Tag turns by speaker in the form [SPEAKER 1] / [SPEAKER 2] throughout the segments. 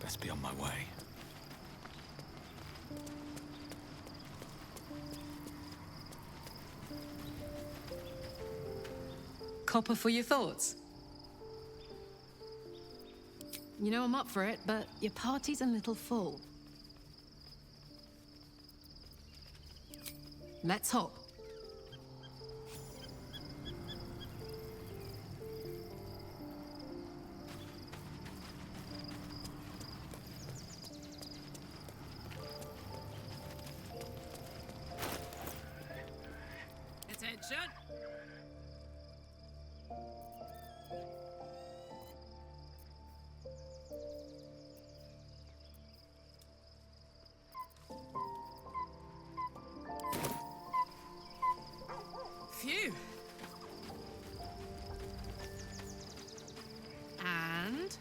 [SPEAKER 1] Best be on my way.
[SPEAKER 2] Copper for your thoughts? You know I'm up for it, but your party's a little full. Let's hop.
[SPEAKER 3] Attention! Phew! And...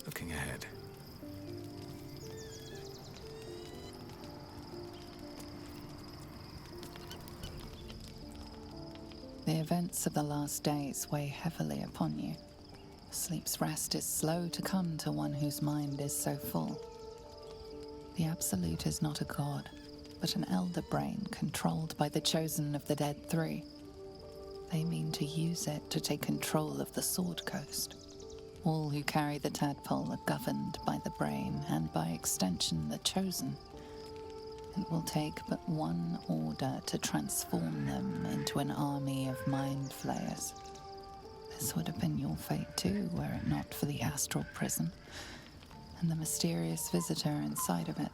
[SPEAKER 1] Looking ahead.
[SPEAKER 4] The events of the last days weigh heavily upon you. Sleep's rest is slow to come to one whose mind is so full. The Absolute is not a god, but an elder brain controlled by the chosen of the Dead Three. They mean to use it to take control of the Sword Coast. All who carry the tadpole are governed by the brain and, by extension, the chosen. It will take but one order to transform them into an army of mind flayers. This would have been your fate too, were it not for the astral prison and the mysterious visitor inside of it.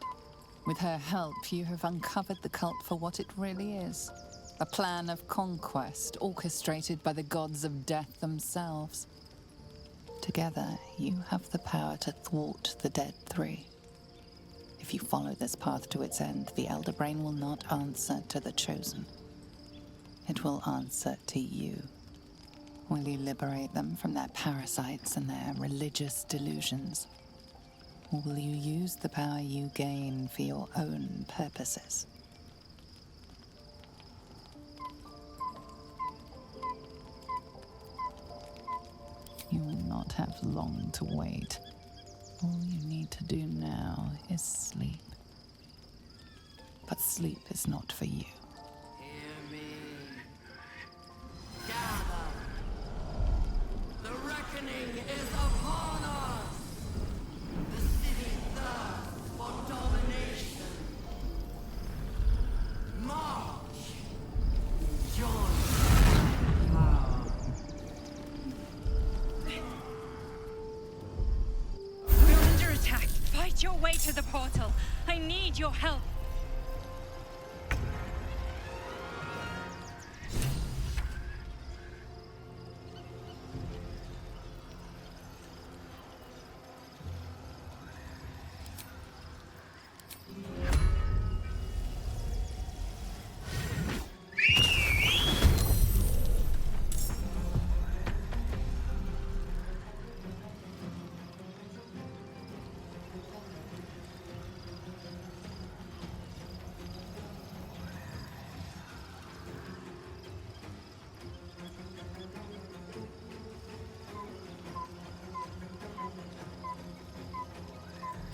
[SPEAKER 4] With her help, you have uncovered the cult for what it really is. A plan of conquest orchestrated by the gods of death themselves. Together, you have the power to thwart the Dead Three. If you follow this path to its end, the Elder Brain will not answer to the Chosen. It will answer to you. Will you liberate them from their parasites and their religious delusions? Or will you use the power you gain for your own purposes? You will not have long to wait. All you need to do now is sleep. But sleep is not for you.
[SPEAKER 3] Hear me. Gather. The reckoning is upon us. The city thirsts for domination. March. Join power.
[SPEAKER 5] We're under attack. Fight your way to the portal. I need your help.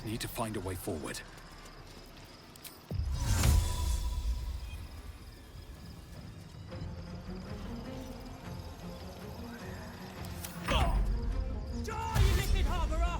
[SPEAKER 1] Need to find a way forward.
[SPEAKER 3] Die, you liquid harborer!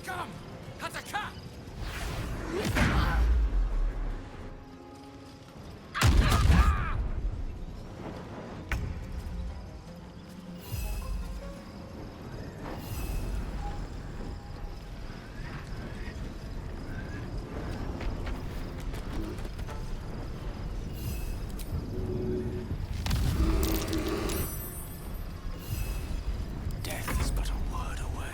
[SPEAKER 1] Come! Hataka! Death is but a word away.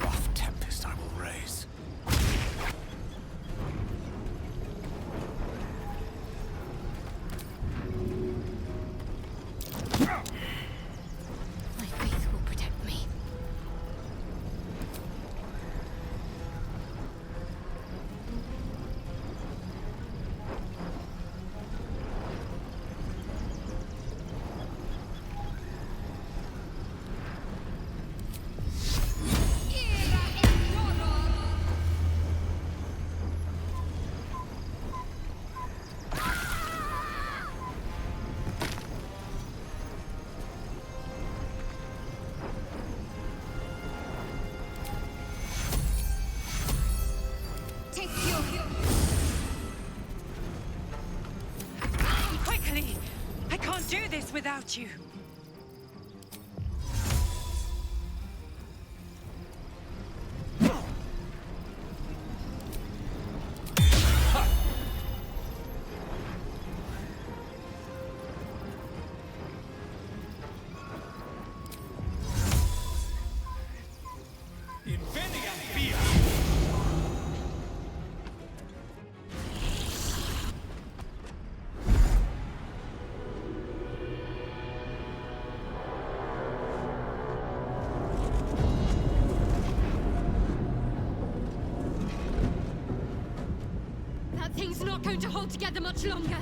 [SPEAKER 1] Rough tempest I will raise.
[SPEAKER 6] My faith will protect me. Take your
[SPEAKER 5] Quickly! I can't do this without you.
[SPEAKER 1] Infinity fear!
[SPEAKER 6] That thing's not going to hold together much longer.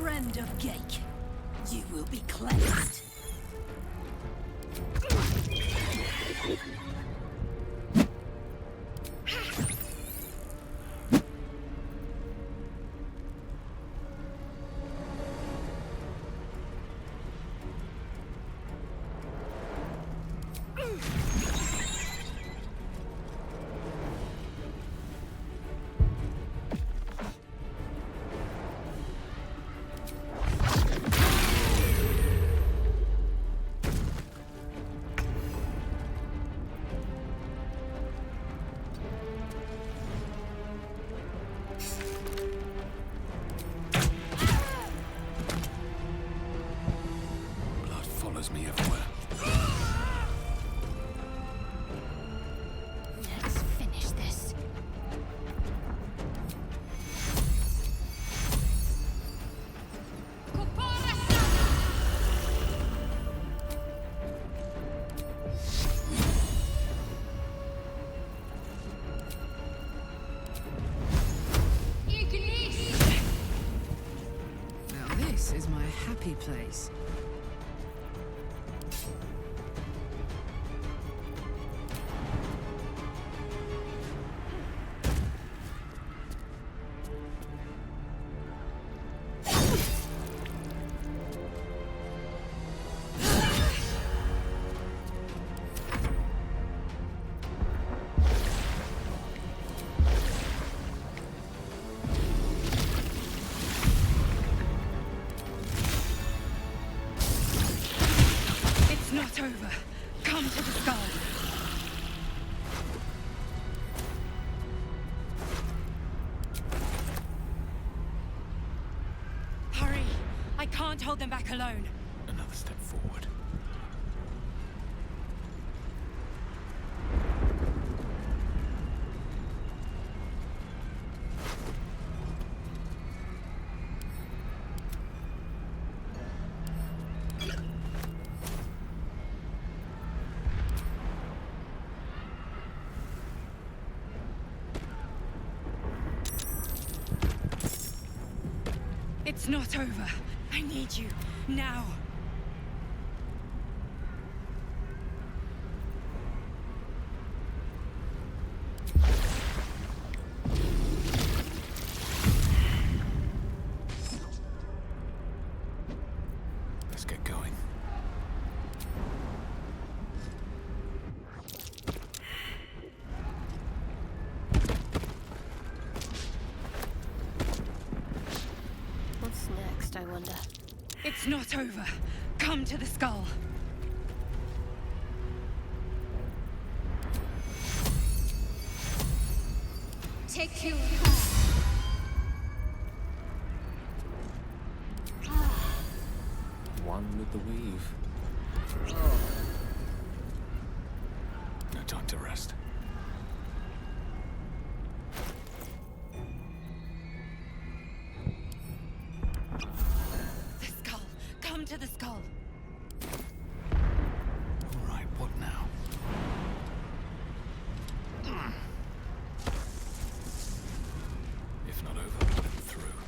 [SPEAKER 7] friend of Gake. You will be cleansed.
[SPEAKER 1] Blood follows me everywhere.
[SPEAKER 6] Let's finish this.
[SPEAKER 2] Now this is my happy place.
[SPEAKER 5] It's not over. Come to the skull. Hurry! I can't hold them back alone.
[SPEAKER 1] Another step forward.
[SPEAKER 5] It's not over. I need you. Now.
[SPEAKER 1] Let's get going.
[SPEAKER 6] What's next, I wonder?
[SPEAKER 5] It's not over. Come to the skull.
[SPEAKER 6] Take your
[SPEAKER 1] One with the weave. No time to rest.
[SPEAKER 5] The skull. Come to the skull.
[SPEAKER 1] All right, what now? If not over, then through.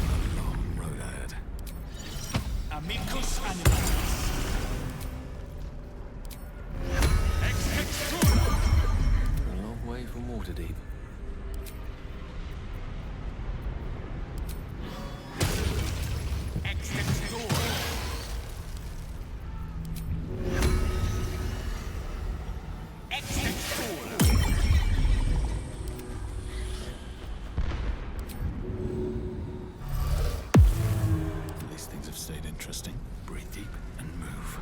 [SPEAKER 1] A long road ahead.
[SPEAKER 3] Amicus animatus.
[SPEAKER 1] A long way from Waterdeep. These things have stayed interesting. Breathe deep and move.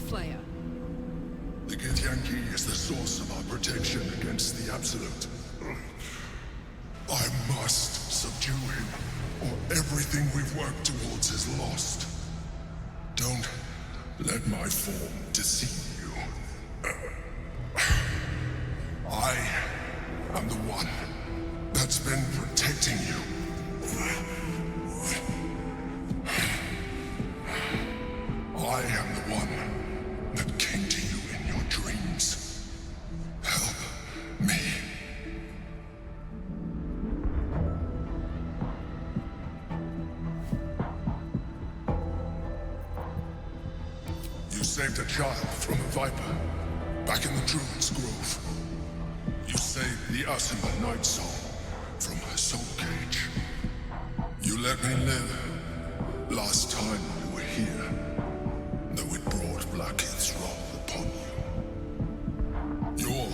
[SPEAKER 2] Slayer.
[SPEAKER 8] The Githyanki is the source of our protection against the Absolute. I must subdue him, or everything we've worked towards is lost. Don't let my form deceive you. I am the one that's been protecting you. I am the one that came to you in your dreams. Help me. You saved a child from a viper back in the Druid's Grove. You saved the Asima Night Soul from her soul cage. You let me live last time we were here, though it brought Blackheath's wrath upon you. Your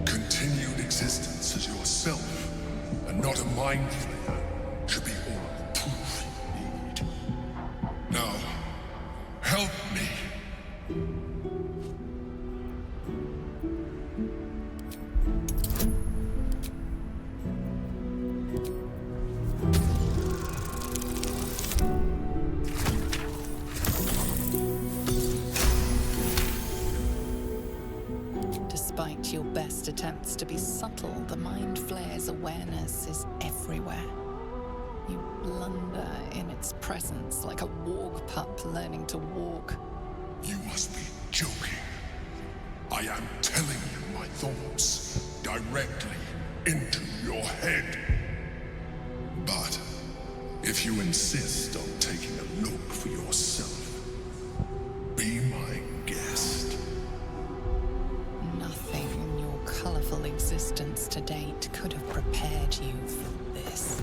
[SPEAKER 8] continued existence as yourself, and not a mind flayer, should be all the proof you need. Now, help me.
[SPEAKER 4] Despite your best attempts to be subtle, the Mind Flayer's awareness is everywhere. You blunder in its presence like a warg pup learning to walk.
[SPEAKER 8] You must be joking. I am telling you my thoughts directly into your head. But if you insist on taking a look for yourself, be my guest.
[SPEAKER 4] Nothing in your colorful existence to date could have prepared you for this.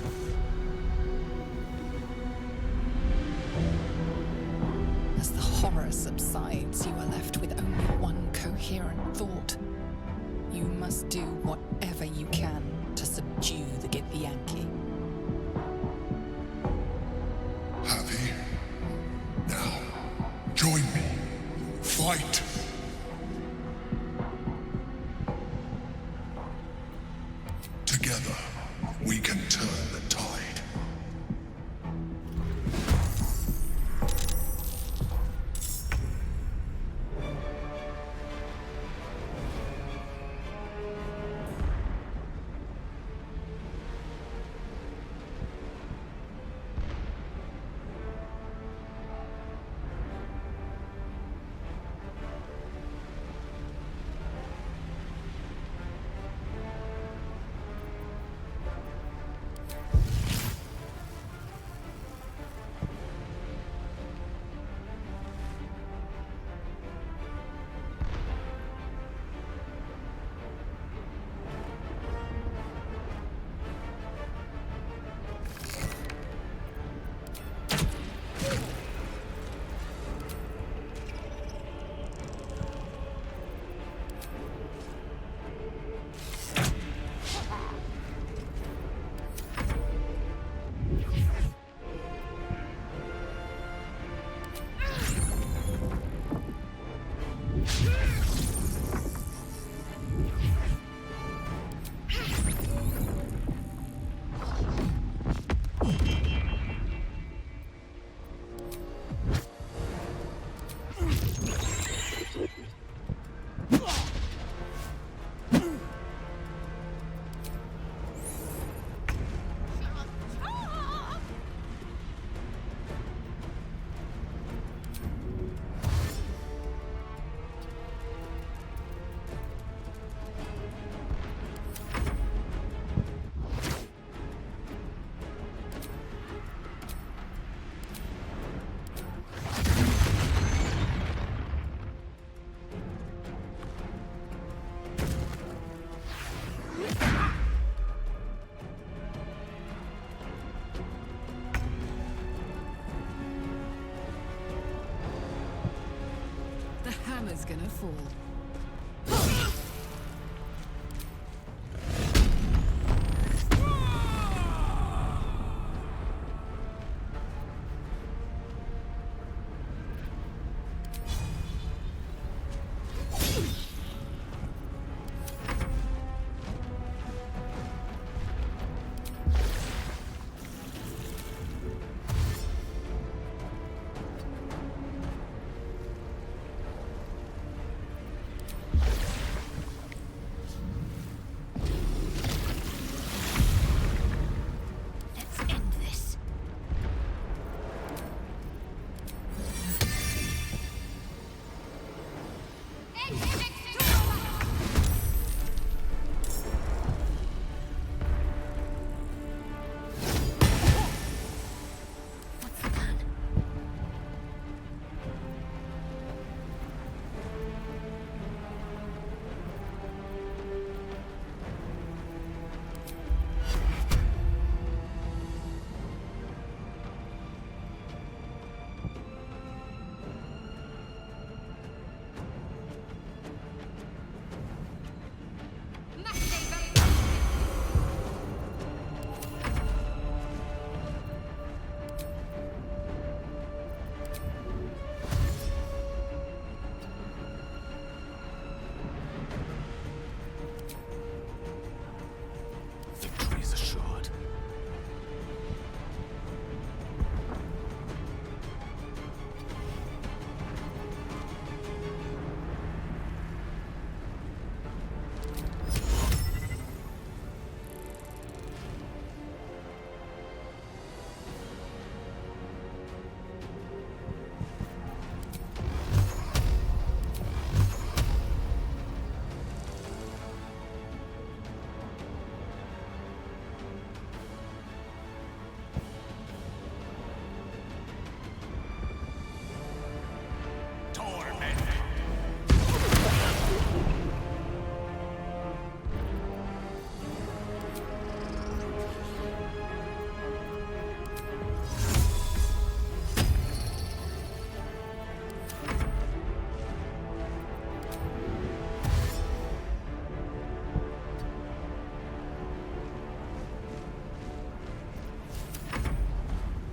[SPEAKER 4] As the horror subsides, you are left with only one coherent thought. You must do whatever you can to subdue the Githyanki.
[SPEAKER 8] Happy? Now, join me. Fight! Together, we can turn the tide.
[SPEAKER 2] The hammer's gonna fall.
[SPEAKER 6] What's the plan?
[SPEAKER 1] Victory is assured.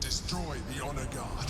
[SPEAKER 8] Destroy the Honor Guard.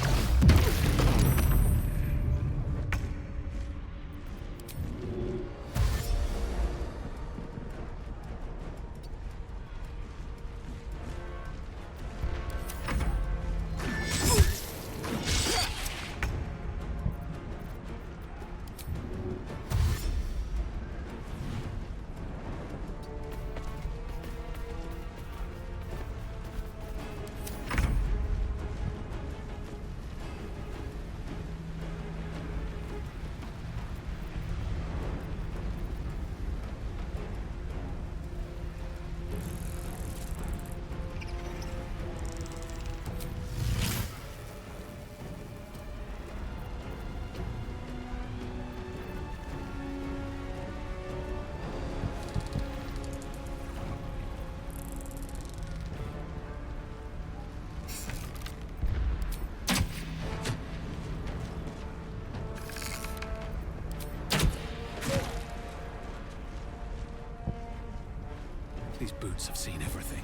[SPEAKER 1] These boots have seen everything.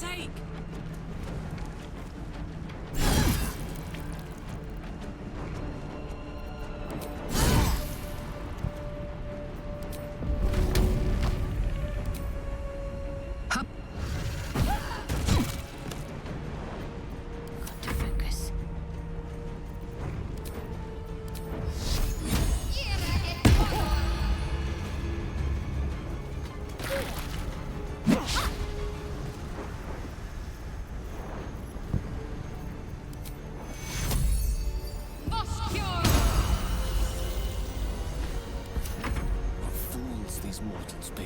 [SPEAKER 2] take?
[SPEAKER 6] Got to focus.
[SPEAKER 1] What fools these mortals be.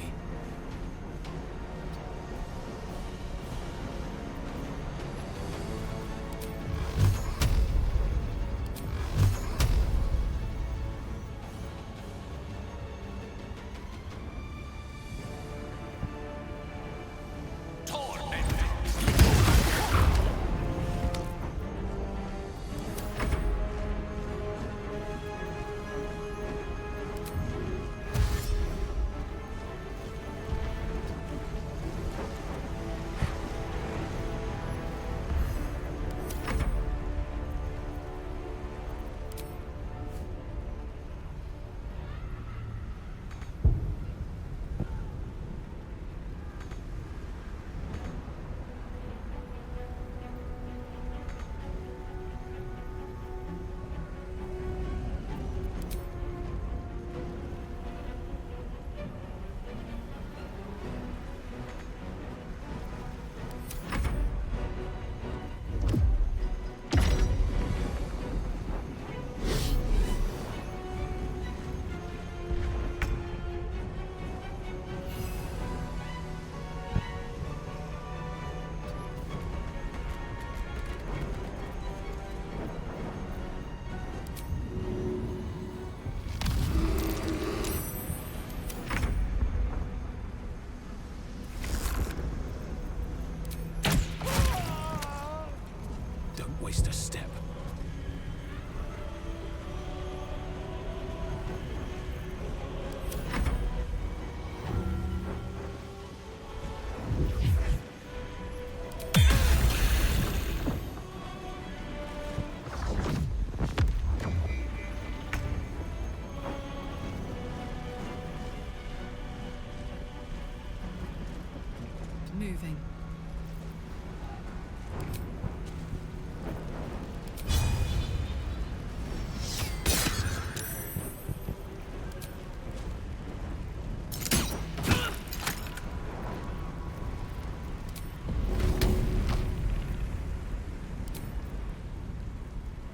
[SPEAKER 2] moving.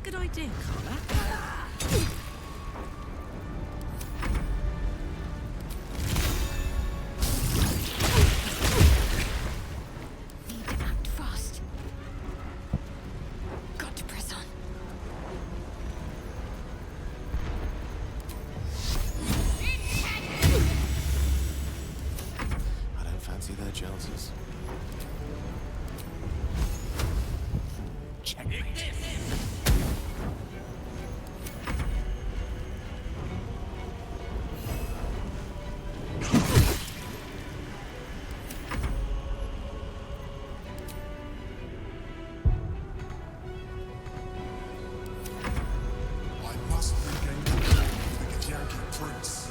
[SPEAKER 2] Good idea, Carla.
[SPEAKER 6] Need to act fast. Got to press on.
[SPEAKER 1] I don't fancy their chances. Checkmate.
[SPEAKER 8] I must regain control of the Githyanki prince.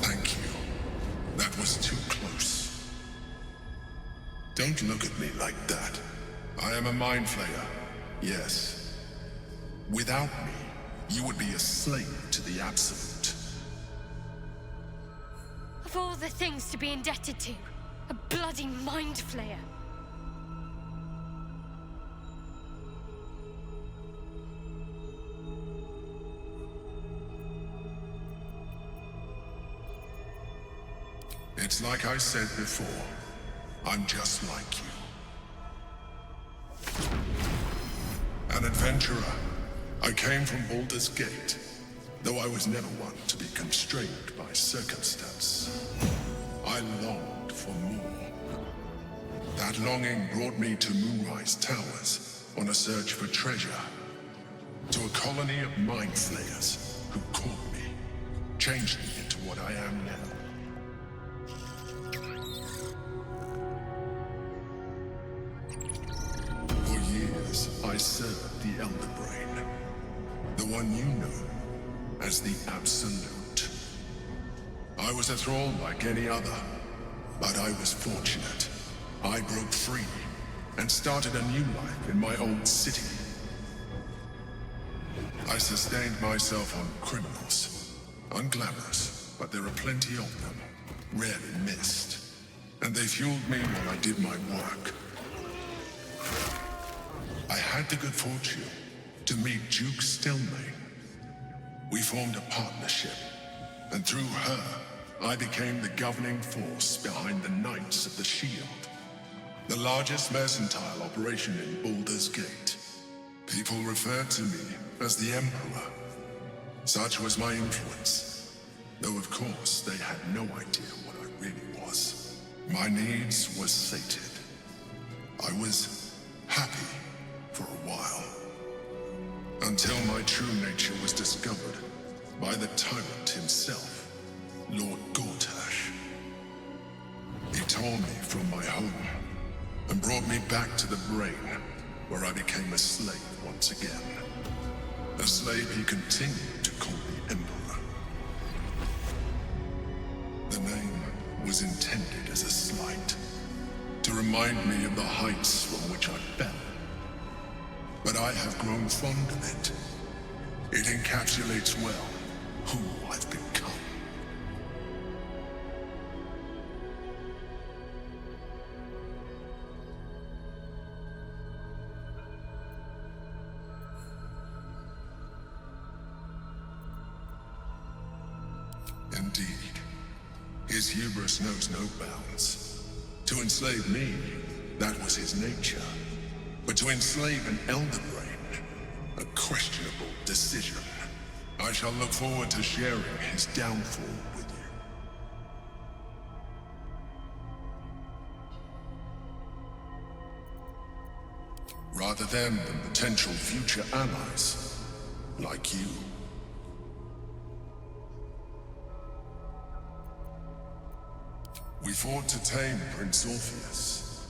[SPEAKER 8] Thank you. That was too close. Don't look at me like that. I am a mind flayer. Yes. Without me, you would be a slave to the Absolute.
[SPEAKER 6] Of all the things to be indebted to, a bloody mind flayer.
[SPEAKER 8] It's like I said before. I'm just like you. An adventurer. I came from Baldur's Gate, though I was never one to be constrained by circumstance. I longed for more. That longing brought me to Moonrise Towers on a search for treasure. To a colony of mind flayers who caught me, changed me into what I am now. For years, I served the Elder Brain, the one you know as the Absolute. I was a thrall like any other, but I was fortunate. I broke free and started a new life in my old city. I sustained myself on criminals, unglamorous, but there are plenty of them, rarely missed, and they fueled me while I did my work. I had the good fortune to meet Duke Stelmane. We formed a partnership, and through her, I became the governing force behind the Knights of the Shield, the largest mercantile operation in Baldur's Gate. People referred to me as the Emperor. Such was my influence, though of course they had no idea what I really was. My needs were sated. I was happy for a while, until my true nature was discovered by the tyrant himself, Lord Gortash. He tore me from my home and brought me back to the Brain, where I became a slave once again. A slave he continued to call the Emperor. The name was intended as a slight, to remind me of the heights from which I fell. But I have grown fond of it. It encapsulates well who I've become. Indeed, his hubris knows no bounds. To enslave me, that was his nature. But to enslave an Elder Brain, a questionable decision. I shall look forward to sharing his downfall with you. Other them than potential future allies, like you. We fought to tame Prince Orpheus,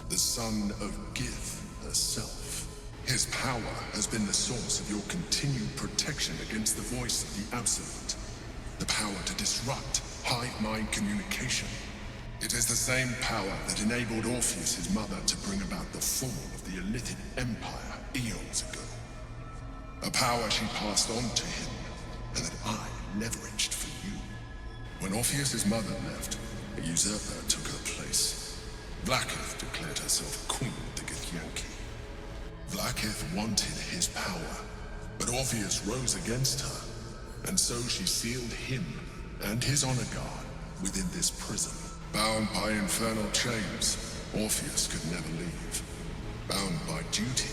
[SPEAKER 8] the son of Gith herself. His power has been the source of your continued protection against the voice of the Absolute. The power to disrupt hive-mind communication. It is the same power that enabled Orpheus's mother to bring about the fall of the Illithid Empire eons ago. A power she passed on to him, and that I leveraged for you. When Orpheus's mother left, a usurper took her place. Blackith declared herself queen of the Githyanki. Blackith wanted his power, but Orpheus rose against her, and so she sealed him and his honor guard within this prison. Bound by infernal chains, Orpheus could never leave. Bound by duty,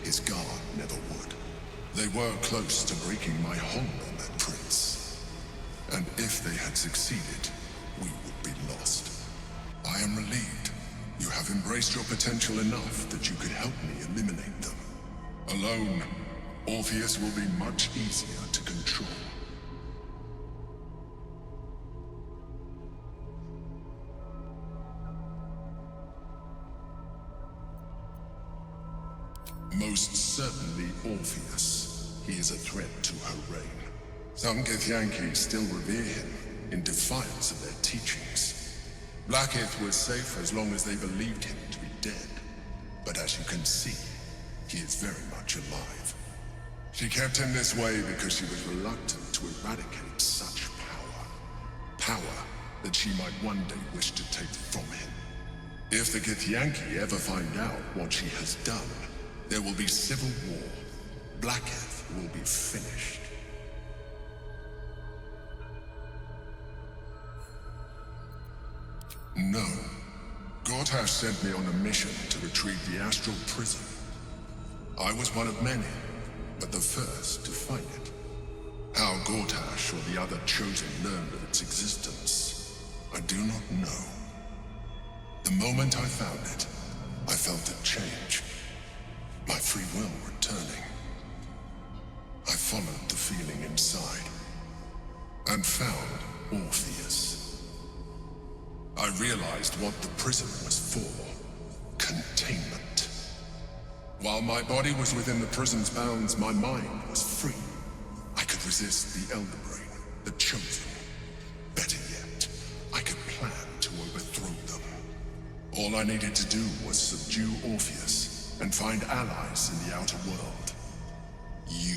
[SPEAKER 8] his guard never would. They were close to breaking my hold on that prince. And if they had succeeded, we would be lost. I am relieved. You have embraced your potential enough that you could help me eliminate them. Alone, Orpheus will be much easier to control. Most certainly Orpheus. He is a threat to her reign. Some Githyanki still revere him, in defiance of their teachings. Blackith was safe as long as they believed him to be dead. But as you can see, he is very much alive. She kept him this way because she was reluctant to eradicate such power. Power that she might one day wish to take from him. If the Githyanki ever find out what she has done, there will be civil war. Blackith will be finished. No. Gortash sent me on a mission to retrieve the astral prison. I was one of many, but the first to find it. How Gortash or the other chosen learned of its existence, I do not know. The moment I found it, I felt a change. My free will returning. I followed the feeling inside, and found Orpheus. I realized what the prison was for. Containment. While my body was within the prison's bounds, my mind was free. I could resist the Elder Brain, the Chosen. Better yet, I could plan to overthrow them. All I needed to do was subdue Orpheus, and find allies in the outer world. You.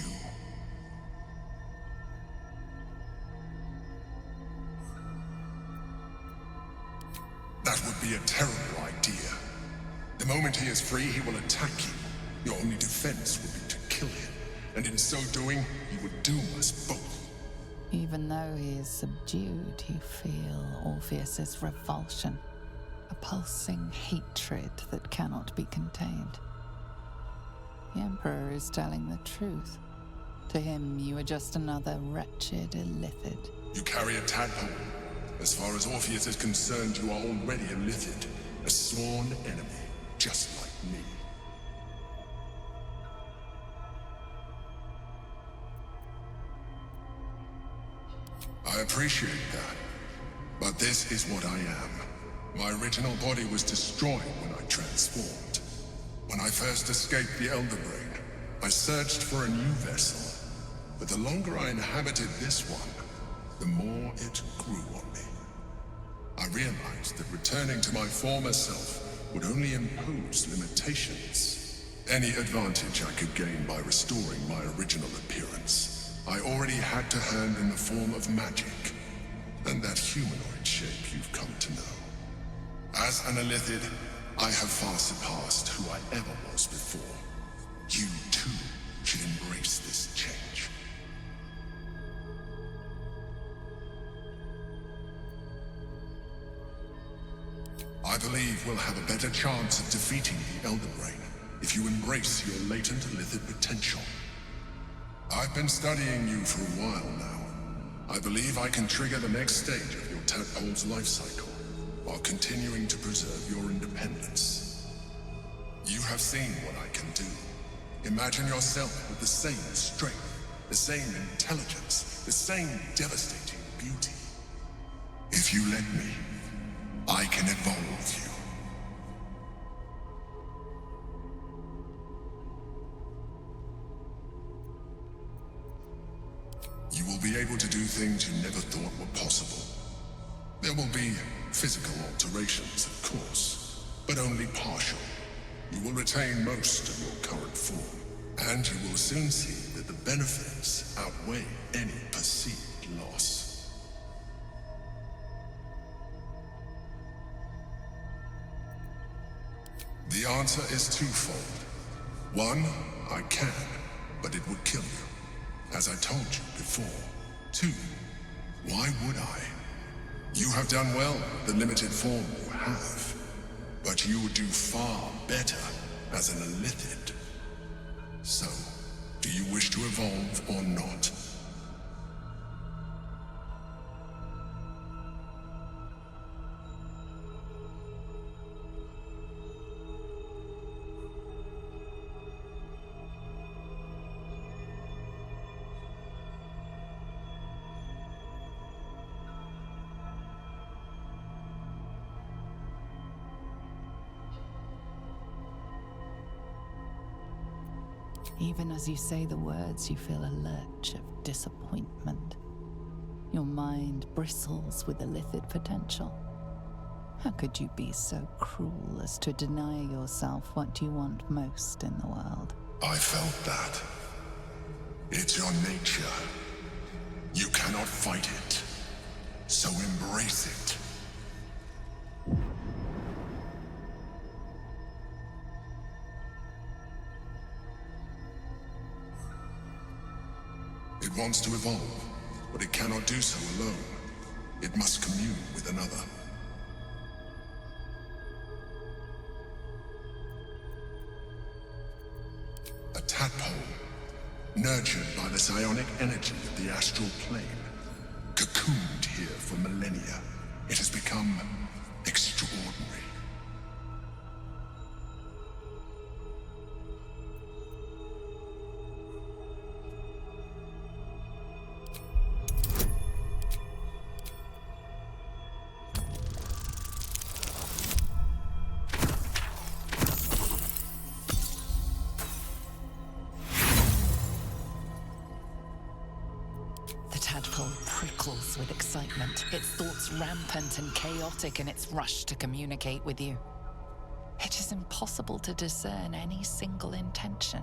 [SPEAKER 8] That would be a terrible idea. The moment he is free, he will attack you. Your only defense would be to kill him, and in so doing, he would doom us both.
[SPEAKER 4] Even though he is subdued, you feel Orpheus's revulsion, a pulsing hatred that cannot be contained. The Emperor is telling the truth. To him, you are just another wretched Illithid.
[SPEAKER 8] You carry a tadpole. As far as Orpheus is concerned, you are already a Illithid, a sworn enemy, just like me. I appreciate that, but this is what I am. My original body was destroyed when I transformed. When I first escaped the Elder Brain, I searched for a new vessel. But the longer I inhabited this one, the more it grew on me. I realized that returning to my former self would only impose limitations. Any advantage I could gain by restoring my original appearance, I already had to hand in the form of magic, and that humanoid shape you've come to know. As an Illithid, I have far surpassed who I ever was before. You, too, should embrace this change. I believe we'll have a better chance of defeating the Elder Brain if you embrace your latent Illithid potential. I've been studying you for a while now. I believe I can trigger the next stage of your tadpole's life cycle, while continuing to preserve your independence. You have seen what I can do. Imagine yourself with the same strength, the same intelligence, the same devastating beauty. If you let me, I can evolve you. You will be able to do things you never thought were possible. There will be physical alterations, of course, but only partial. You will retain most of your current form, and you will soon see that the benefits outweigh any perceived loss. The answer is twofold. One, I can, but it would kill you, as I told you before. Two, why would I? You have done well with the limited form you have, but you would do far better as an Illithid. So, do you wish to evolve or not?
[SPEAKER 4] Even as you say the words, you feel a lurch of disappointment. Your mind bristles with Illithid potential. How could you be so cruel as to deny yourself what you want most in the world?
[SPEAKER 8] I felt that. It's your nature. You cannot fight it. So embrace it. It wants to evolve, but it cannot do so alone. It must commune with another. A tadpole, nurtured by the psionic energy of the astral plane, cocooned here for millennia. It has become extraordinary.
[SPEAKER 4] Prickles with excitement, its thoughts rampant and chaotic in its rush to communicate with you. It is impossible to discern any single intention.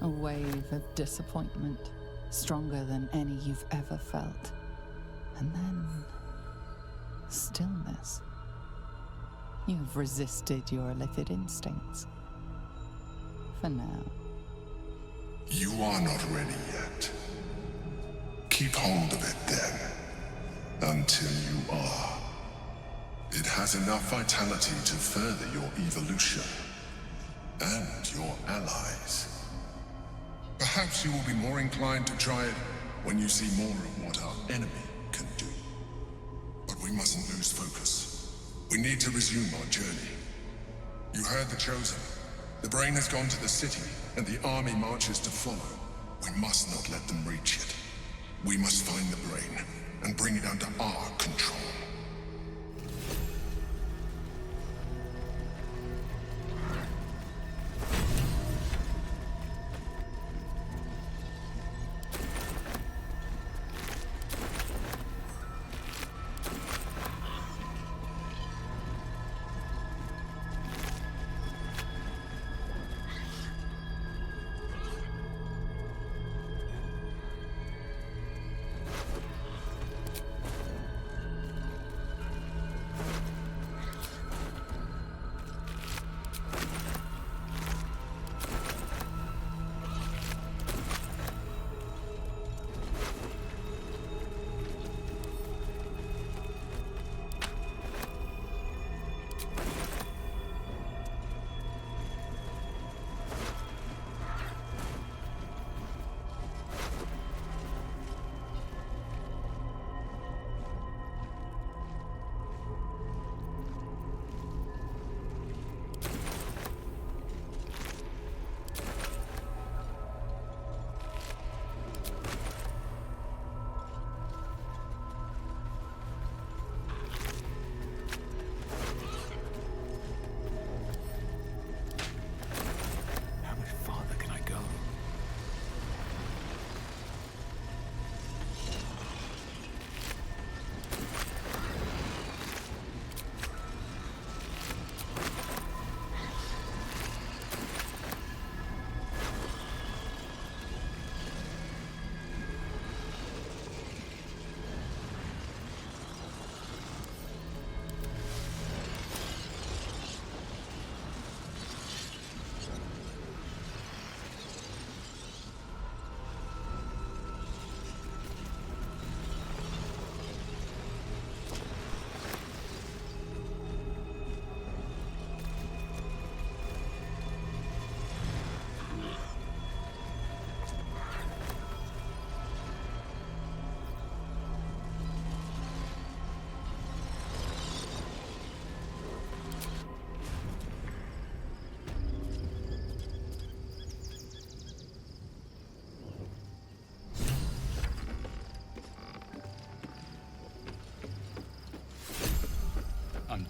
[SPEAKER 4] A wave of disappointment, stronger than any you've ever felt. And then, stillness. You've resisted your Illithid instincts. For now.
[SPEAKER 8] You are not ready yet. Keep hold of it then, until you are. It has enough vitality to further your evolution, and your allies. Perhaps you will be more inclined to try it when you see more of what our enemy can do. But we mustn't lose focus. We need to resume our journey. You heard the Chosen. The brain has gone to the city, and the army marches to follow. We must not let them reach it. We must find the brain, and bring it under our control.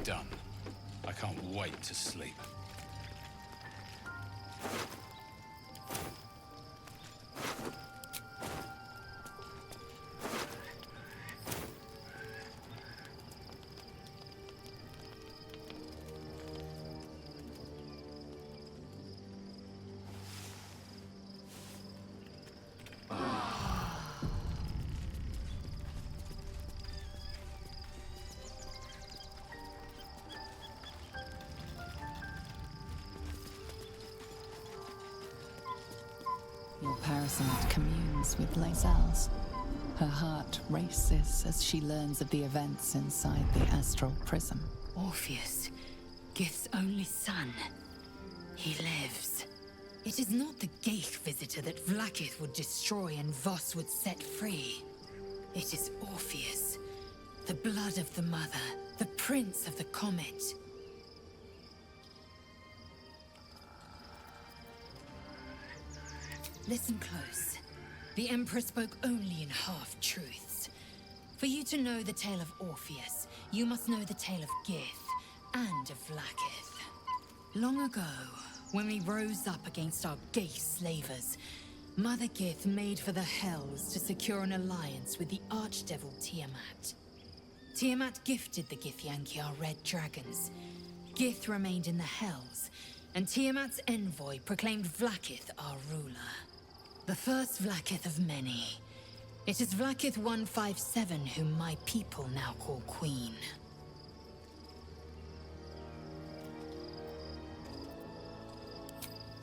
[SPEAKER 1] done. I can't wait to sleep.
[SPEAKER 4] Your parasite communes with Lae'zel's. Her heart races as she learns of the events inside the astral prism.
[SPEAKER 7] Orpheus, Gith's only son. He lives. It is not the Geich visitor that Vlaakith would destroy and Voss would set free. It is Orpheus, the blood of the mother, the prince of the comet. Listen close. The Emperor spoke only in half-truths. For you to know the tale of Orpheus, you must know the tale of Gith and of Vlaakith. Long ago, when we rose up against our Geich slavers, Mother Gith made for the Hells to secure an alliance with the archdevil Tiamat. Tiamat gifted the Githyanki our red dragons. Gith remained in the Hells, and Tiamat's envoy proclaimed Vlaakith our ruler. The first Vlaakith of many. It is Vlaakith 157 whom my people now call Queen.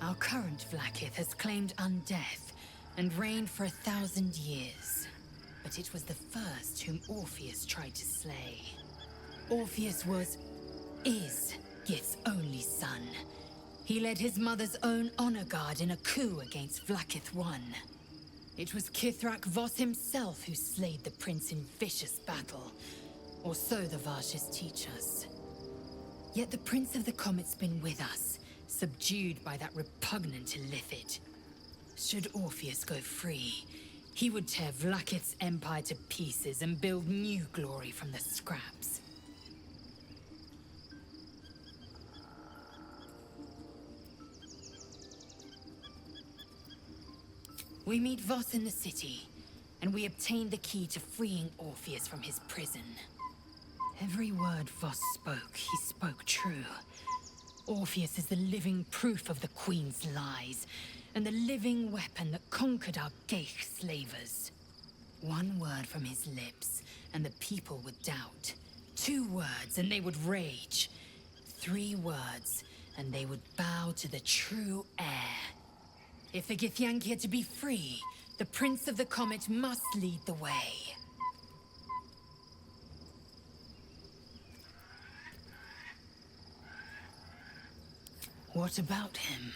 [SPEAKER 7] Our current Vlaakith has claimed undeath and reigned for 1,000 years. But it was the first whom Orpheus tried to slay. Orpheus is Gith's only son. He led his mother's own honor guard in a coup against Vlaakith I. It was Kithrak Voss himself who slayed the prince in vicious battle, or so the Varshas teach us. Yet the Prince of the Comet's been with us, subdued by that repugnant illithid. Should Orpheus go free, he would tear Vlaakith's empire to pieces and build new glory from the scraps. We meet Voss in the city, and we obtain the key to freeing Orpheus from his prison. Every word Voss spoke, he spoke true. Orpheus is the living proof of the Queen's lies, and the living weapon that conquered our Geich slavers. One word from his lips, and the people would doubt. 2 words, and they would rage. 3 words, and they would bow to the true heir. If the Githyanki are to be free, the Prince of the Comet must lead the way. What about him?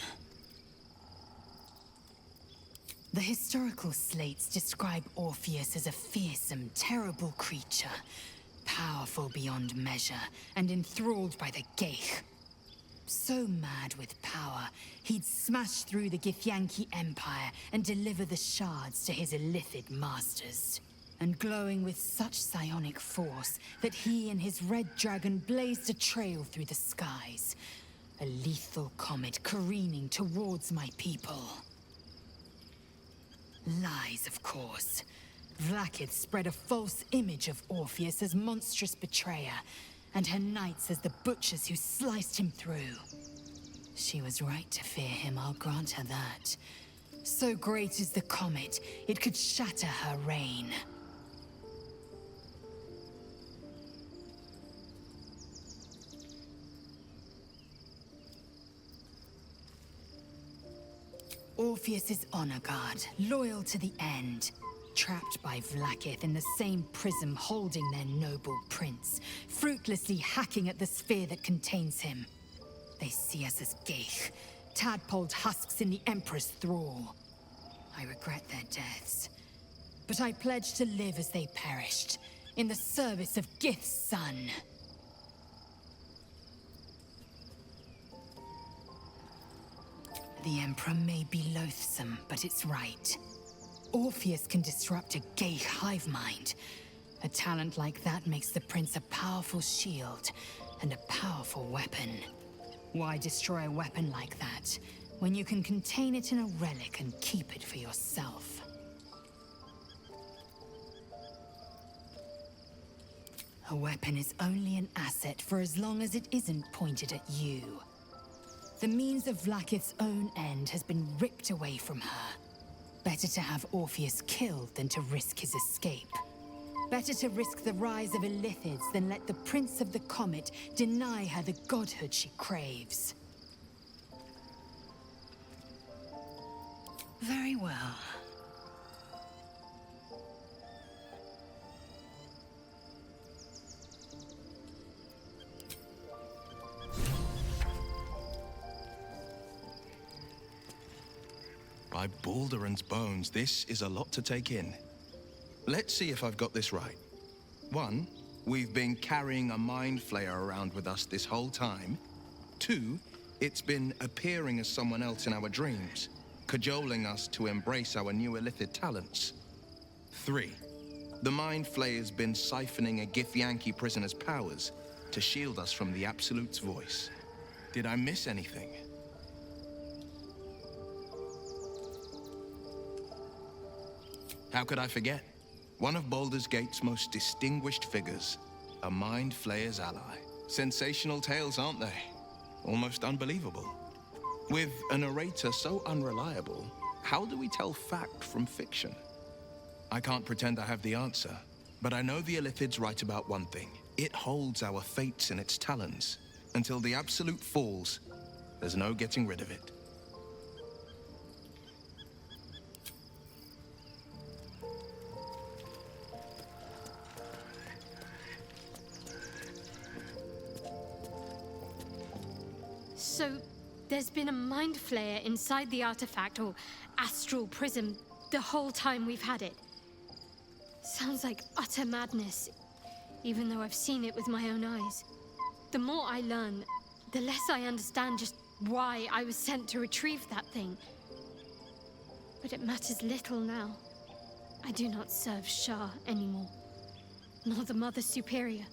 [SPEAKER 7] The historical slates describe Orpheus as a fearsome, terrible creature, powerful beyond measure, and enthralled by the Geich. So mad with power, he'd smash through the Githyanki Empire and deliver the shards to his illithid masters. And glowing with such psionic force that he and his red dragon blazed a trail through the skies. A lethal comet careening towards my people. Lies, of course. Vlaakith spread a false image of Orpheus as monstrous betrayer, and her knights as the butchers who sliced him through. She was right to fear him, I'll grant her that. So great is the comet, it could shatter her reign. Orpheus is honor guard, loyal to the end. Trapped by Vlaakith in the same prism holding their noble prince, fruitlessly hacking at the sphere that contains him. They see us as Geich, tadpoled husks in the Emperor's thrall. I regret their deaths, but I pledge to live as they perished, in the service of Gith's son. The Emperor may be loathsome, but it's right. Orpheus can disrupt a Geich hive mind. A talent like that makes the prince a powerful shield, and a powerful weapon. Why destroy a weapon like that, when you can contain it in a relic and keep it for yourself? A weapon is only an asset for as long as it isn't pointed at you. The means of Vlaakith's own end has been ripped away from her. Better to have Orpheus killed than to risk his escape. Better to risk the rise of Illithids than let the Prince of the Comet deny her the godhood she craves. Very well.
[SPEAKER 9] By Baldur's bones, this is a lot to take in. Let's see if I've got this right. 1, we've been carrying a mind flayer around with us this whole time. 2, it's been appearing as someone else in our dreams, cajoling us to embrace our new Illithid talents. 3, the mind flayer's been siphoning a Githyanki prisoner's powers to shield us from the Absolute's voice. Did I miss anything? How could I forget? One of Baldur's Gate's most distinguished figures, a mind flayer's ally. Sensational tales, aren't they? Almost unbelievable. With a narrator so unreliable, how do we tell fact from fiction? I can't pretend I have the answer, but I know the Illithid's right about one thing. It holds our fates in its talons. Until the Absolute falls, there's no getting rid of it.
[SPEAKER 6] So, there's been a mind flayer inside the artifact, or astral prism, the whole time we've had it. Sounds like utter madness, even though I've seen it with my own eyes. The more I learn, the less I understand just why I was sent to retrieve that thing. But it matters little now. I do not serve Shah anymore, nor the Mother Superior.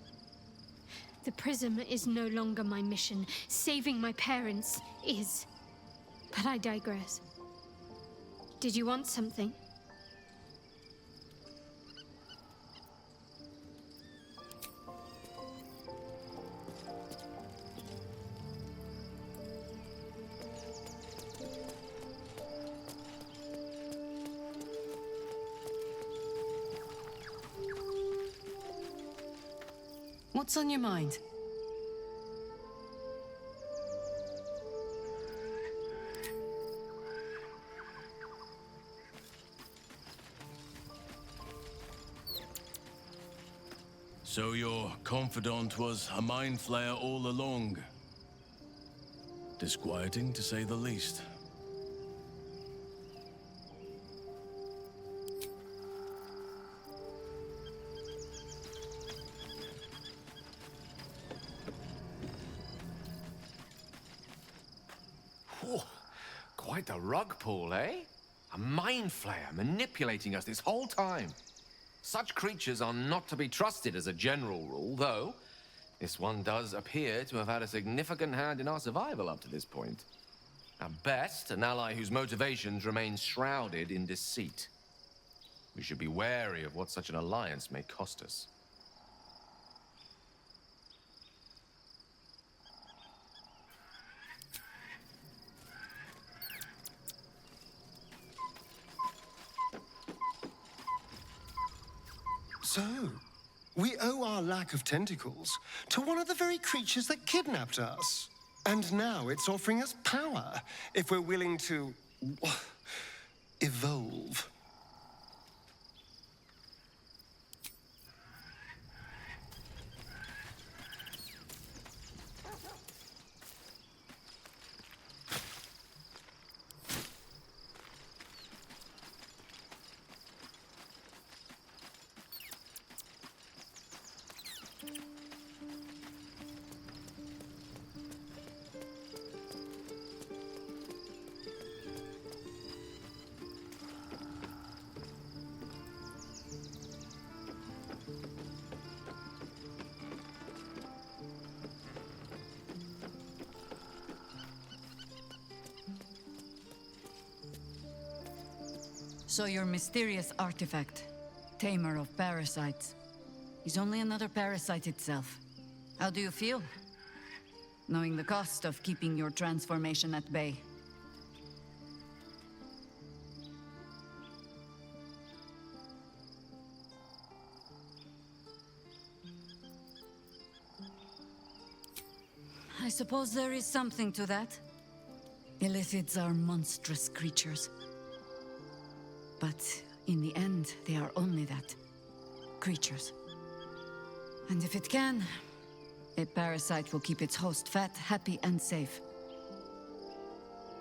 [SPEAKER 6] The prism is no longer my mission. Saving my parents is. But I digress. Did you want something?
[SPEAKER 2] What's on your mind?
[SPEAKER 1] So your confidant was a mind flayer all along. Disquieting, to say the least.
[SPEAKER 10] Whew. Quite the rug pull, eh? A mind flayer manipulating us this whole time. Such creatures are not to be trusted as a general rule, though this one does appear to have had a significant hand in our survival up to this point. At best, an ally whose motivations remain shrouded in deceit. We should be wary of what such an alliance may cost us.
[SPEAKER 11] So, we owe our lack of tentacles to one of the very creatures that kidnapped us. And now it's offering us power if we're willing to evolve.
[SPEAKER 12] So your mysterious artifact, tamer of parasites, is only another parasite itself. How do you feel? Knowing the cost of keeping your transformation at bay. I suppose there is something to that. Illithids are monstrous creatures. But in the end, they are only that. Creatures. And if it can, a parasite will keep its host fat, happy, and safe.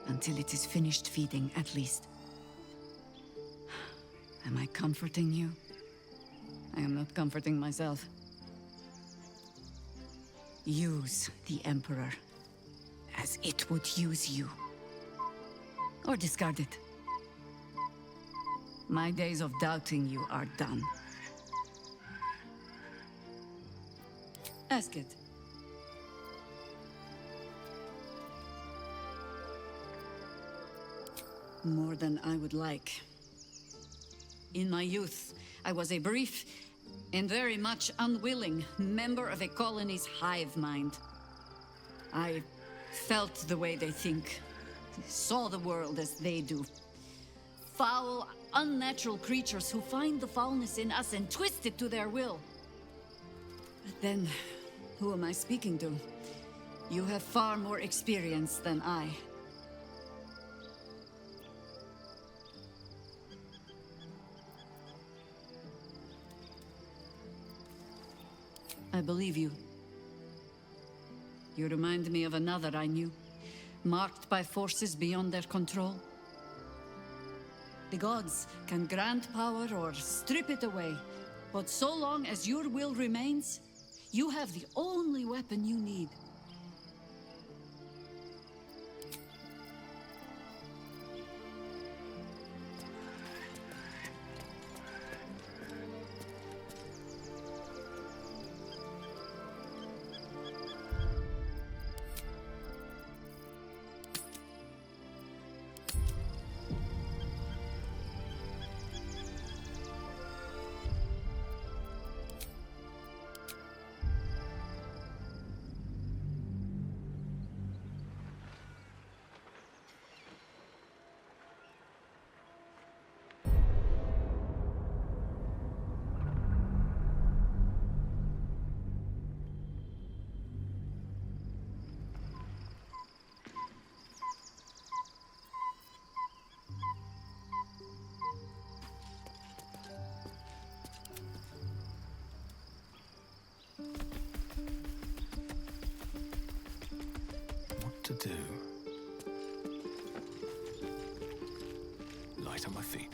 [SPEAKER 12] Until it is finished feeding, at least. Am I comforting you? I am not comforting myself. Use the Emperor as it would use you. Or discard it. My days of doubting you are done. Ask it. More than I would like. In my youth, I was a brief and very much unwilling member of a colony's hive mind. I felt the way they think, saw the world as they do. Foul, unnatural creatures who find the foulness in us and twist it to their will. But then, who am I speaking to? You have far more experience than I. I believe you. You remind me of another I knew, marked by forces beyond their control. The gods can grant power or strip it away, but so long as your will remains, you have the only weapon you need.
[SPEAKER 13] To do. Light on my feet.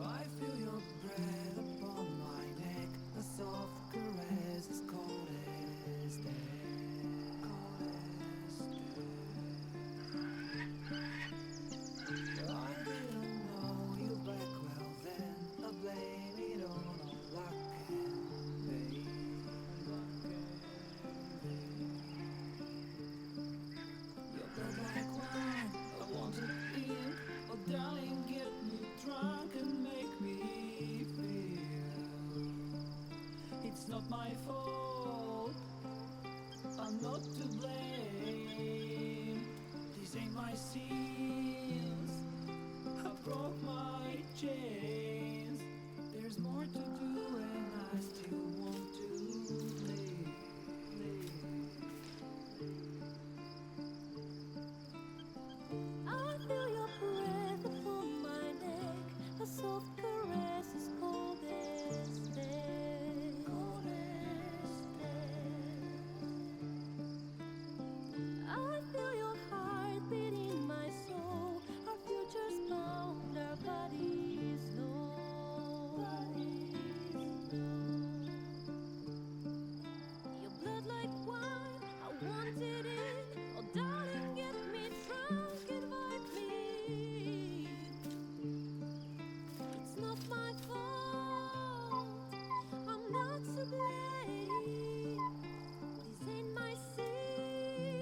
[SPEAKER 3] I feel your breath upon my neck, a soft caress as cold as death. I didn't know you back well then. I blame it on all luck and fate. Your blood like wine, I want it in. Oh darling, get me drunk and make me feel it's not my fault. I'm not to blame. These ain't my seals. I broke my chains. There's more to do, and I still want to live.
[SPEAKER 14] I feel your breath upon my neck, a soft caress as cold as death. Cold as death. I feel your heart beating my soul. Our futures bound, our bodies know. Your blood like wine, I want it in. Oh darling, get me drunk, invite me. It's not my fault, I'm not to blame. These ain't my sins.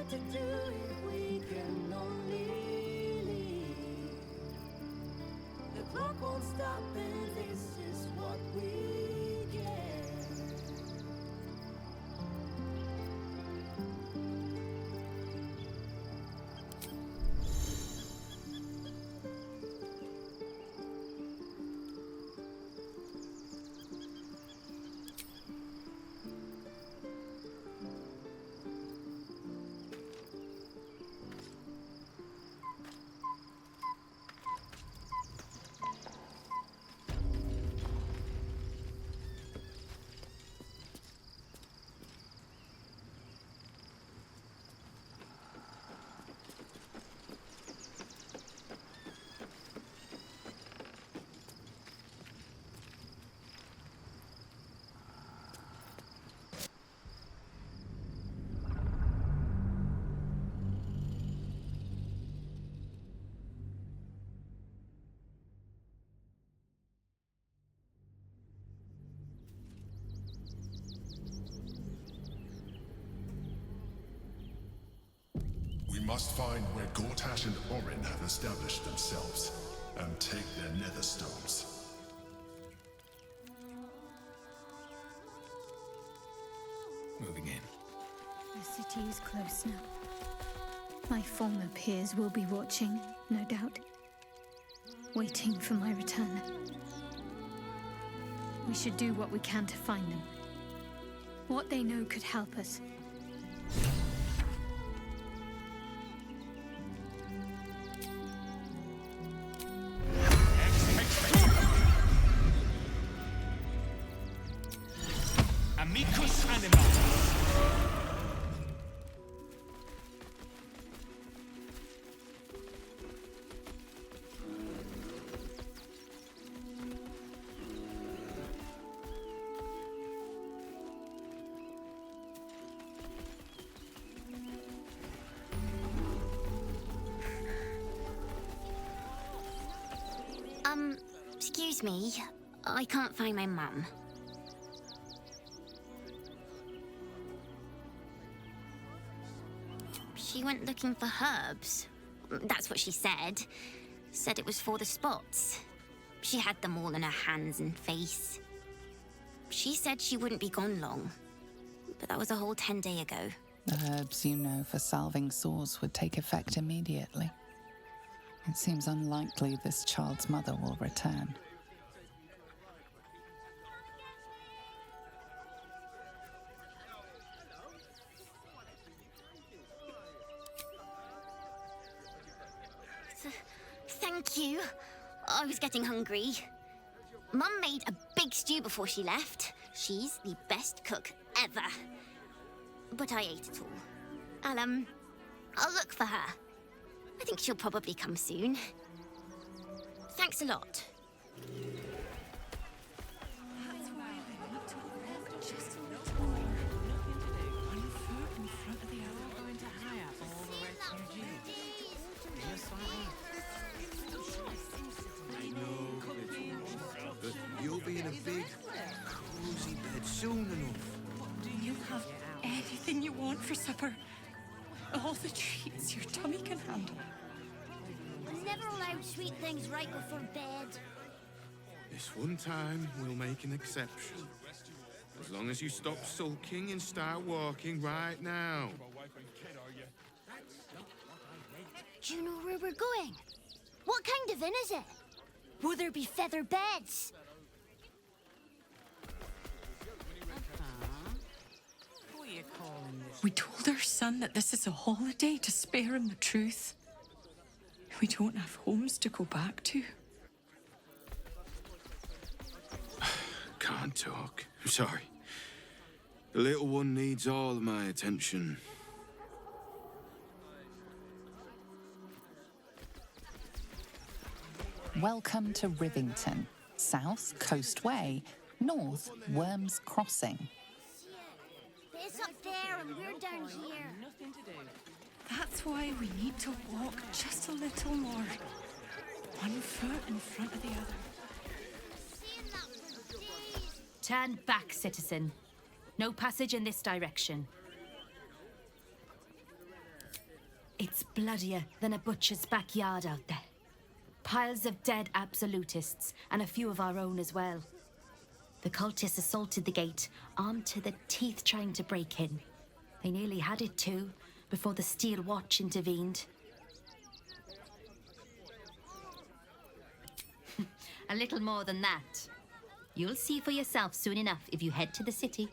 [SPEAKER 14] what to do if we can only leave. The clock won't stop, and this is what we get.
[SPEAKER 8] We must find where Gortash and Orin have established themselves, and take their nether stones.
[SPEAKER 13] Moving in.
[SPEAKER 6] The city is close now. My former peers will be watching, no doubt. Waiting for my return. We should do what we can to find them. What they know could help us.
[SPEAKER 15] Amicus animalis.
[SPEAKER 16] Excuse me. I can't find my mum. She went looking for herbs. That's what she said. Said it was for the spots. She had them all in her hands and face. She said she wouldn't be gone long. But that was a whole 10 days ago.
[SPEAKER 4] The herbs you know for salving sores would take effect immediately. It seems unlikely this child's mother will return.
[SPEAKER 16] Thank you. I was getting hungry. Mum made a big stew before she left. She's the best cook ever. But I ate it all. I'll look for her. I think she'll probably come soon. Thanks a lot.
[SPEAKER 5] That's why we need to walk just a little more. One foot in front of the other. Going to hire all the refugees. Just like that.
[SPEAKER 17] I know, but you'll be in a big, cozy bed soon enough.
[SPEAKER 5] Do you have anything you want for supper? All the treats your tummy can handle.
[SPEAKER 16] I'm never allowed sweet things right before bed.
[SPEAKER 17] This one time, we'll make an exception. As long as you stop sulking and start walking right now.
[SPEAKER 16] Do you know where we're going? What kind of inn is it? Will there be feather beds?
[SPEAKER 5] We told our son that this is a holiday to spare him the truth. We don't have homes to go back to.
[SPEAKER 17] Can't talk. I'm sorry. The little one needs all of my attention.
[SPEAKER 4] Welcome to Rivington. South, Coast Way. North, Worms Crossing.
[SPEAKER 16] It's up there and we're down here.
[SPEAKER 5] That's why we need to walk just a little more. One foot in front of the other.
[SPEAKER 18] Turn back, citizen. No passage in this direction. It's bloodier than a butcher's backyard out there. Piles of dead absolutists, and a few of our own as well. The cultists assaulted the gate, armed to the teeth trying to break in. They nearly had it too, before the Steel Watch intervened.
[SPEAKER 19] A little more than that. You'll see for yourself soon enough if you head to the city.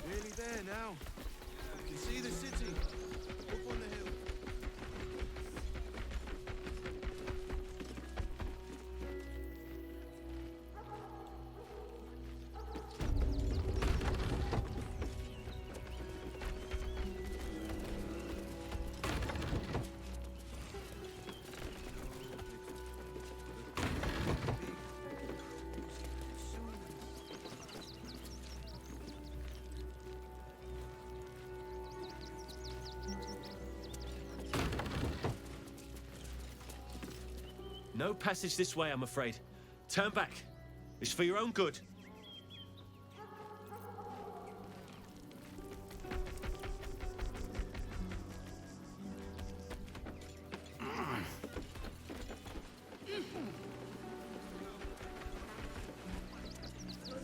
[SPEAKER 17] Nearly there now. You can see the city. Up on the hill.
[SPEAKER 15] No passage this way, I'm afraid. Turn back. It's for your own good.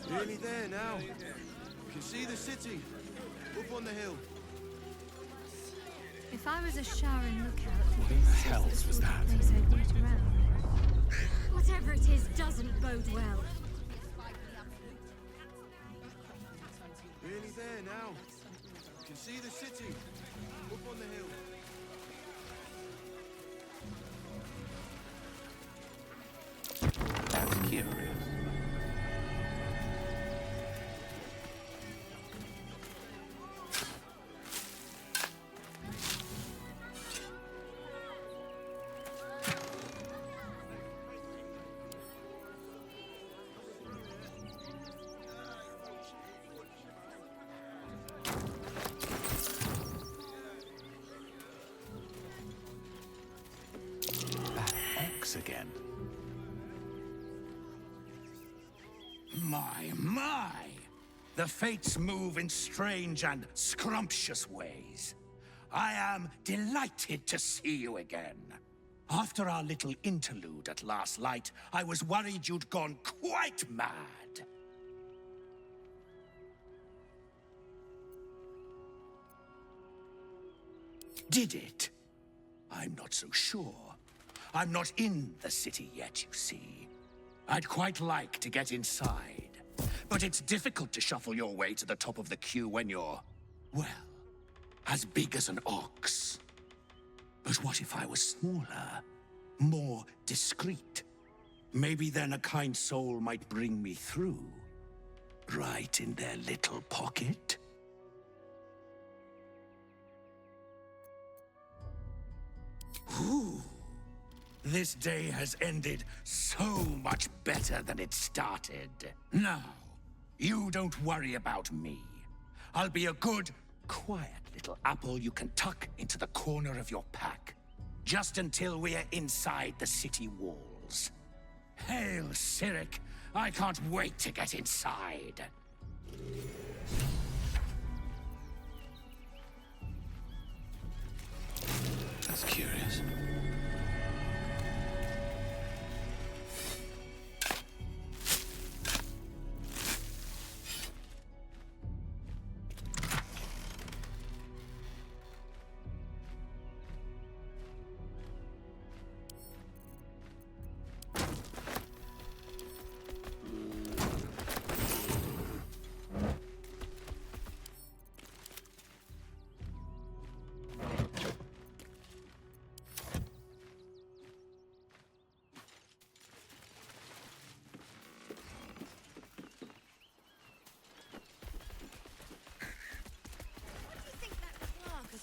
[SPEAKER 17] Nearly there now. You can see the city. Up on the hill.
[SPEAKER 6] If I was a Sharon lookout,
[SPEAKER 13] What in the hell was that?
[SPEAKER 6] place I'd wait around. Whatever it is doesn't bode well.
[SPEAKER 17] Nearly there now. You can see the city. Up on the hill.
[SPEAKER 13] That's curious. Again.
[SPEAKER 20] My! The fates move in strange and scrumptious ways. I am delighted to see you again. After our little interlude at last light, I was worried you'd gone quite mad. Did it? I'm not so sure. I'm not in the city yet, you see. I'd quite like to get inside, but it's difficult to shuffle your way to the top of the queue when you're, well, as big as an ox. But what if I was smaller, more discreet? Maybe then a kind soul might bring me through, right in their little pocket. Ooh. This day has ended so much better than it started. Now, you don't worry about me. I'll be a good, quiet little apple you can tuck into the corner of your pack, just until we're inside the city walls. Hail, Cyric! I can't wait to get inside.
[SPEAKER 13] That's curious.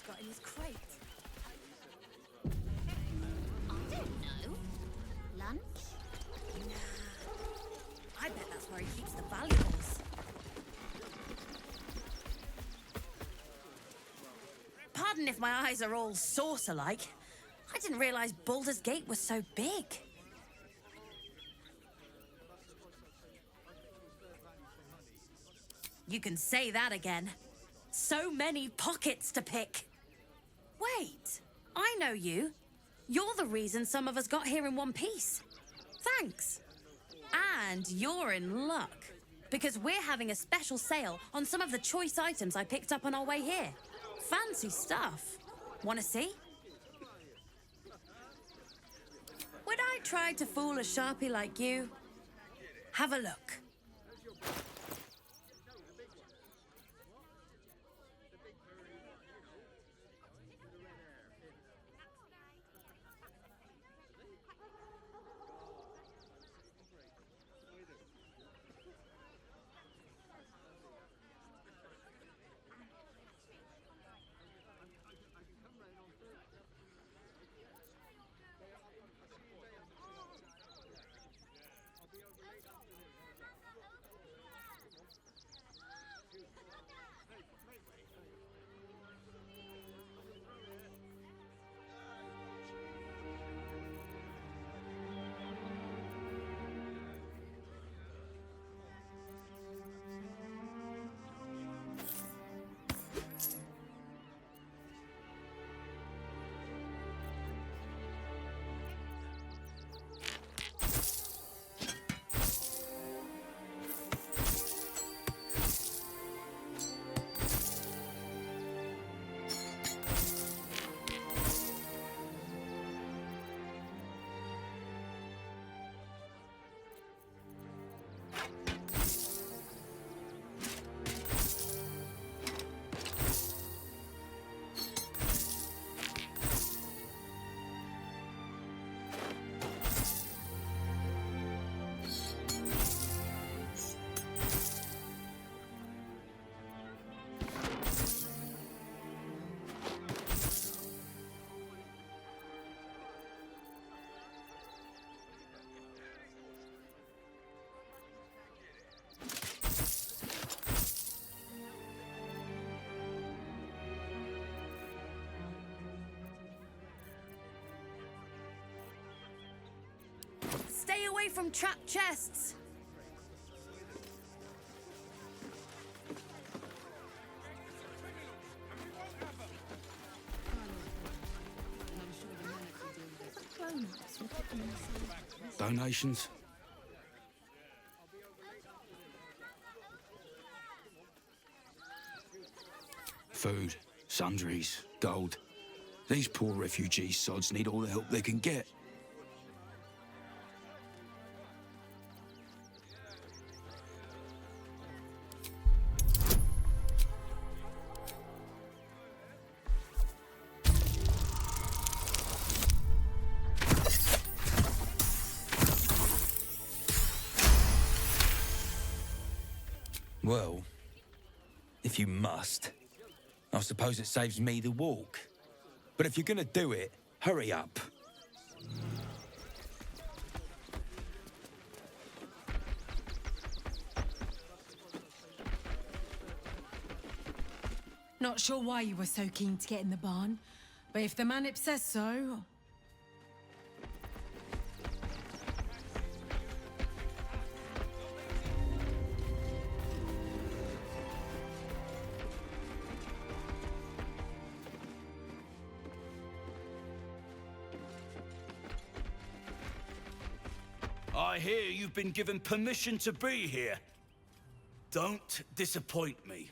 [SPEAKER 18] Got in his crate.
[SPEAKER 16] I don't know. Lunch?
[SPEAKER 18] Nah. I bet that's where he keeps the valuables. Pardon if my eyes are all saucer-like. I didn't realize Baldur's Gate was so big.
[SPEAKER 21] You can say that again. So many pockets to pick. Wait, I know you. You're the reason some of us got here in one piece. Thanks. And you're in luck, because we're having a special sale on some of the choice items I picked up on our way here. Fancy stuff. Wanna see? Would I try to fool a Sharpie like you? Have a look. Stay away from trapped chests.
[SPEAKER 13] Donations? Food, sundries, gold. These poor refugee sods need all the help they can get.
[SPEAKER 22] Well, if you must, I suppose it saves me the walk. But if you're gonna do it, hurry up.
[SPEAKER 23] Not sure why you were so keen to get in the barn, but if the manip says so...
[SPEAKER 22] I hear you've been given permission to be here. Don't disappoint me.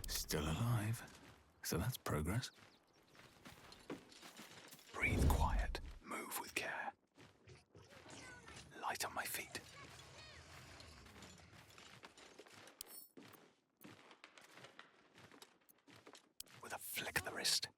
[SPEAKER 13] Still alive? So that's progress. Breathe quiet. Move with care. Light on my feet. With a flick of the wrist.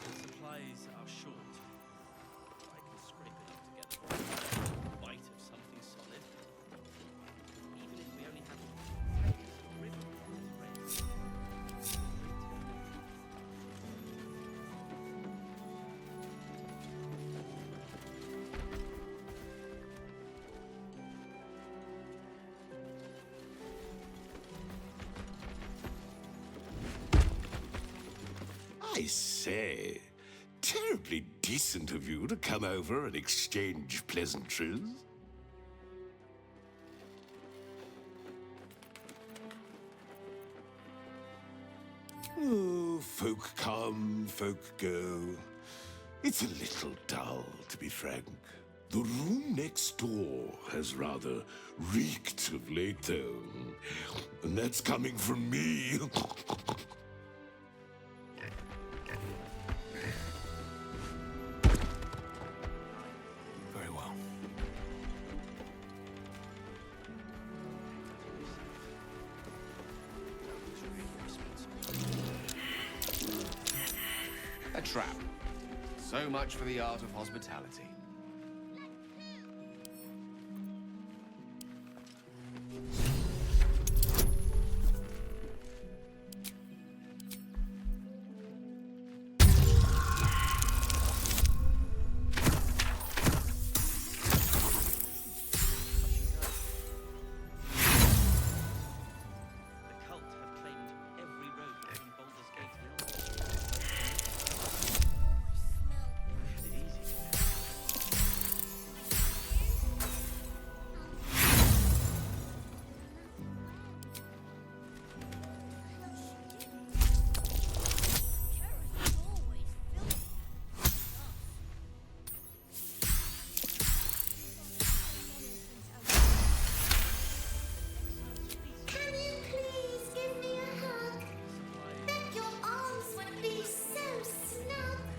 [SPEAKER 15] Supplies are short. I can scrape enough together for a bite of something solid. Even if we only have
[SPEAKER 2] I say, terribly decent of you to come over and exchange pleasantries. Oh, folk come, folk go. It's a little dull, to be frank. The room next door has rather reeked of late, though. And that's coming from me.
[SPEAKER 13] Very well.
[SPEAKER 10] A trap. So much for the art of hospitality.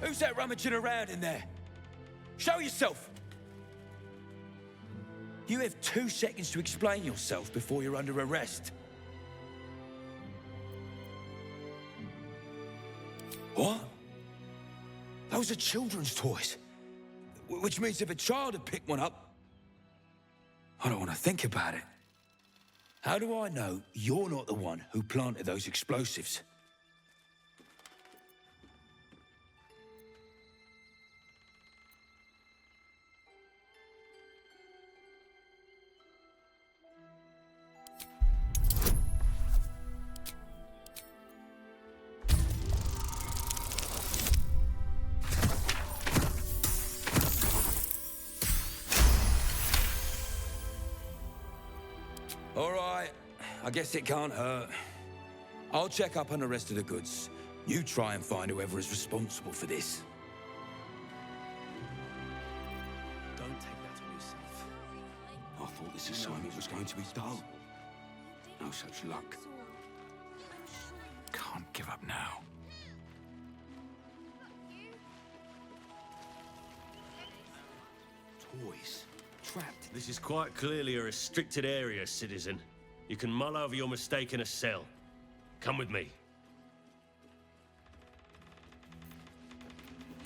[SPEAKER 22] Who's that rummaging around in there? Show yourself! You have 2 seconds to explain yourself before you're under arrest. What? Those are children's toys. Which means if a child had picked one up... I don't want to think about it. How do I know you're not the one who planted those explosives? All right, I guess it can't hurt. I'll check up on the rest of the goods. You try and find whoever is responsible for this.
[SPEAKER 15] Don't take that on yourself.
[SPEAKER 13] I thought this assignment was going to be dull. No such luck. Can't give up now.
[SPEAKER 22] Toys. Trapped.
[SPEAKER 15] This is quite clearly a restricted area, citizen. You can mull over your mistake in a cell. Come with me.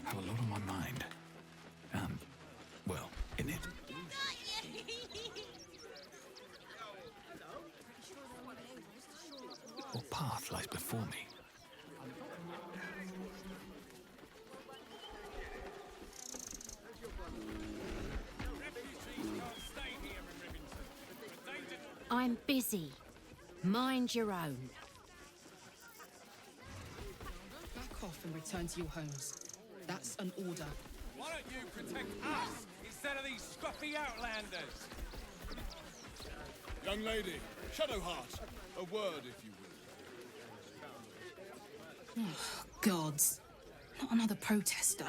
[SPEAKER 13] Have a lot on my mind. Well, in it. What path lies before me?
[SPEAKER 1] I'm busy. Mind your own.
[SPEAKER 7] Back off and return to your homes. That's an order.
[SPEAKER 9] Why don't you protect us instead of these scruffy outlanders?
[SPEAKER 24] Young lady, Shadowheart, a word if you will.
[SPEAKER 7] Oh, gods. Not another protester.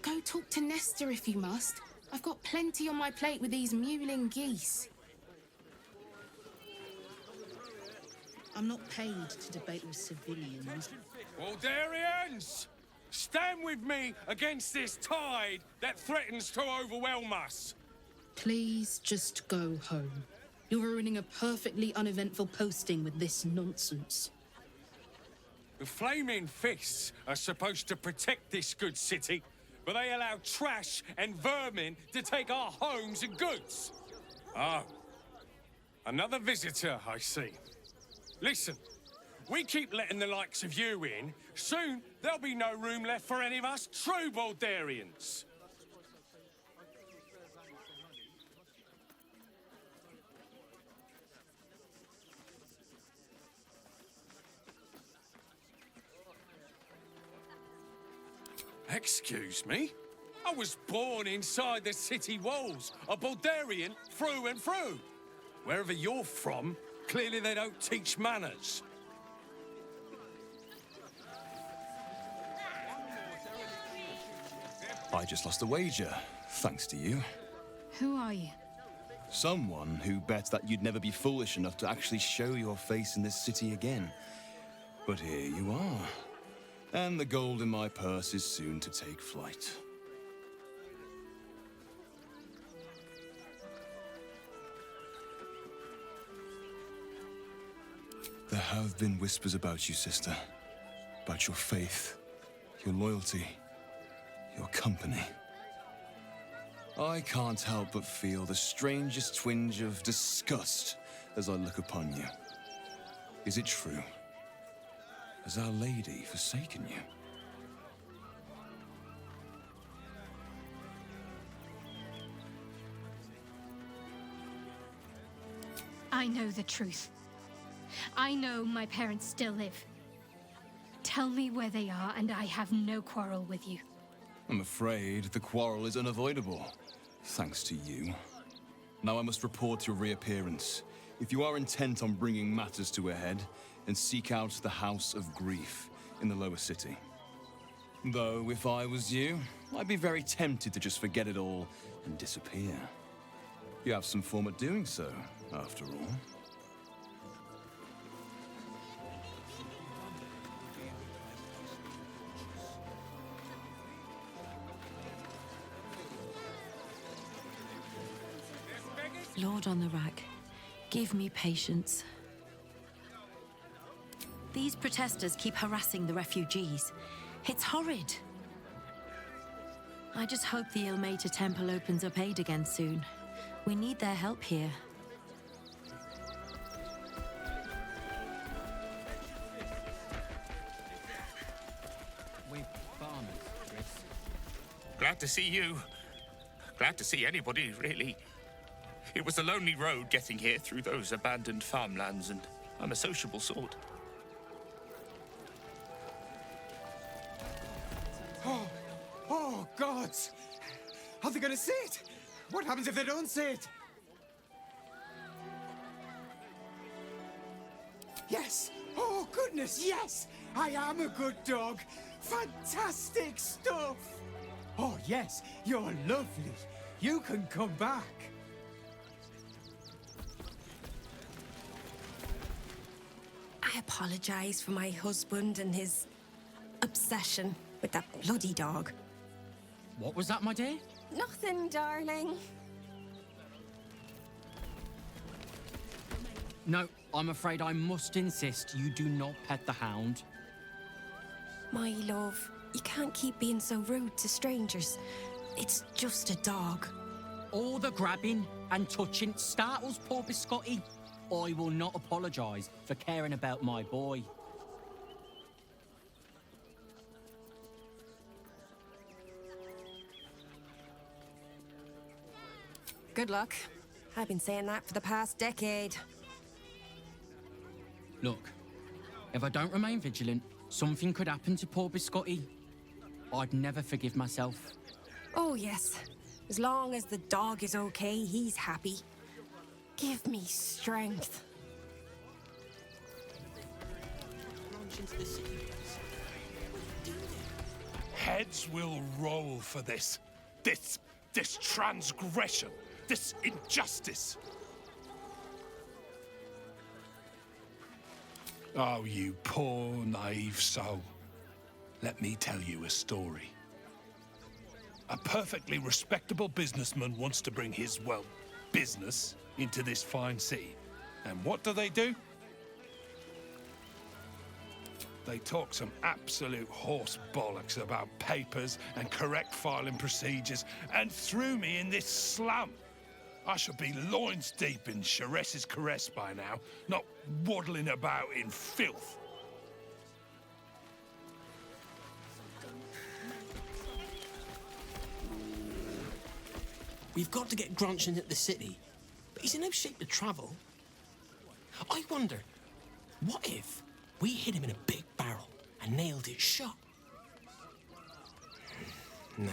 [SPEAKER 7] Go talk to Nestor if you must. I've got plenty on my plate with these mewling geese. I'm not paid to debate with civilians.
[SPEAKER 9] Baldurians! Stand with me against this tide that threatens to overwhelm us.
[SPEAKER 7] Please just go home. You're ruining a perfectly uneventful posting with this nonsense.
[SPEAKER 9] The Flaming Fists are supposed to protect this good city, but they allow trash and vermin to take our homes and goods. Oh, another visitor, I see. Listen, we keep letting the likes of you in, soon there'll be no room left for any of us true Baldurians. Excuse me? I was born inside the city walls, a Baldurian through and through. Wherever you're from, clearly they don't teach manners.
[SPEAKER 25] I just lost a wager, thanks to you.
[SPEAKER 7] Who are you?
[SPEAKER 25] Someone who bet that you'd never be foolish enough to actually show your face in this city again. But here you are. And the gold in my purse is soon to take flight. There have been whispers about you, sister. About your faith, your loyalty, your company. I can't help but feel the strangest twinge of disgust as I look upon you. Is it true? Has Our Lady forsaken you?
[SPEAKER 6] I know the truth. I know my parents still live. Tell me where they are, and I have no quarrel with you.
[SPEAKER 25] I'm afraid the quarrel is unavoidable, thanks to you. Now I must report your reappearance. If you are intent on bringing matters to a head, then seek out the House of Grief in the lower city. Though, if I was you, I'd be very tempted to just forget it all and disappear. You have some form at doing so, after all.
[SPEAKER 18] Lord on the rack, give me patience. These protesters keep harassing the refugees. It's horrid. I just hope the Ilmater Temple opens up aid again soon. We need their help here.
[SPEAKER 26] We farmers, Chris.
[SPEAKER 27] Glad to see you. Glad to see anybody, really. It was a lonely road getting here through those abandoned farmlands, and I'm a sociable sort.
[SPEAKER 28] Oh, gods! Are they gonna see it? What happens if they don't see it? Yes! Oh, goodness, yes! I am a good dog! Fantastic stuff! Oh, yes, you're lovely. You can come back.
[SPEAKER 29] I apologize for my husband and his obsession with that bloody dog.
[SPEAKER 26] What was that, my dear?
[SPEAKER 29] Nothing, darling.
[SPEAKER 26] No, I'm afraid I must insist you do not pet the hound.
[SPEAKER 29] My love, you can't keep being so rude to strangers. It's just a dog.
[SPEAKER 26] All the grabbing and touching startles poor Biscotti. I will not apologise for caring about my boy.
[SPEAKER 29] Good luck. I've been saying that for the past decade.
[SPEAKER 26] Look, if I don't remain vigilant, something could happen to poor Biscotti. I'd never forgive myself.
[SPEAKER 29] Oh, yes. As long as the dog is okay, he's happy. Give me strength.
[SPEAKER 2] Heads will roll for this. This transgression. This injustice. Oh, you poor, naive soul. Let me tell you a story. A perfectly respectable businessman wants to bring his, well, business into this fine city. And what do? They talk some absolute horse bollocks about papers and correct filing procedures and threw me in this slum. I should be loins deep in Chares's caress by now, not waddling about in filth.
[SPEAKER 3] We've got to get Grunch into the city, but he's in no shape to travel. I wonder, what if we hid him in a big barrel and nailed it shut? Nah.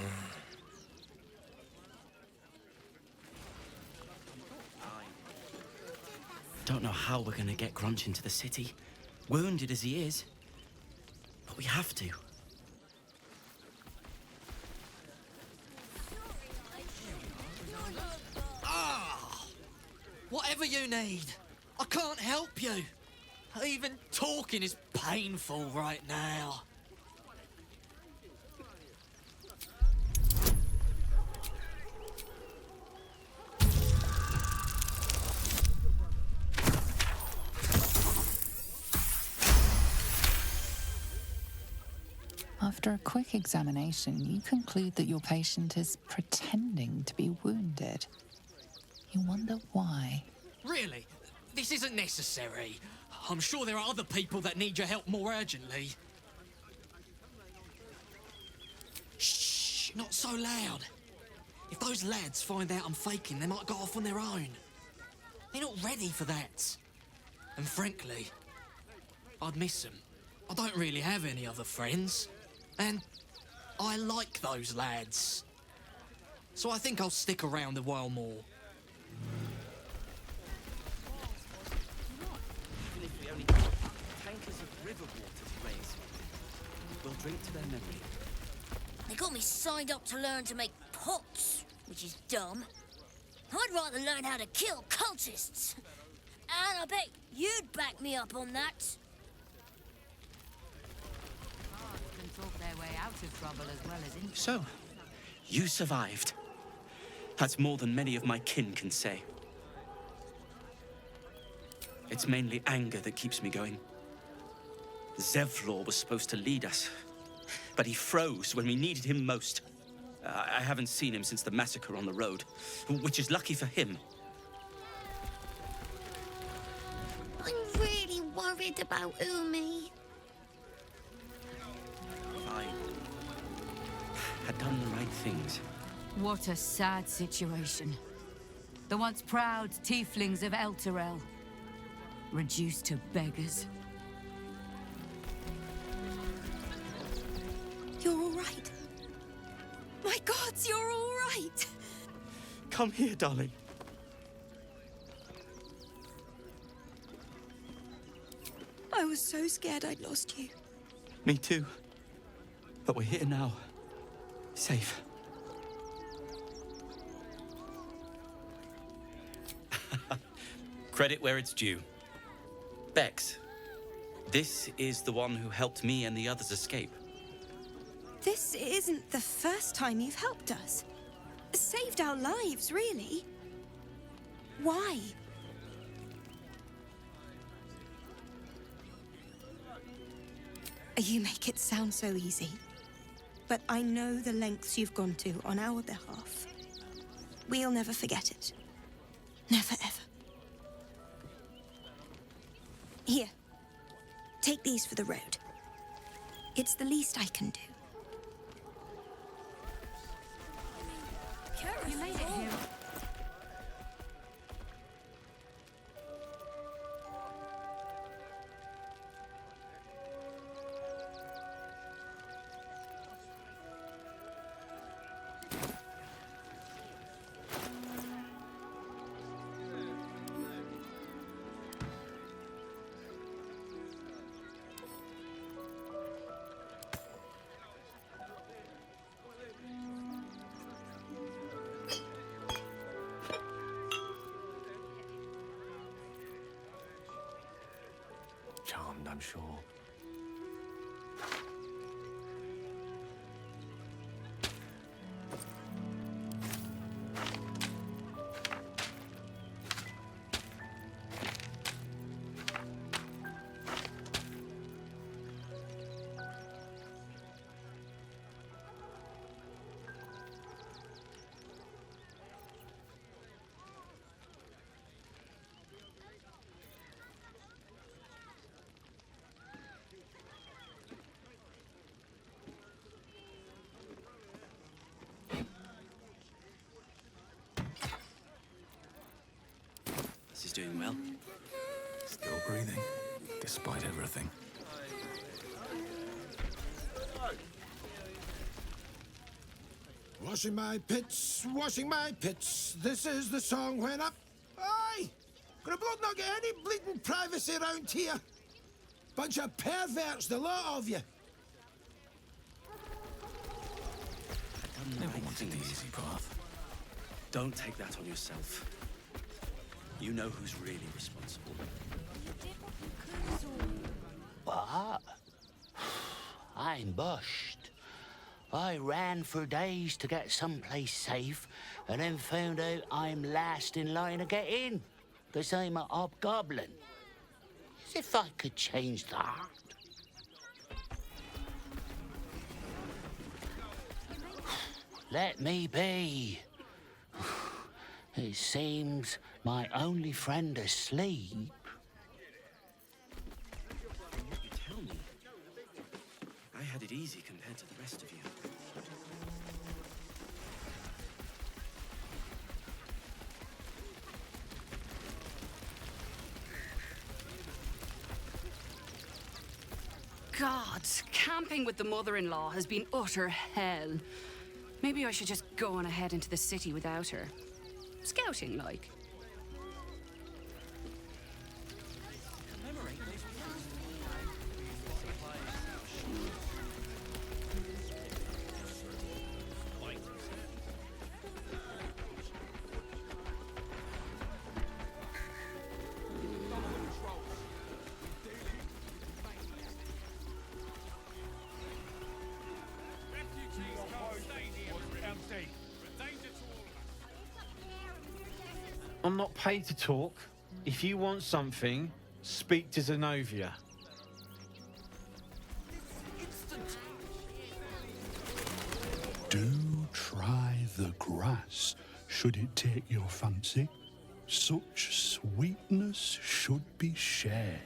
[SPEAKER 4] Don't know how we're gonna get Grunch into the city, wounded as he is. But we have to.
[SPEAKER 3] Whatever you need, I can't help you. Even talking is painful right now.
[SPEAKER 5] After a quick examination, you conclude that your patient is pretending to be wounded. You wonder why.
[SPEAKER 3] Really? This isn't necessary. I'm sure there are other people that need your help more urgently. Shh, not so loud. If those lads find out I'm faking, they might go off on their own. They're not ready for that. And frankly, I'd miss them. I don't really have any other friends. And I like those lads. So I think I'll stick around a while more.
[SPEAKER 4] Even if we only get tankers of river water to raise, we'll drink to their memory.
[SPEAKER 16] They got me signed up to learn to make pots, which is dumb. I'd rather learn how to kill cultists. And I bet you'd back me up on that.
[SPEAKER 1] Can talk their way out of trouble as well as in.
[SPEAKER 4] So, you survived. That's more than many of my kin can say. It's mainly anger that keeps me going. Zevlor was supposed to lead us, but he froze when we needed him most. I haven't seen him since the massacre on the road, which is lucky for him.
[SPEAKER 16] I'm really worried about Umi.
[SPEAKER 4] I had done the right things.
[SPEAKER 1] What a sad situation. The once proud tieflings of Elturel, reduced to beggars.
[SPEAKER 29] You're all right. My gods, you're all right.
[SPEAKER 4] Come here, darling.
[SPEAKER 29] I was so scared I'd lost you.
[SPEAKER 4] Me too. But we're here now. Safe. Credit where it's due. Bex, this is the one who helped me and the others escape.
[SPEAKER 29] This isn't the first time you've helped us. Saved our lives, really. Why? You make it sound so easy. But I know the lengths you've gone to on our behalf. We'll never forget it. Never, ever. Here. Take these for the road. It's the least I can do.
[SPEAKER 1] You made it here.
[SPEAKER 8] sure.
[SPEAKER 4] He's doing well.
[SPEAKER 25] Still breathing, despite everything.
[SPEAKER 11] Washing my pits, washing my pits. This is the song when I... Aye! Could a bloke not get any bleeding privacy around here? Bunch of perverts, the lot of you.
[SPEAKER 4] Never wanted the easy path. Don't take that on yourself. You know who's really responsible.
[SPEAKER 12] What? I'm bushed. I ran for days to get someplace safe, and then found out I'm last in line to get in, because I'm a hobgoblin. As if I could change that. Let me be. It seems my only friend asleep.
[SPEAKER 4] You tell me. I had it easy compared to the rest of you.
[SPEAKER 14] Gods, camping with the mother-in-law has been utter hell. Maybe I should just go on ahead into the city without her. Scouting, like.
[SPEAKER 17] I'm not paid to talk. If you want something, speak to Zenobia.
[SPEAKER 19] Do try the grass, should it take your fancy. Such sweetness should be shared.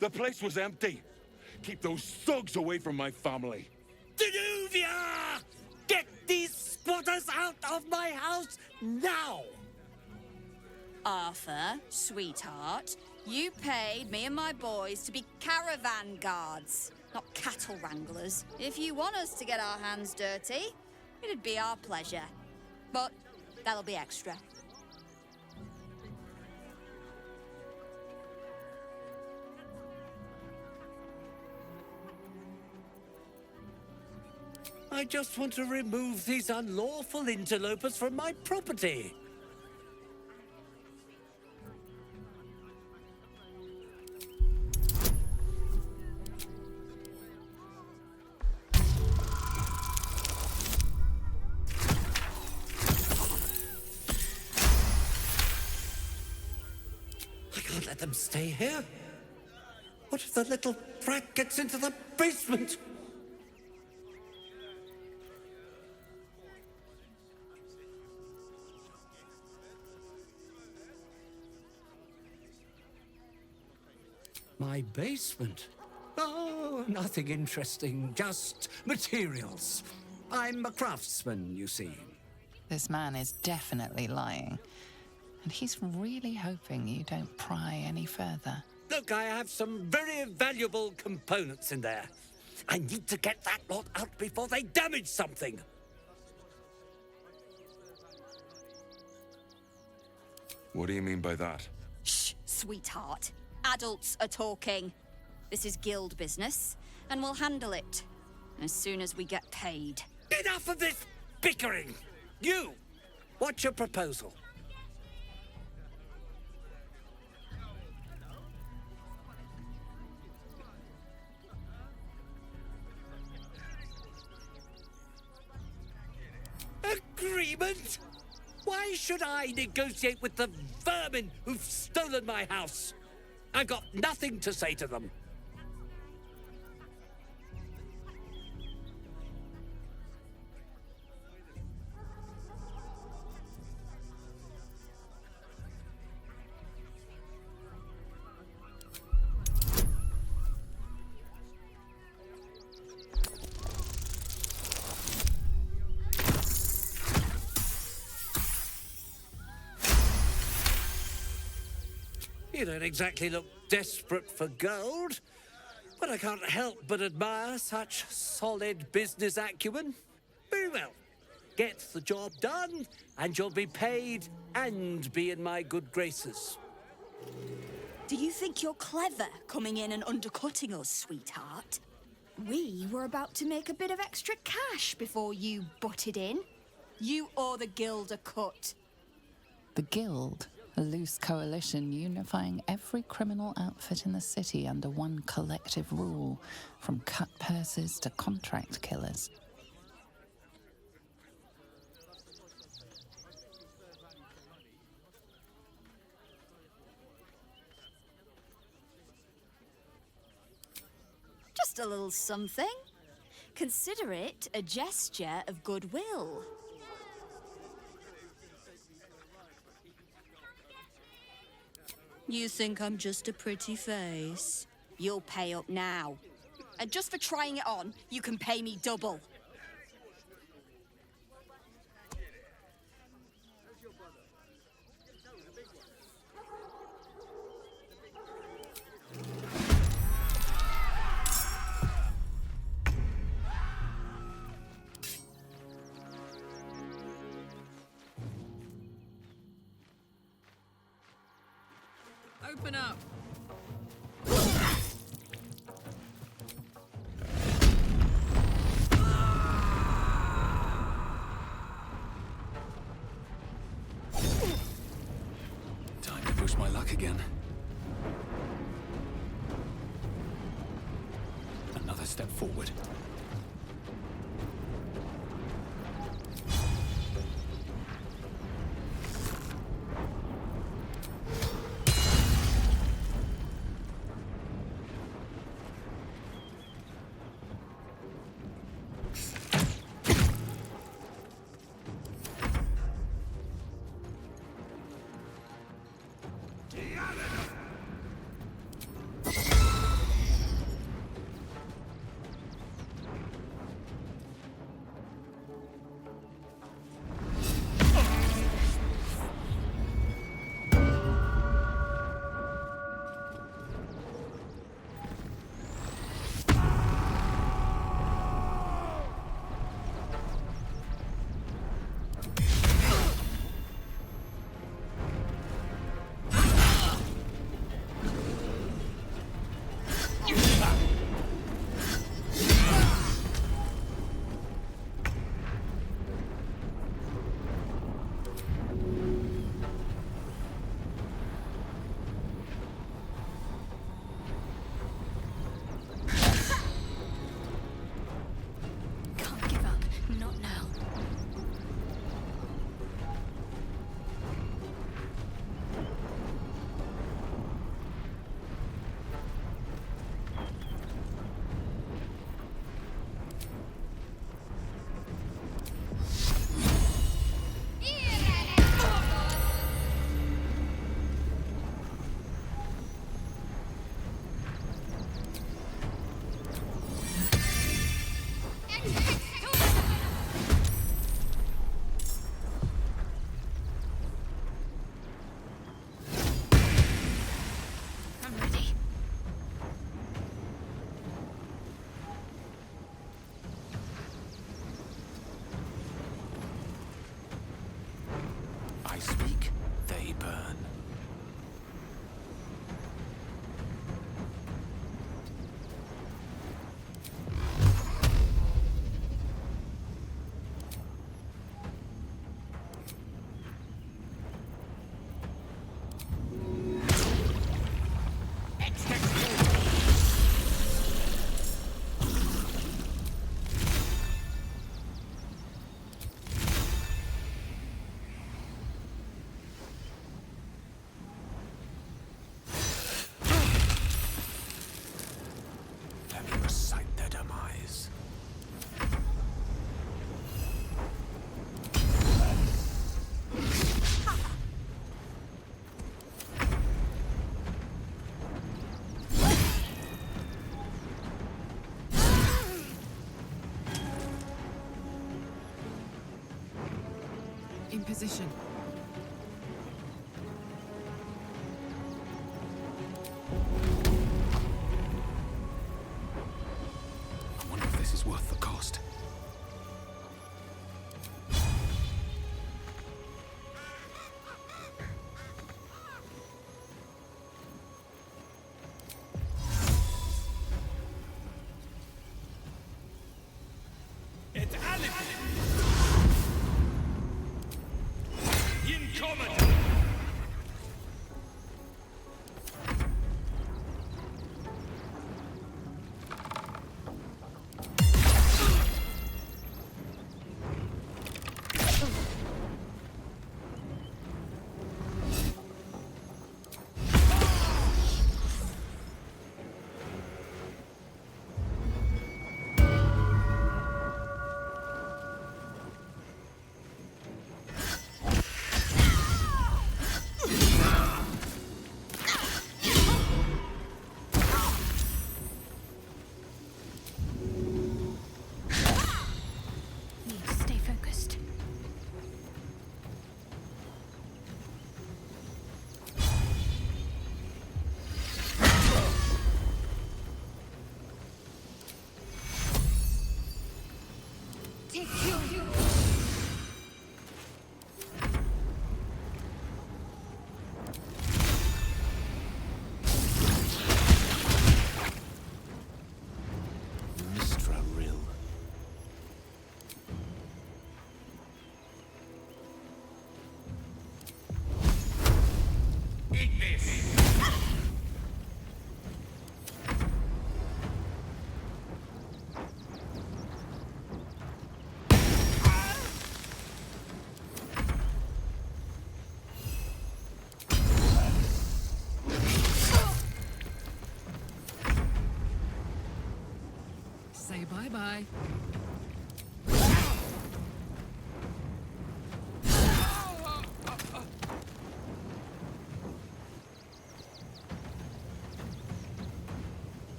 [SPEAKER 2] The place was empty. Keep those thugs away from my family.
[SPEAKER 20] Denuvia! Get these squatters out of my house now!
[SPEAKER 21] Arthur, sweetheart, you paid me and my boys to be caravan guards, not cattle wranglers. If you want us to get our hands dirty, it'd be our pleasure. But that'll be extra.
[SPEAKER 20] I just want to remove these unlawful interlopers from my property. I can't let them stay here. What if the little brat gets into the basement? My basement? Oh, nothing interesting, just materials. I'm a craftsman, you see.
[SPEAKER 5] This man is definitely lying. And he's really hoping you don't pry any further.
[SPEAKER 20] Look, I have some very valuable components in there. I need to get that lot out before they damage something.
[SPEAKER 2] What do you mean by that?
[SPEAKER 21] Shh, sweetheart. Adults are talking. This is guild business, and we'll handle it as soon as we get paid.
[SPEAKER 20] Enough of this bickering! You! What's your proposal? Agreement? Why should I negotiate with the vermin who've stolen my house? I've got nothing to say to them. You don't exactly look desperate for gold, but I can't help but admire such solid business acumen. Very well. Get the job done, and you'll be paid and be in my good graces.
[SPEAKER 21] Do you think you're clever coming in and undercutting us, sweetheart? We were about to make a bit of extra cash before you butted in. You owe the guild a cut.
[SPEAKER 5] The Guild, a loose coalition unifying every criminal outfit in the city under one collective rule, from cut purses to contract killers.
[SPEAKER 21] Just a little something. Consider it a gesture of goodwill. You think I'm just a pretty face? You'll pay up now. And just for trying it on, you can pay me double.
[SPEAKER 7] Open up.
[SPEAKER 25] Time to push my luck again. Another step forward.
[SPEAKER 7] in position.
[SPEAKER 6] I wonder if this is worth the cost.
[SPEAKER 7] Say bye-bye.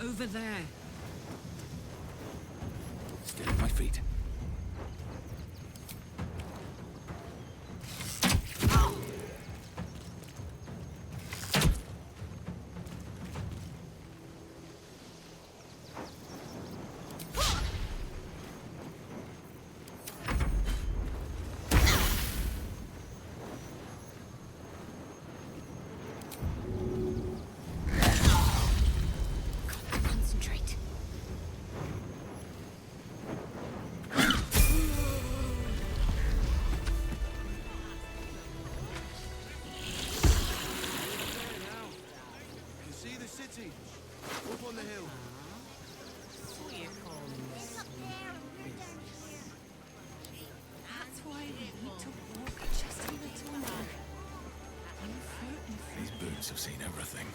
[SPEAKER 7] Over there.
[SPEAKER 6] Still at my feet.
[SPEAKER 16] Concentrate.
[SPEAKER 8] You see the city? Up on the hill.
[SPEAKER 7] That's why we need to walk just a little more.
[SPEAKER 6] These boots have seen everything.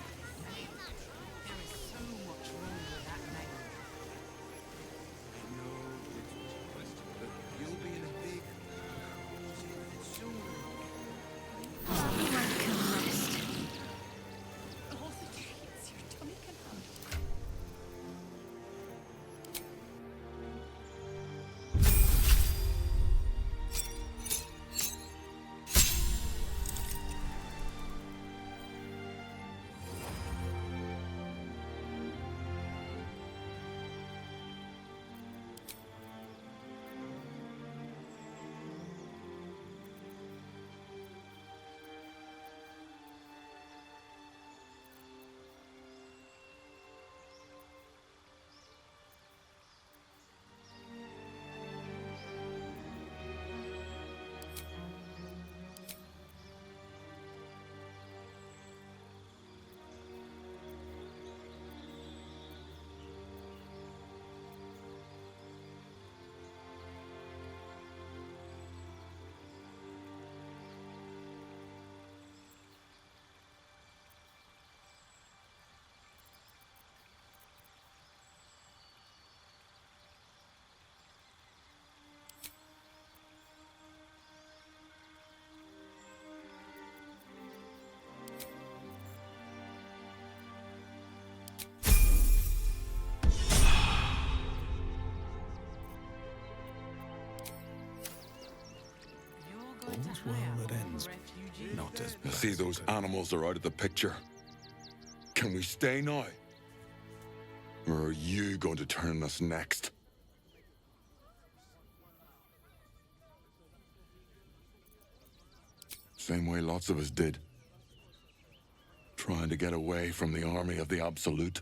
[SPEAKER 7] There is so much wrong with that name.
[SPEAKER 8] You'll be in a big soon.
[SPEAKER 7] Welcome, rest. All the treats your tummy can handle.
[SPEAKER 6] this world that ends, not as
[SPEAKER 2] I see those animals are out of the picture. Can we stay now? Or are you going to turn us next? Same way lots of us did. Trying to get away from the army of the Absolute.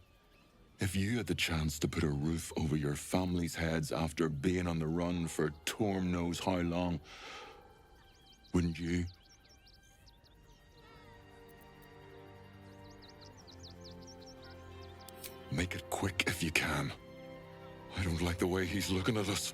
[SPEAKER 2] If you had the chance to put a roof over your family's heads after being on the run for Torm knows how long, wouldn't you? Make it quick if you can. I don't like the way he's looking at us.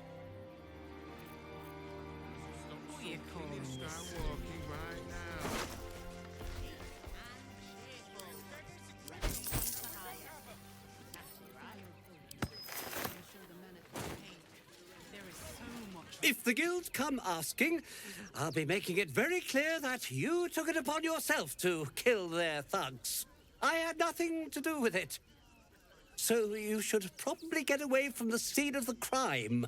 [SPEAKER 20] If the guild come asking, I'll be making it very clear that you took it upon yourself to kill their thugs. I had nothing to do with it. So you should probably get away from the scene of the crime.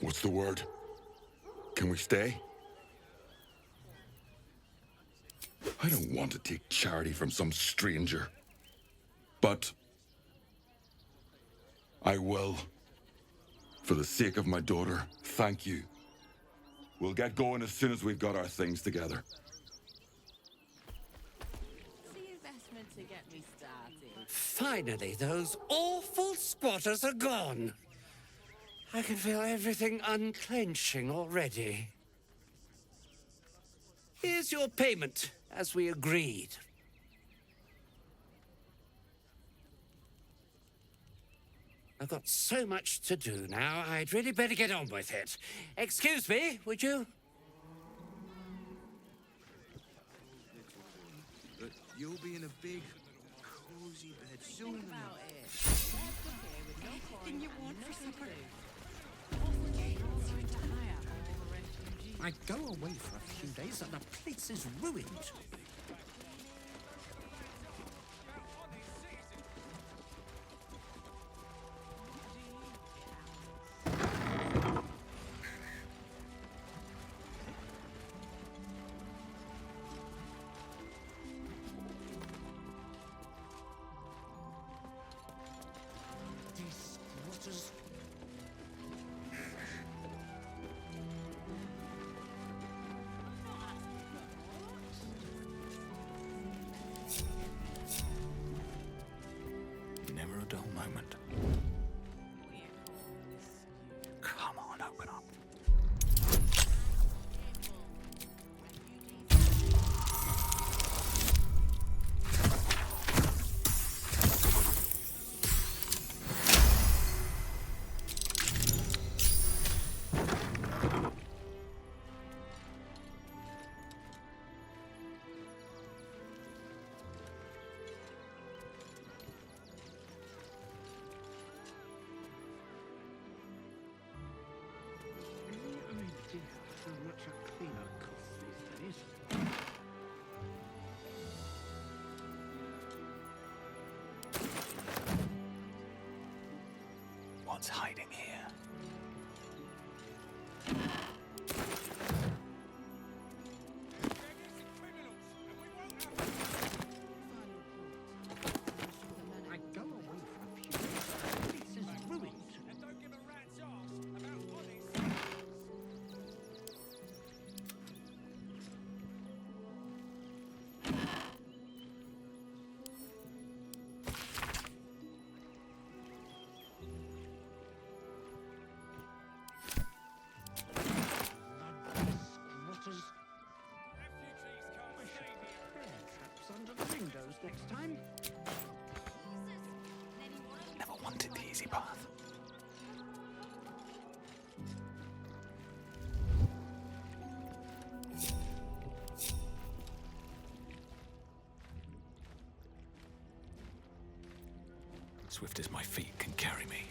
[SPEAKER 2] What's the word? Can we stay? I don't want to take charity from some stranger. But I will. For the sake of my daughter, thank you. We'll get going as soon as we've got our things together.
[SPEAKER 20] Finally, those awful squatters are gone. I can feel everything unclenching already. Here's your payment, as we agreed. I've got so much to do now, I'd really better get on with it. Excuse me, would you?
[SPEAKER 8] But you'll be in a big, cozy bed soon.
[SPEAKER 7] Anything you want for supper?
[SPEAKER 20] I go away for a few days and the place is ruined. These squatters.
[SPEAKER 6] Never a dull moment. Come on, open up.
[SPEAKER 20] How much a cleaner costs these days?
[SPEAKER 6] What's hiding here?
[SPEAKER 20] I go away for a few days. The place is ruined. And don't give a rat's arse about bodies. Squatters. I should put bear traps under the windows next time.
[SPEAKER 6] Never wanted the easy path. Swift as my feet can carry me.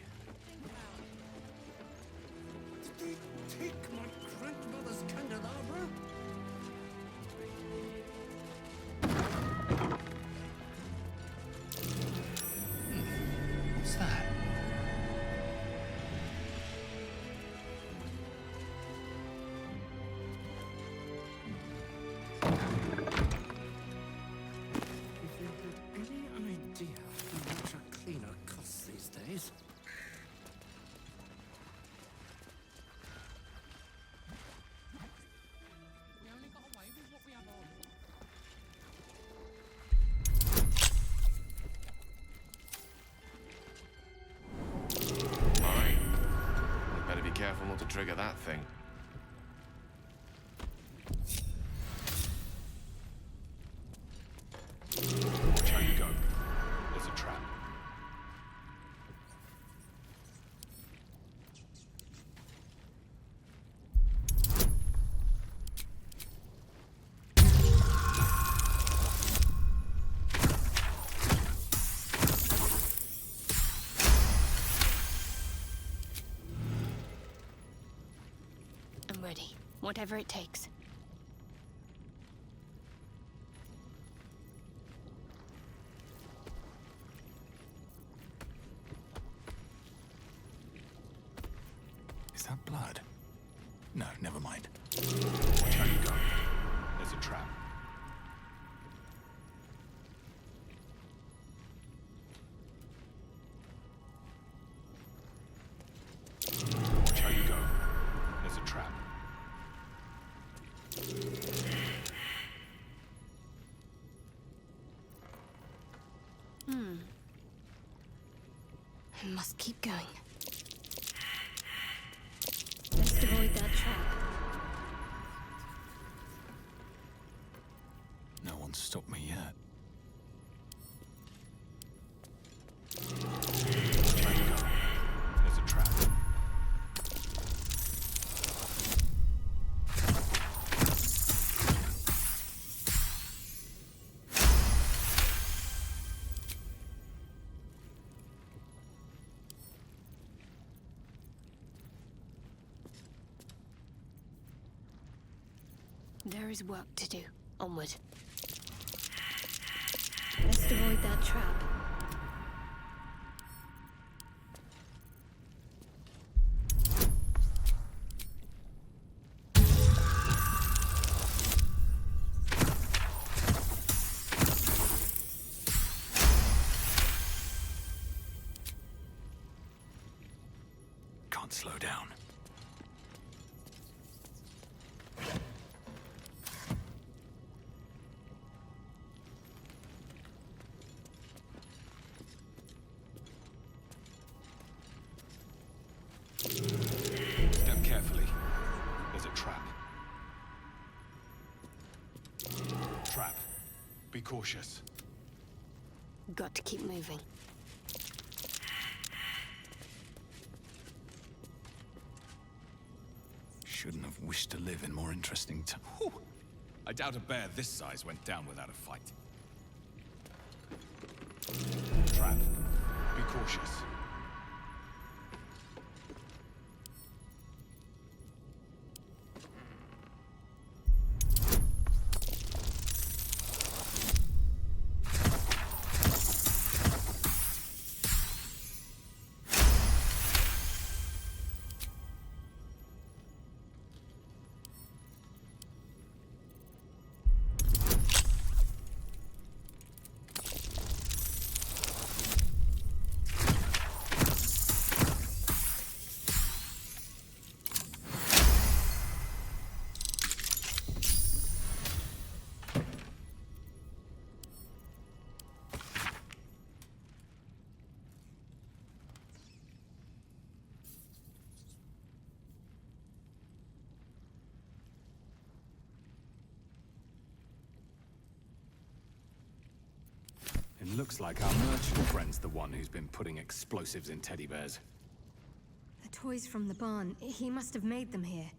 [SPEAKER 9] able to trigger that thing.
[SPEAKER 6] Watch how you go. There's a trap.
[SPEAKER 10] I'm ready. Whatever it takes.
[SPEAKER 6] Is that blood? No, never mind. Watch how you go. There's a trap. Watch how you go. There's a trap.
[SPEAKER 10] I must keep going. Best avoid that trap.
[SPEAKER 6] No one's stopped me yet. Watch how you go. There's a trap.
[SPEAKER 10] There is work to do. Onward. Best avoid that trap.
[SPEAKER 6] Can't slow down. Step carefully. There's a trap. Trap. Be cautious.
[SPEAKER 10] Got to keep moving.
[SPEAKER 6] Shouldn't have wished to live in more interesting times. I doubt a bear this size went down without a fight. Trap. Be cautious. It looks like our merchant friend's the one who's been putting explosives in teddy bears.
[SPEAKER 29] The toys from the barn. He must have made them here.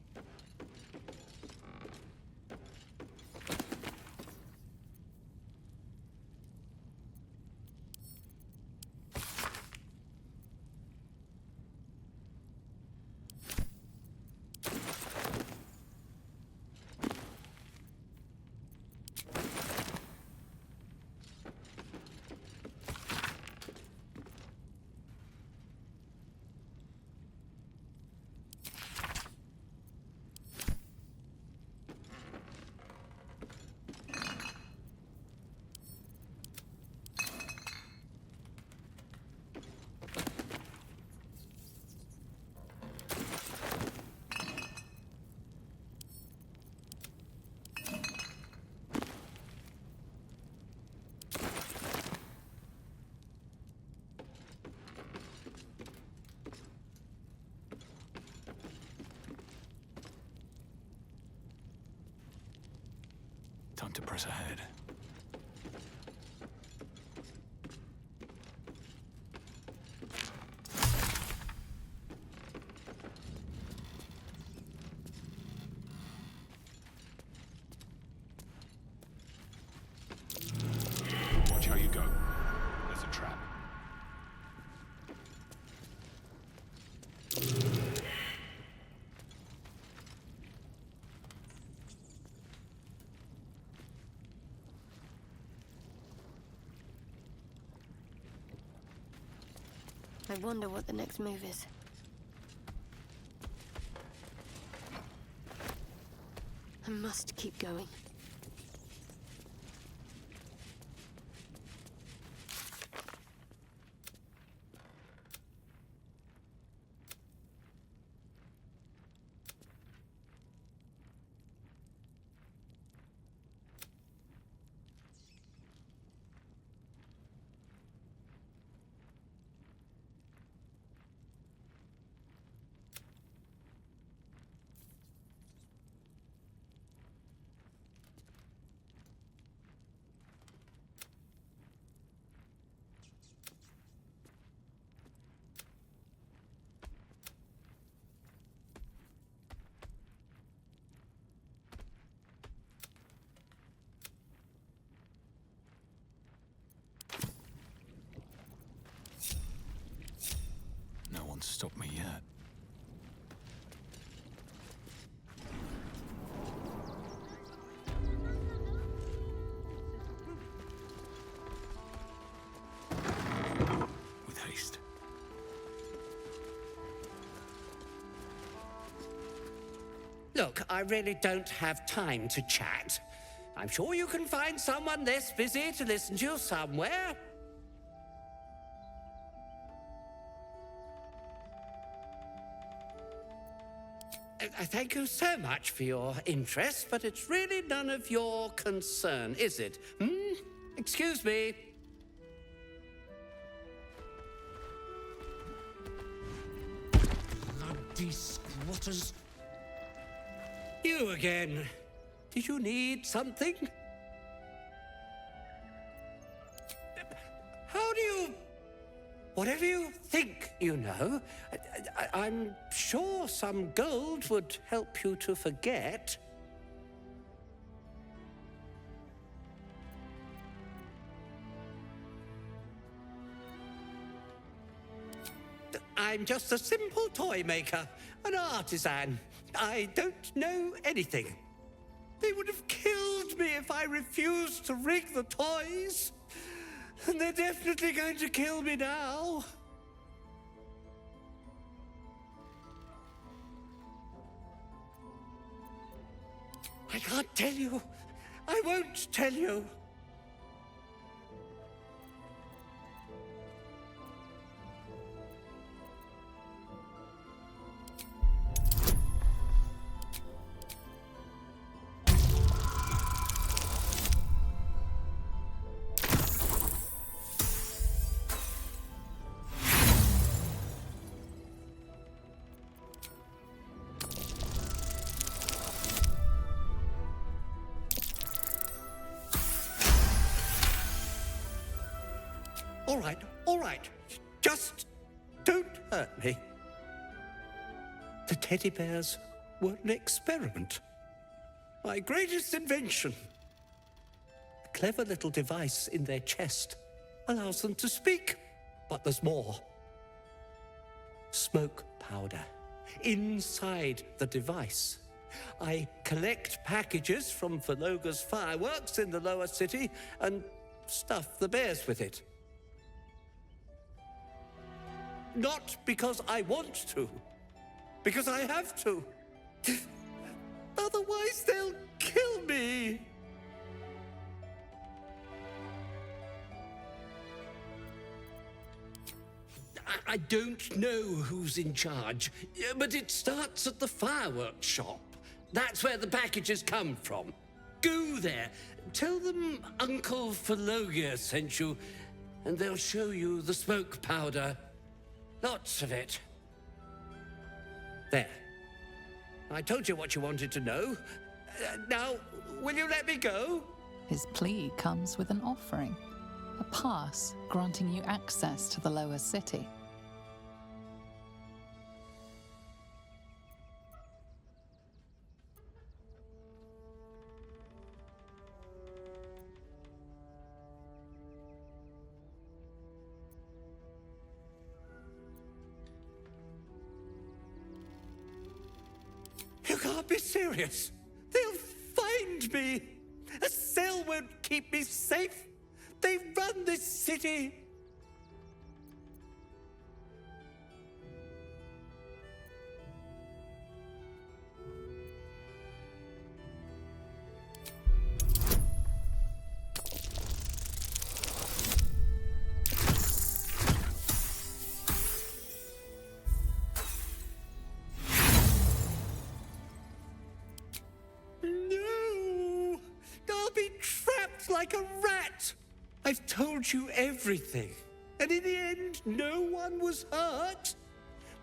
[SPEAKER 6] Time to press ahead.
[SPEAKER 2] Watch how you go. There's a trap.
[SPEAKER 10] I wonder what the next move is. I must keep going.
[SPEAKER 6] No one's stopped me yet. With haste.
[SPEAKER 20] Look, I really don't have time to chat. I'm sure you can find someone less busy to listen to you somewhere. I thank you so much for your interest, but it's really none of your concern, is it? Excuse me. Bloody squatters. You again. Did you need something? How do you... Whatever you think you know, I'm sure some gold would help you to forget. I'm just a simple toy maker, an artisan. I don't know anything. They would have killed me if I refused to rig the toys. And they're definitely going to kill me now. I can't tell you. I won't tell you. All right. Just don't hurt me. The teddy bears were an experiment. My greatest invention. A clever little device in their chest allows them to speak. But there's more. Smoke powder inside the device. I collect packages from Verloga's fireworks in the lower city and stuff the bears with it. Not because I want to, because I have to. Otherwise, they'll kill me. I don't know who's in charge, but it starts at the fireworks shop. That's where the packages come from. Go there. Tell them Uncle Verloga sent you, and they'll show you the smoke powder. Lots of it. There. I told you what you wanted to know. Now, will you let me go?
[SPEAKER 5] His plea comes with an offering, a pass granting you access to the lower city.
[SPEAKER 20] You can't be serious. They'll find me. A cell won't keep me safe. They run this city. No! I'll be trapped like a rat. I've told you everything. And in the end, no one was hurt.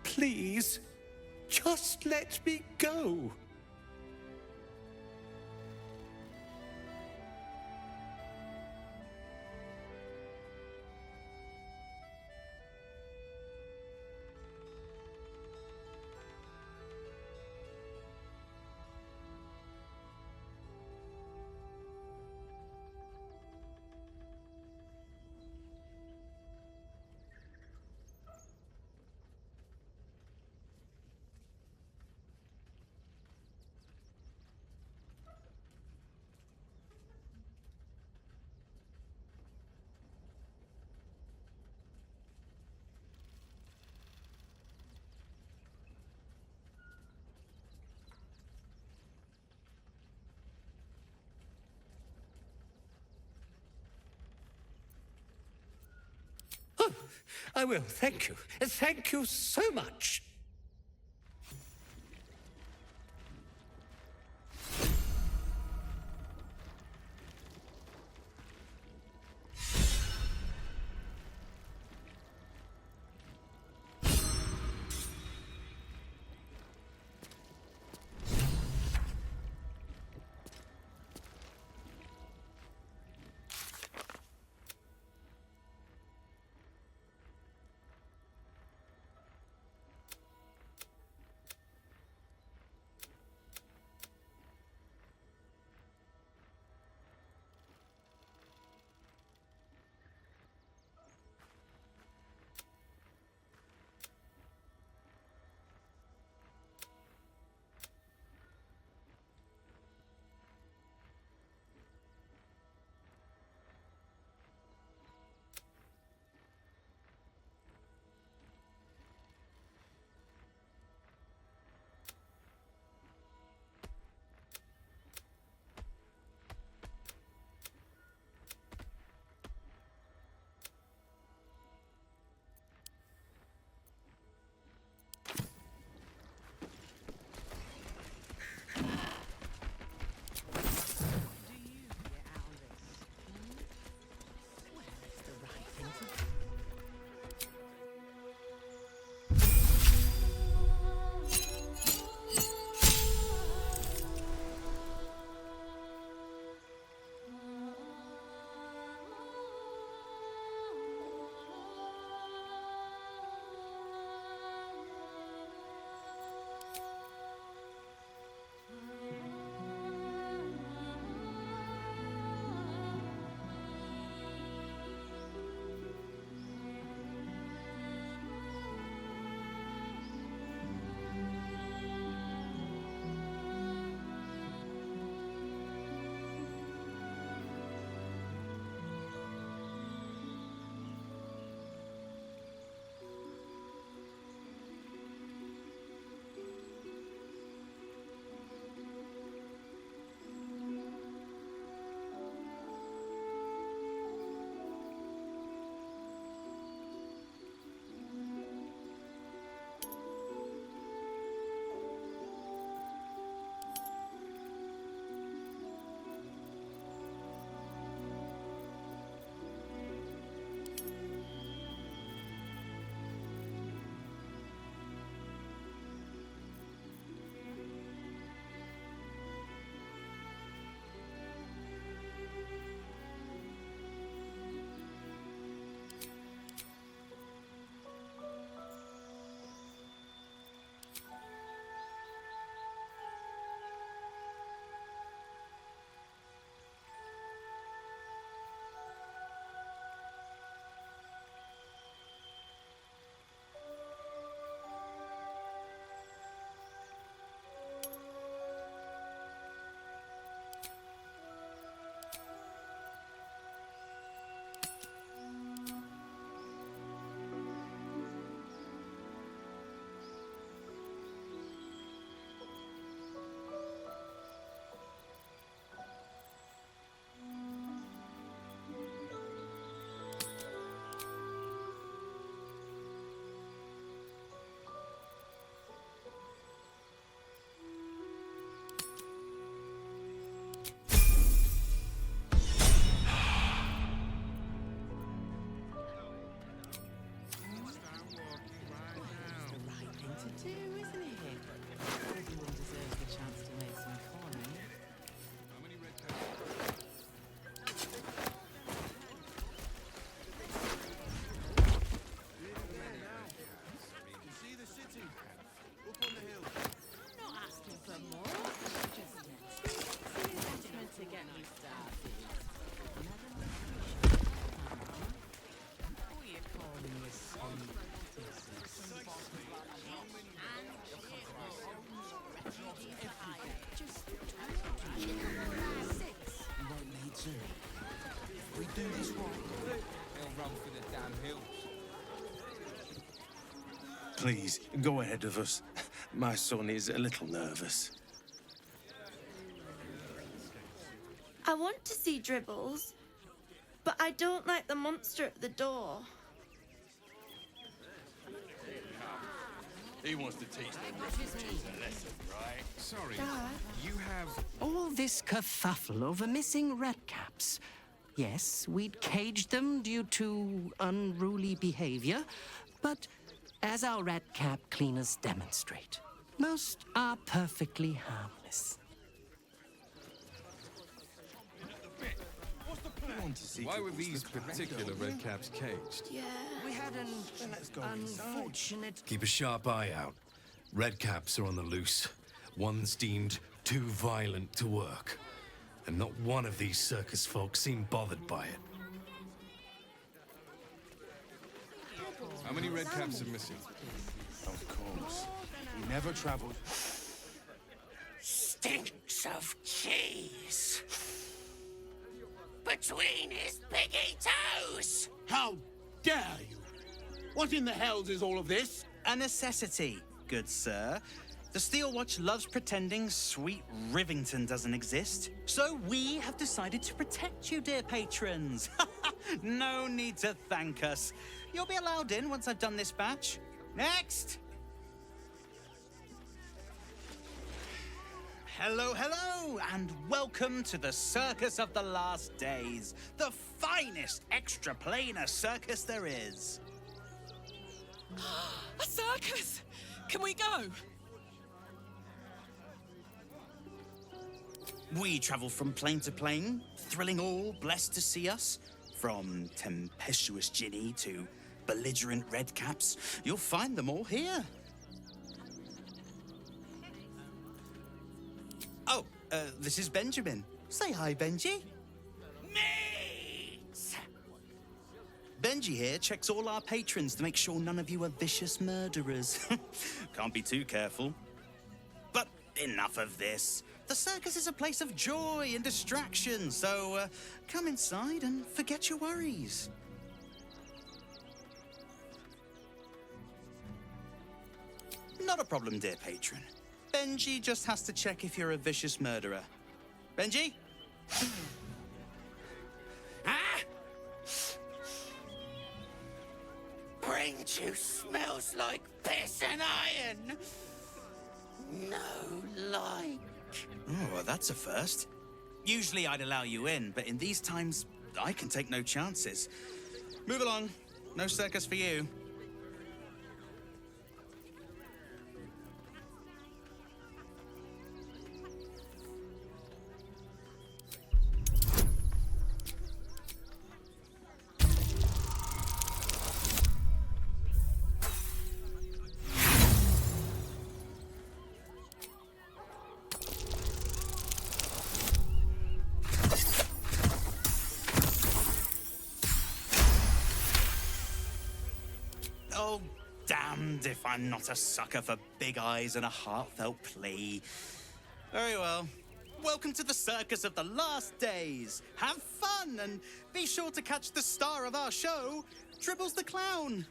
[SPEAKER 20] Please, just let me go. Oh, I will. Thank you. Thank you so much.
[SPEAKER 9] Please, go ahead of us. My son is a little nervous.
[SPEAKER 7] I want to see Dribbles, but I don't like the monster at the door.
[SPEAKER 13] He wants to teach the refugees a lesson, right?
[SPEAKER 15] Sorry,
[SPEAKER 7] Dad?
[SPEAKER 15] you have...
[SPEAKER 26] All this kerfuffle over missing redcaps. Yes, we'd caged them due to unruly behavior, but as our redcap cleaners demonstrate, most are perfectly harmless.
[SPEAKER 15] Why were these particular redcaps caged?
[SPEAKER 7] Yeah.
[SPEAKER 26] We had an unfortunate...
[SPEAKER 18] Keep a sharp eye out. Redcaps are on the loose. One's deemed too violent to work. And not one of these circus folk seemed bothered by it.
[SPEAKER 15] How many redcaps are missing?
[SPEAKER 13] Of course. He never traveled.
[SPEAKER 12] Stinks of cheese. Between his piggy toes!
[SPEAKER 11] How dare you? What in the hells is all of this?
[SPEAKER 4] A necessity, good sir. The Steel Watch loves pretending sweet Rivington doesn't exist. So we have decided to protect you, dear patrons. No need to thank us. You'll be allowed in once I've done this batch. Next! Hello, hello, and welcome to the Circus of the Last Days, the finest extra-planar circus there is.
[SPEAKER 22] A circus! Can we go?
[SPEAKER 4] We travel from plane to plane, thrilling all blessed to see us. From tempestuous Ginny to belligerent redcaps, you'll find them all here. Oh, this is Benjamin. Say hi, Benji.
[SPEAKER 12] Meat!
[SPEAKER 4] Benji here checks all our patrons to make sure none of you are vicious murderers. Can't be too careful. But enough of this. The circus is a place of joy and distraction, so come inside and forget your worries. Not a problem, dear patron. Benji just has to check if you're a vicious murderer. Benji?
[SPEAKER 12] Ah! Brain juice smells like piss and iron. No like.
[SPEAKER 4] Oh, well, that's a first. Usually I'd allow you in, but in these times, I can take no chances. Move along. No circus for you. Oh, damned if I'm not a sucker for big eyes and a heartfelt plea. Very well. Welcome to the Circus of the Last Days. Have fun and be sure to catch the star of our show, Dribbles the Clown.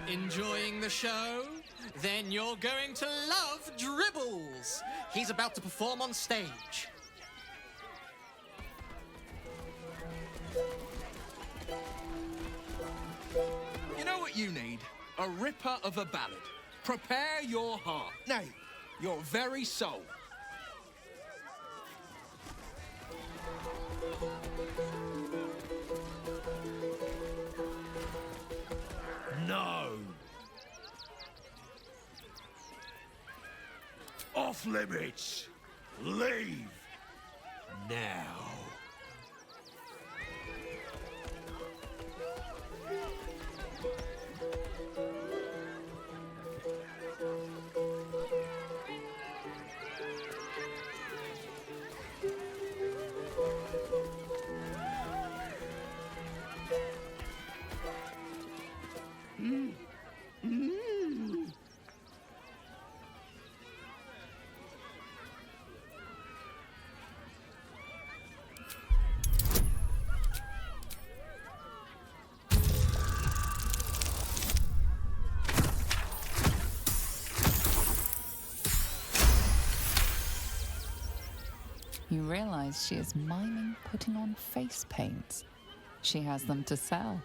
[SPEAKER 1] Enjoying the show? Then you're going to love Dribbles. He's about to perform on stage.
[SPEAKER 3] You know what you need? A ripper of a ballad. Prepare your heart. Nay, your very soul.
[SPEAKER 2] No! Off limits! Leave! Now!
[SPEAKER 5] You realize she is miming putting on face paints. She has them to sell.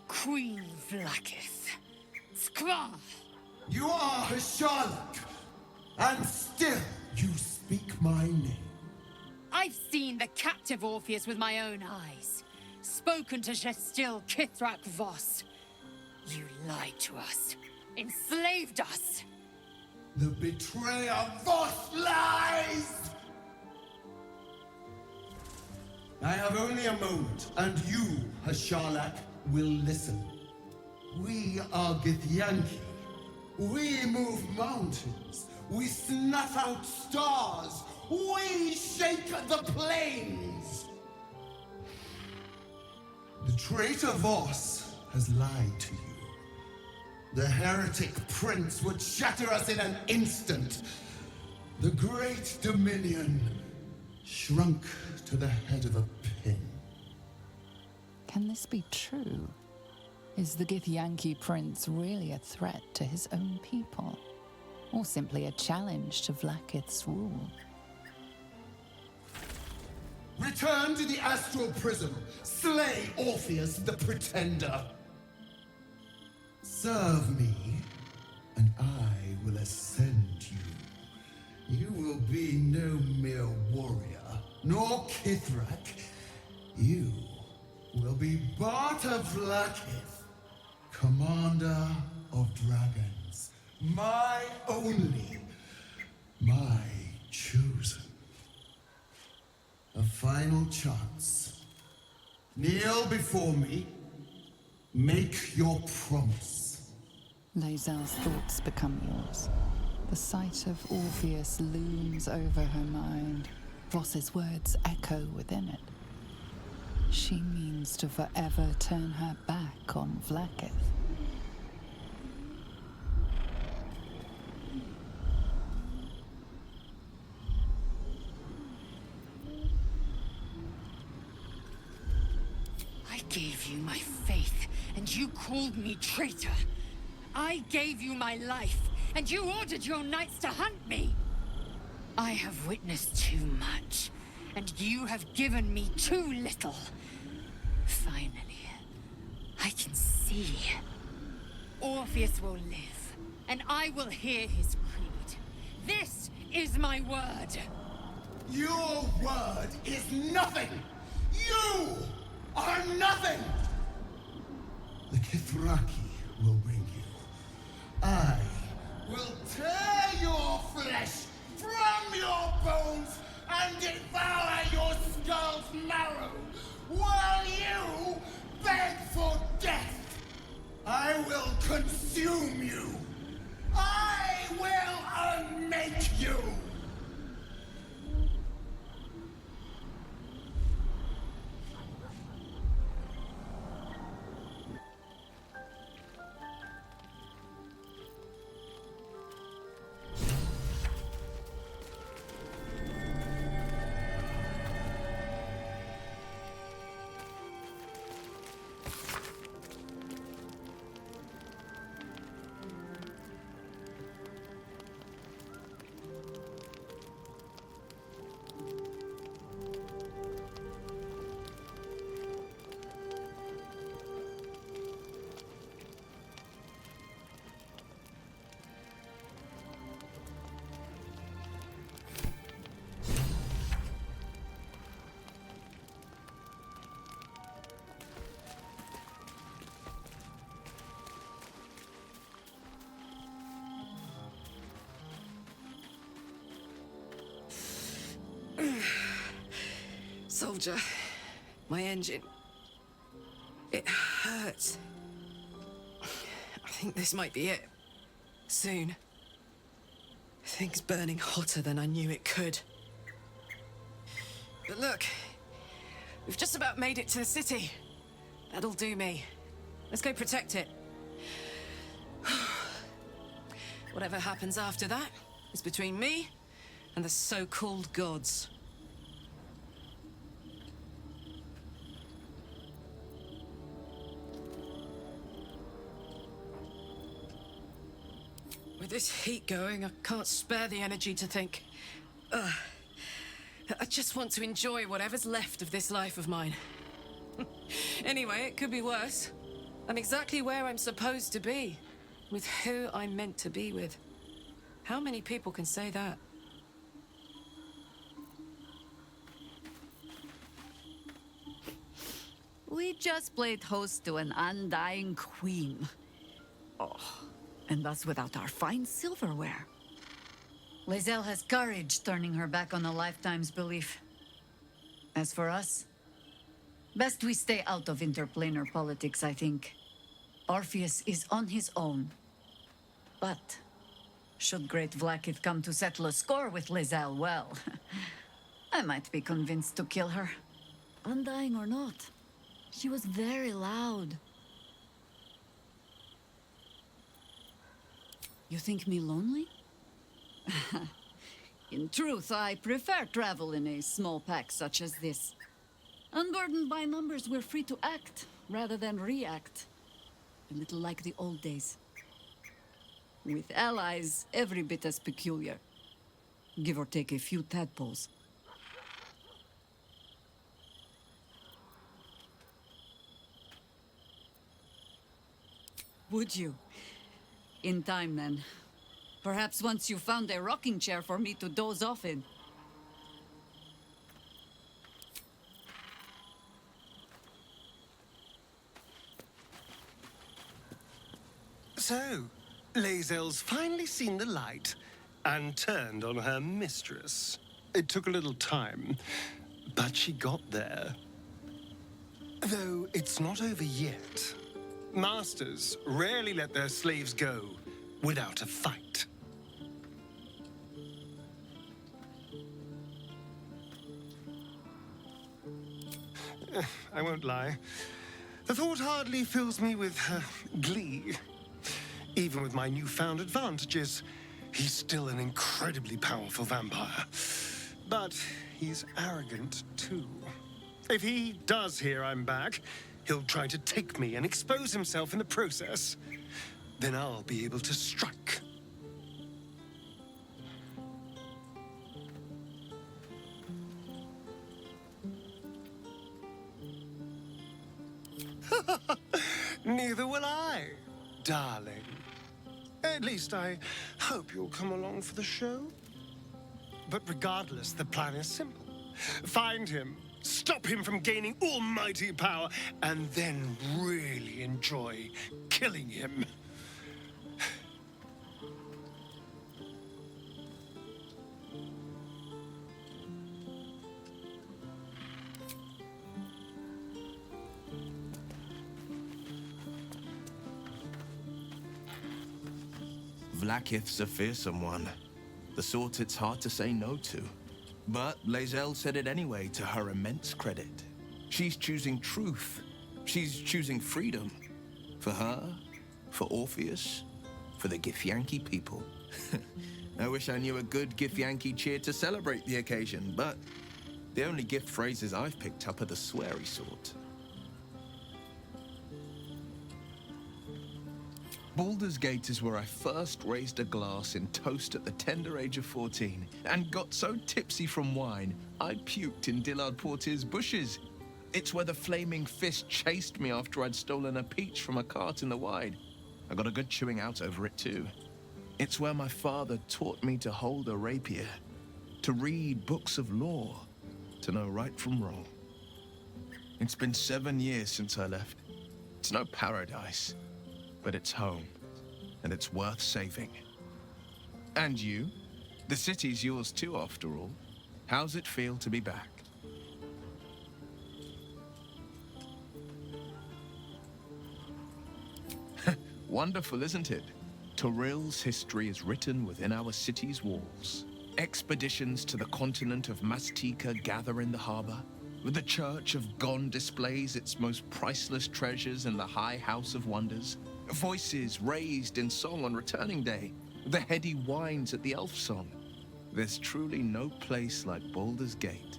[SPEAKER 14] Queen Vlaakith. Skra!
[SPEAKER 11] You are a Sherlock, and still you speak my name.
[SPEAKER 14] I've seen the captive Orpheus with my own eyes. Spoken to Gestil Kithrak Voss. You lied to us. Enslaved us.
[SPEAKER 11] The betrayer Voss lies! I have only a moment, and you, Hasharlak, will listen. We are Githyanki. We move mountains. We snuff out stars. We shake the plains. The traitor Voss has lied to you. The heretic prince would shatter us in an instant. The great dominion shrunk to the head of a pin.
[SPEAKER 5] Can this be true? Is the Githyanki prince really a threat to his own people? Or simply a challenge to Vlaakith's rule?
[SPEAKER 11] Return to the astral prism. Slay Orpheus the Pretender. Serve me, and I will ascend you. You will be no mere warrior, nor Kithrak. You will be Barta Vlaakith, commander of dragons. My only, my chosen. A final chance. Kneel before me. Make your promise.
[SPEAKER 5] Lae'zel's thoughts become yours. The sight of Orpheus looms over her mind. Voss's words echo within it. She means to forever turn her back on Vlaakith.
[SPEAKER 14] I gave you my faith, and you called me traitor. I gave you my life, and you ordered your knights to hunt me. I have witnessed too much, and you have given me too little. Finally, I can see. Orpheus will live, and I will hear his creed. This is my word.
[SPEAKER 11] Your word is nothing! You are nothing! The Kithraki will bring you. I will tear your flesh from your bones and devour your skull's marrow while you beg for death. I will consume you. I will unmake you.
[SPEAKER 22] Soldier, my engine. It hurts. I think this might be it. Soon. Things burning hotter than I knew it could. But look, we've just about made it to the city. That'll do me. Let's go protect it. Whatever happens after that is between me and the so-called gods. With this heat going, I can't spare the energy to think. I just want to enjoy whatever's left of this life of mine. Anyway, it could be worse. I'm exactly where I'm supposed to be, with who I'm meant to be with. How many people can say that?
[SPEAKER 16] We just played host to an undying queen. Oh. And that's without our fine silverware.
[SPEAKER 17] Lae'zel has courage turning her back on a lifetime's belief. As for us, best we stay out of interplanar politics, I think. Orpheus is on his own. But should Great Vlaakith come to settle a score with Lae'zel, well, I might be convinced to kill her.
[SPEAKER 16] Undying or not, she was very loud. You think me lonely? In truth, I prefer travel in a small pack such as this. Unburdened by numbers, we're free to act rather than react. A little like the old days. With allies, every bit as peculiar. Give or take a few tadpoles. Would you? In time, then. Perhaps once you found a rocking chair for me to doze off in.
[SPEAKER 9] So, Lae'zel's finally seen the light and turned on her mistress. It took a little time, but she got there. Though it's not over yet. Masters rarely let their slaves go without a fight. I won't lie. The thought hardly fills me with glee. Even with my newfound advantages, he's still an incredibly powerful vampire. But he's arrogant, too. If he does hear I'm back, he'll try to take me and expose himself in the process. then I'll be able to strike. Neither will I, darling. At least I hope you'll come along for the show. But regardless, the plan is simple. Find him, stop him from gaining almighty power, and then really enjoy killing him.
[SPEAKER 8] Vlaakith's a fearsome one. The sort it's hard to say no to. But Lae'zel said it anyway, to her immense credit. She's choosing truth. She's choosing freedom. For her, for Orpheus, for the Githyanki people. I wish I knew a good Githyanki cheer to celebrate the occasion, but the only gift phrases I've picked up are the sweary sort. Baldur's Gate is where I first raised a glass in toast at the tender age of 14 and got so tipsy from wine, I puked in Dillard Portier's bushes. It's where the flaming fist chased me after I'd stolen a peach from a cart in the Wide. I got a good chewing out over it too. It's where my father taught me to hold a rapier, to read books of law, to know right from wrong. It's been 7 years since I left. It's no paradise. But it's home, and it's worth saving. And you? The city's yours too, after all. How's it feel to be back? Wonderful, isn't it? Torril's history is written within our city's walls. Expeditions to the continent of Mastika gather in the harbor. The Church of Gon displays its most priceless treasures in the High House of Wonders. Voices raised in song on returning day. The heady whines at the elf song. There's truly no place like Baldur's Gate.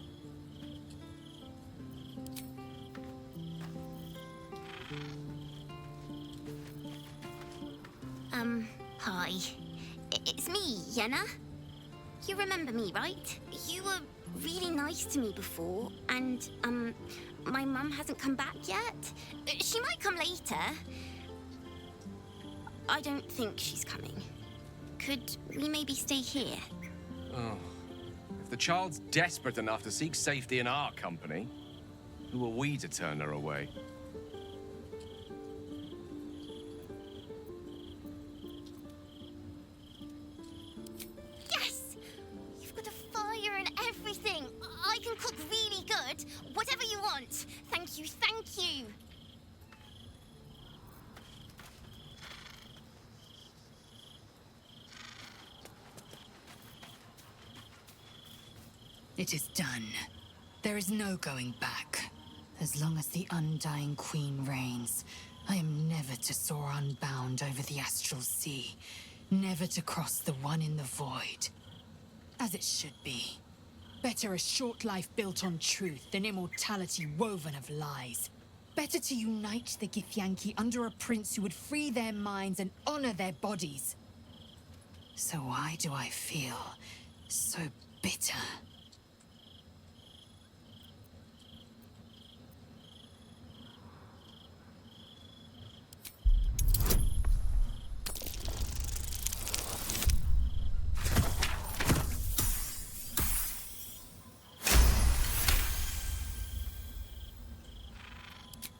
[SPEAKER 10] Hi. It's me, Yenna. You remember me, right? You were really nice to me before, and, my mum hasn't come back yet. She might come later. I don't think she's coming. Could we maybe stay here?
[SPEAKER 13] Oh. If the child's desperate enough to seek safety in our company, who are we to turn her away?
[SPEAKER 10] Yes! You've got a fire and everything. I can cook really good. Whatever you want. Thank you, thank you.
[SPEAKER 14] It is done. There is no going back. As long as the Undying Queen reigns, I am never to soar unbound over the astral sea, never to cross the one in the void. As it should be. Better a short life built on truth than immortality woven of lies. Better to unite the Githyanki under a prince who would free their minds and honor their bodies. So why do I feel so bitter?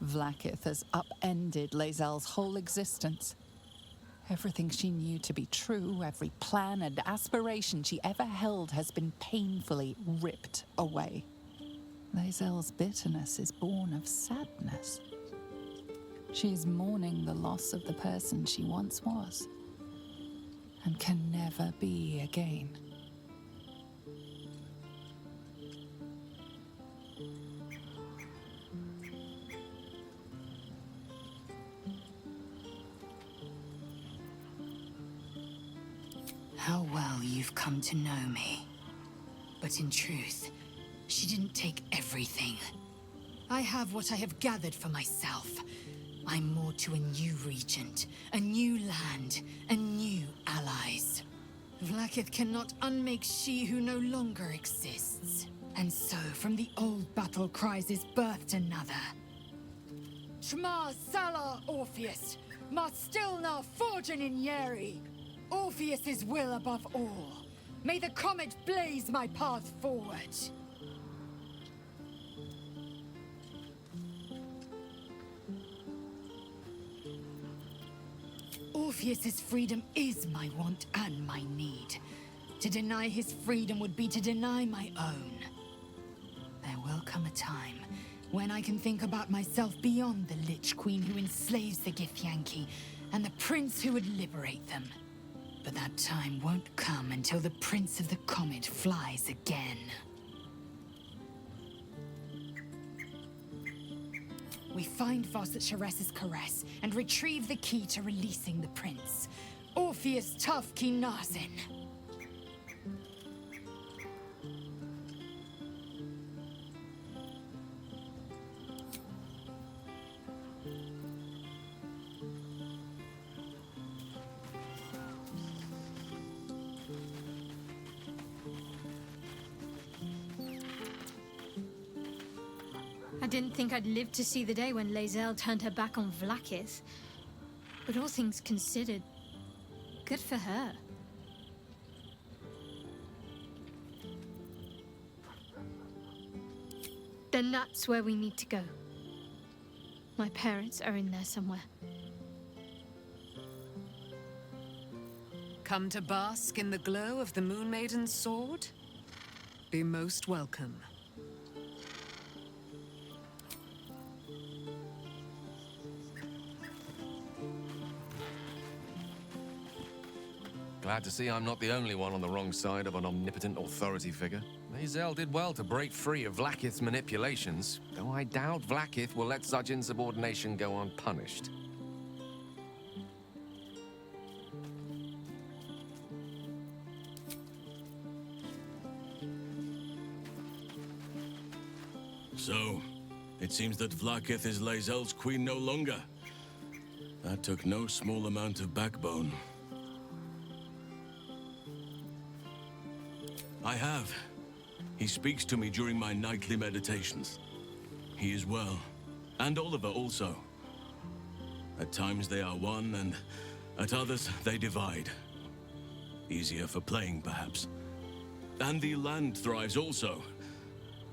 [SPEAKER 5] Vlaakith has upended Lae'zel's whole existence. Everything she knew to be true, every plan and aspiration she ever held has been painfully ripped away. Lae'zel's bitterness is born of sadness. She is mourning the loss of the person she once was, and can never be again.
[SPEAKER 14] How well you've come to know me. But in truth, she didn't take everything. I have what I have gathered for myself. I'm more to a new regent, a new land, and new allies. Vlaakith cannot unmake she who no longer exists. And so, from the old battle cries is birthed another. Shma Salar Orpheus, Ma Stilna Forgin in Yeri. Orpheus's will above all. May the comet blaze my path forward. Orpheus's freedom is my want and my need. To deny his freedom would be to deny my own. There will come a time when I can think about myself beyond the Lich Queen who enslaves the Githyanki and the prince who would liberate them. But that time won't come until the Prince of the Comet flies again. We find Voss at Shares's caress and retrieve the key to releasing the prince. Orpheus Tough Kinazin.
[SPEAKER 6] I didn't think I'd live to see the day when Lae'zel turned her back on Vlaakith. But all things considered, good for her. Then that's where we need to go. My parents are in there somewhere.
[SPEAKER 22] Come to bask in the glow of the Moon Maiden's sword? Be most welcome.
[SPEAKER 13] Glad to see I'm not the only one on the wrong side of an omnipotent authority figure. Lae'zel did well to break free of Vlaakith's manipulations, though I doubt Vlaakith will let such insubordination go unpunished.
[SPEAKER 19] So, it seems that Vlaakith is Lae'zel's queen no longer. That took no small amount of backbone. I have. He speaks to me during my nightly meditations. He is well. And Oliver also. At times they are one, and at others they divide. Easier for playing, perhaps. And the land thrives also.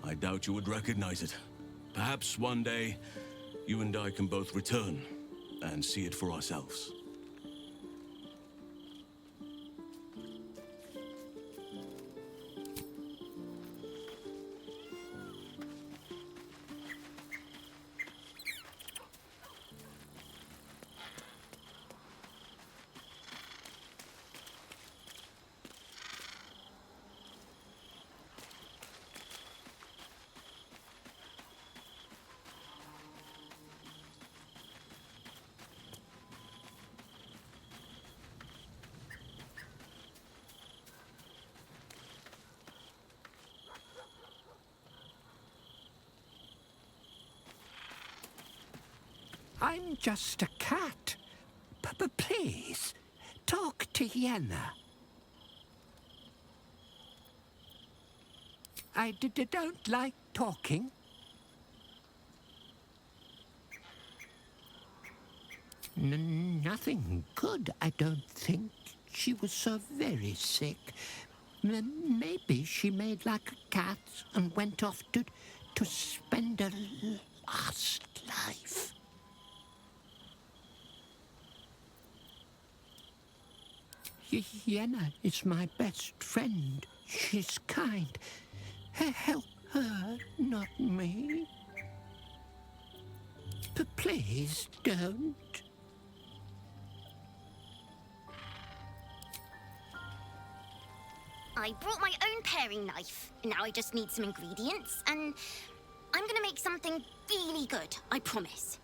[SPEAKER 19] I doubt you would recognize it. Perhaps one day, you and I can both return and see it for ourselves.
[SPEAKER 21] I'm just a cat. But please, talk to Yenna. I don't like talking. Nothing good, I don't think. She was so very sick. Maybe she made like a cat and went off to spend her last life. Yenna is my best friend. She's kind. Help her, not me. But please don't.
[SPEAKER 10] I brought my own paring knife. Now I just need some ingredients, and I'm gonna make something really good, I promise.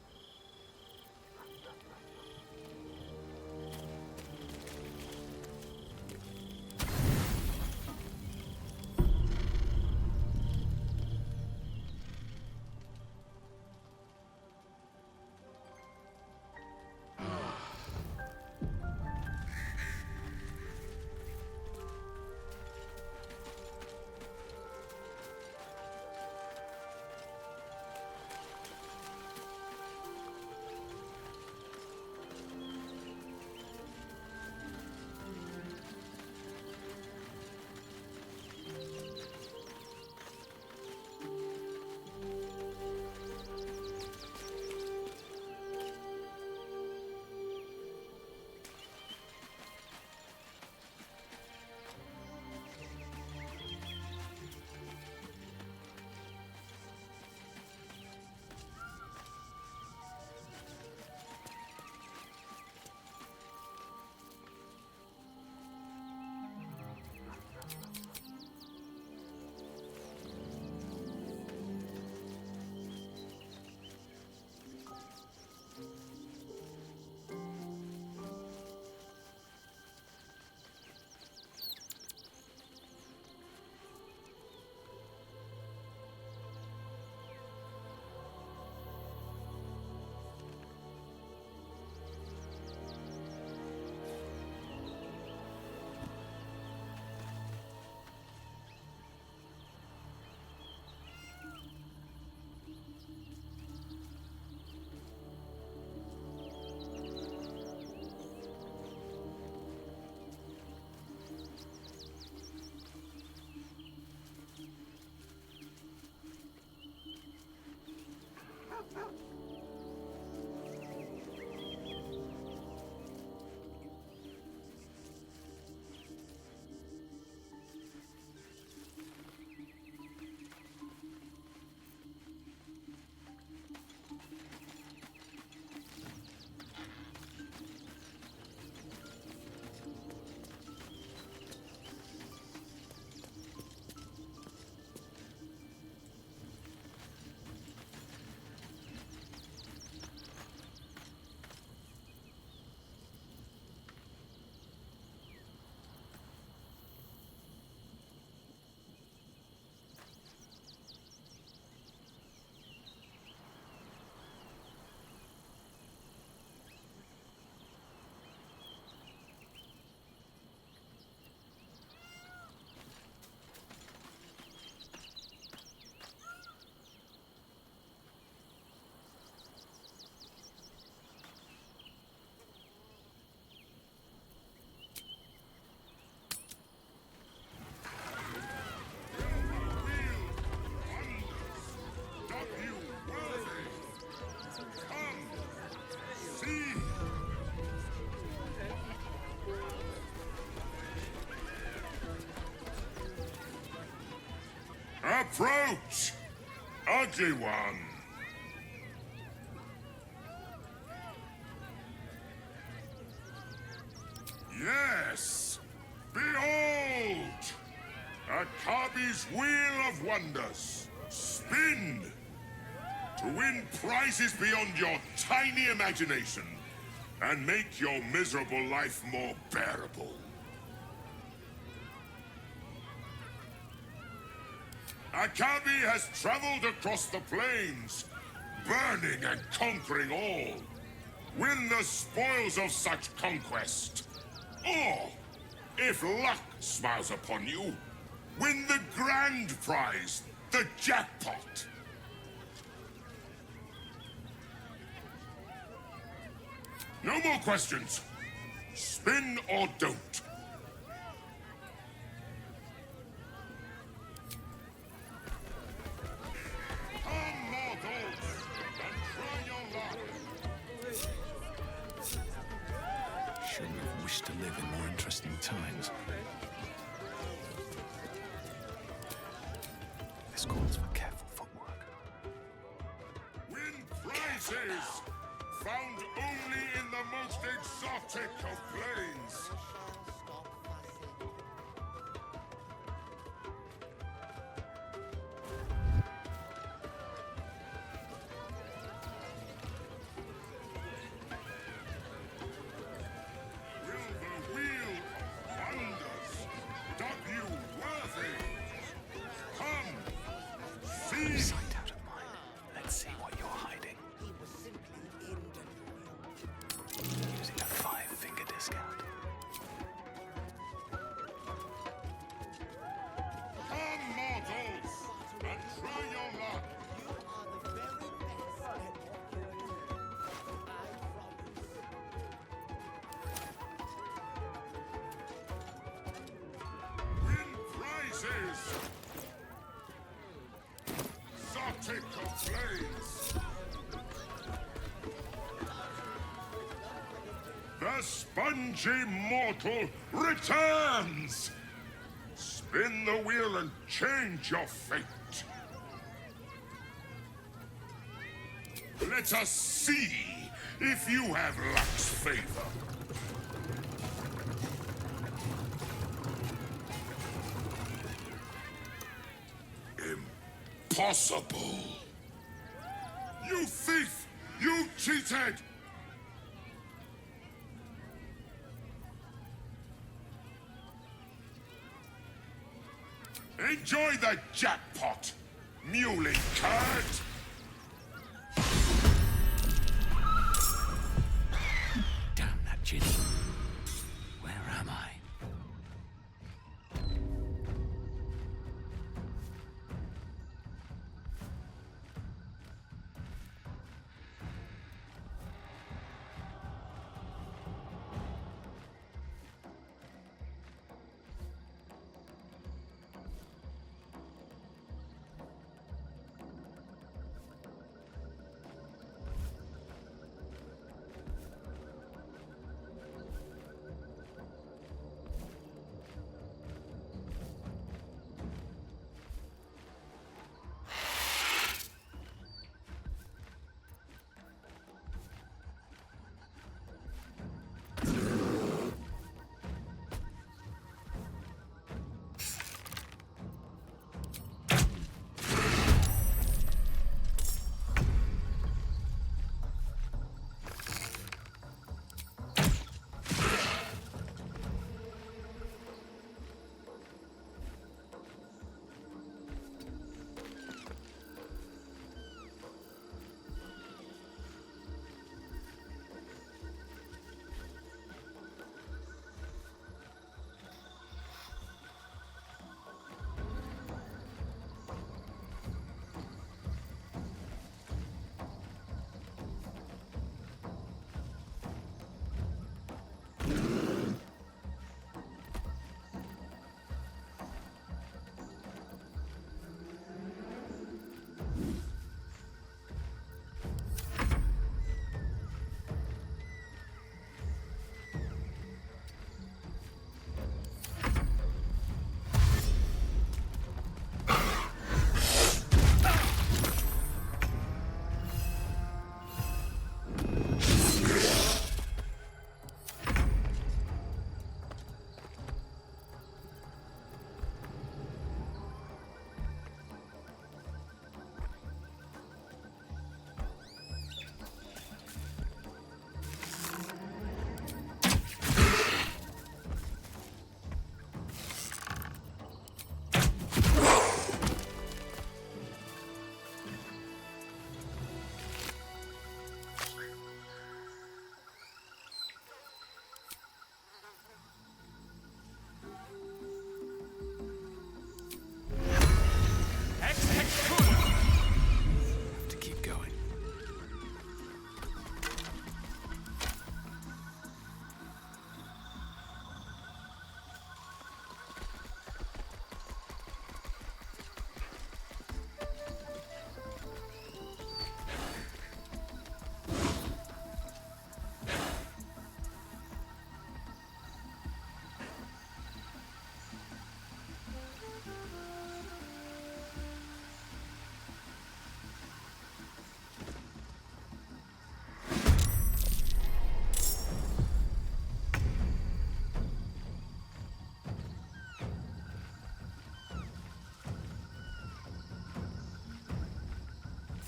[SPEAKER 2] Approach, ugly one. Yes, behold! Akabi's Wheel of Wonders. Spin! To win prizes beyond your tiny imagination and make your miserable life more bearable. Akabi has traveled across the plains, burning and conquering all. Win the spoils of such conquest. Or, if luck smiles upon you, win the grand prize, the jackpot. No more questions. Spin or don't. Come, mortals, and try your luck.
[SPEAKER 18] Shouldn't have wished to live in more interesting times. This calls for careful footwork.
[SPEAKER 2] Win prizes! Found only in the most exotic of planes. Will the Wheel of Wonders dub you worthy? Come, see.
[SPEAKER 18] Sight out of mind. Let's see what you're hiding. Using a 5-finger discount.
[SPEAKER 2] Come, mortals, and try your luck. Win prizes. Exotic of planes. The spongy mortal returns! Spin the wheel and change your fate. Let us see if you have luck's favor. Impossible! You thief! You cheated! Enjoy the jackpot, muley card!
[SPEAKER 18] Damn that Ginny. Where am I?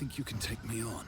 [SPEAKER 7] think you can take me on?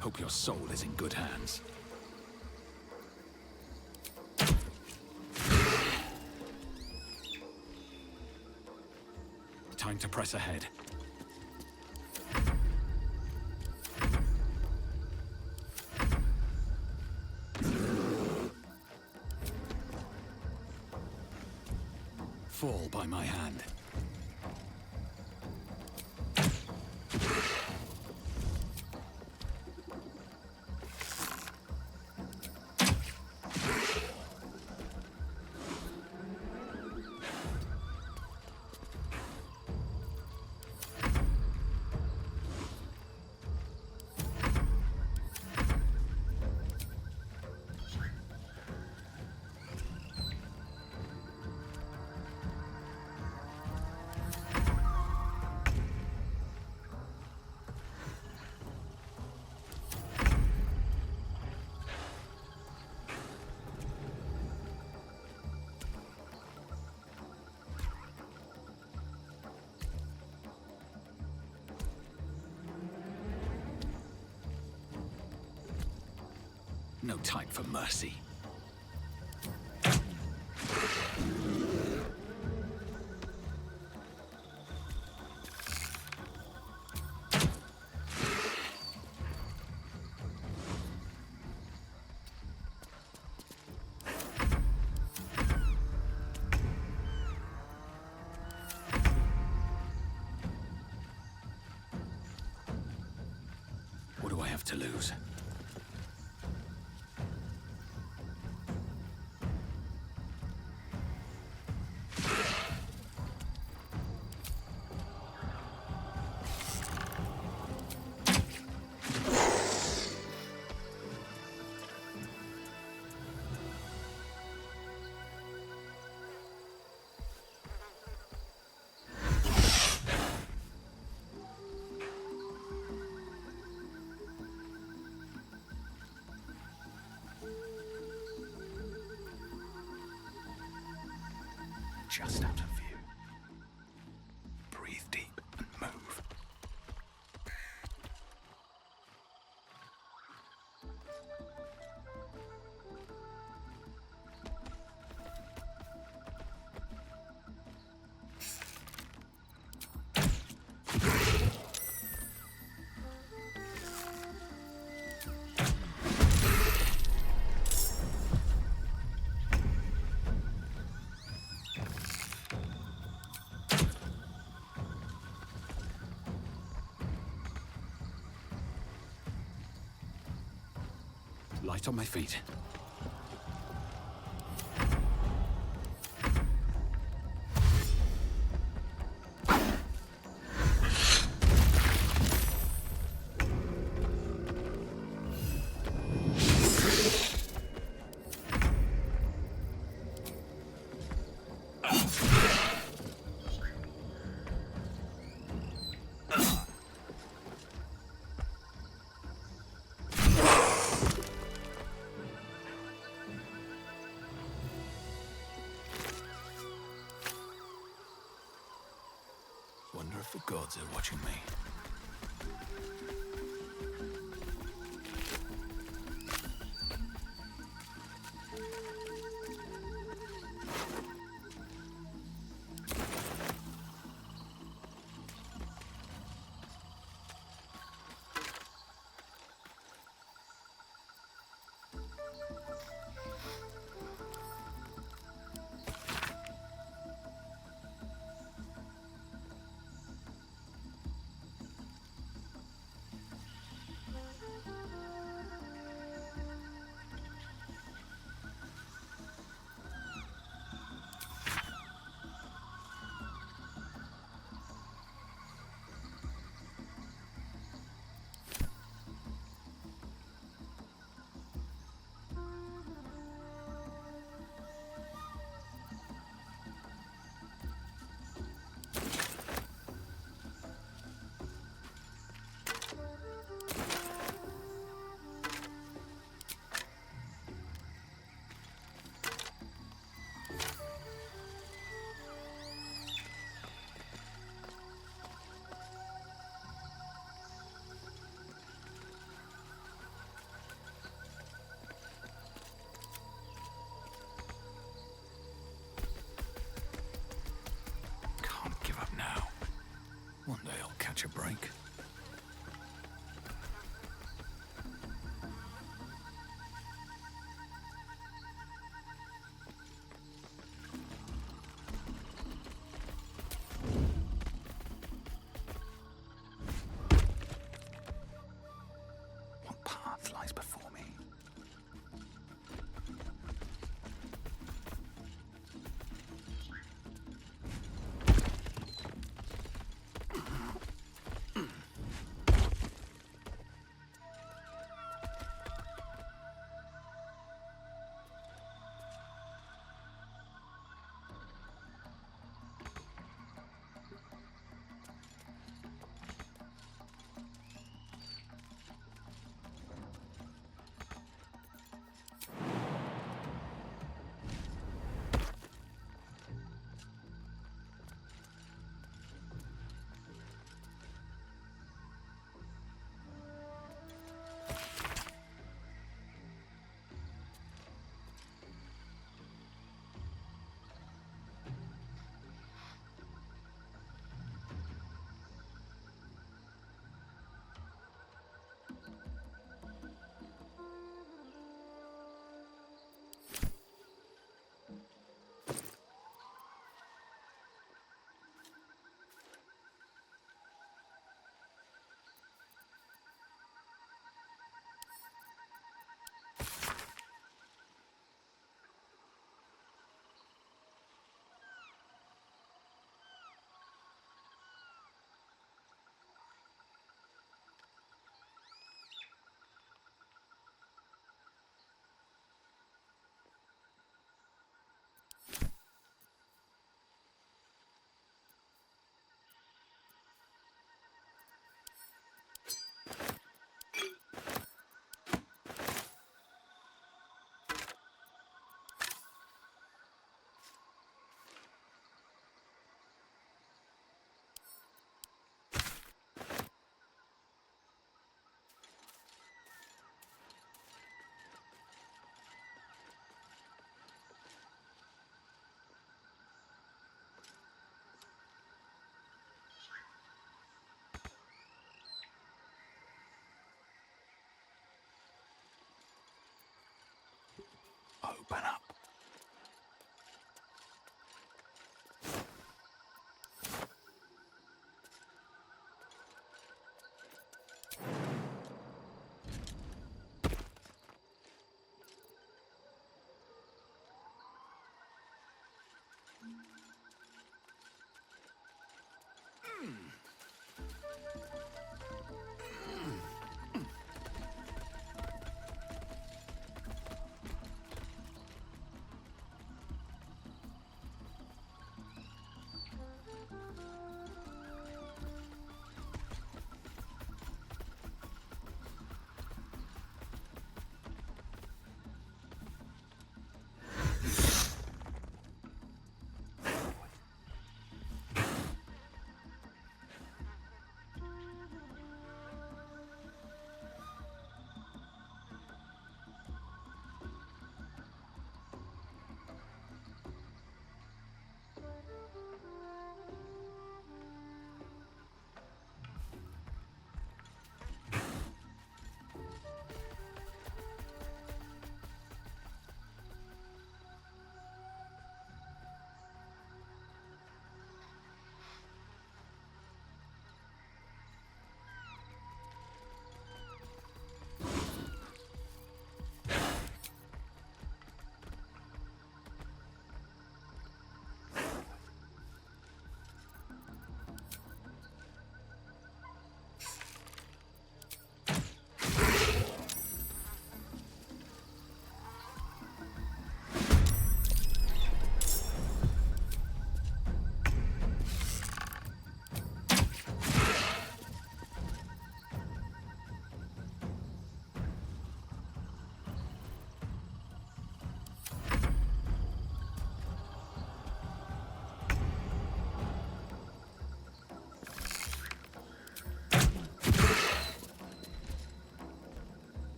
[SPEAKER 7] Hope your soul is in good hands. Time to press ahead. Fall by my hand. No time for mercy. What do I have to lose? Just out of view. Breathe deep and move. Light on my feet. Wonder if the gods are watching me. path lies before me.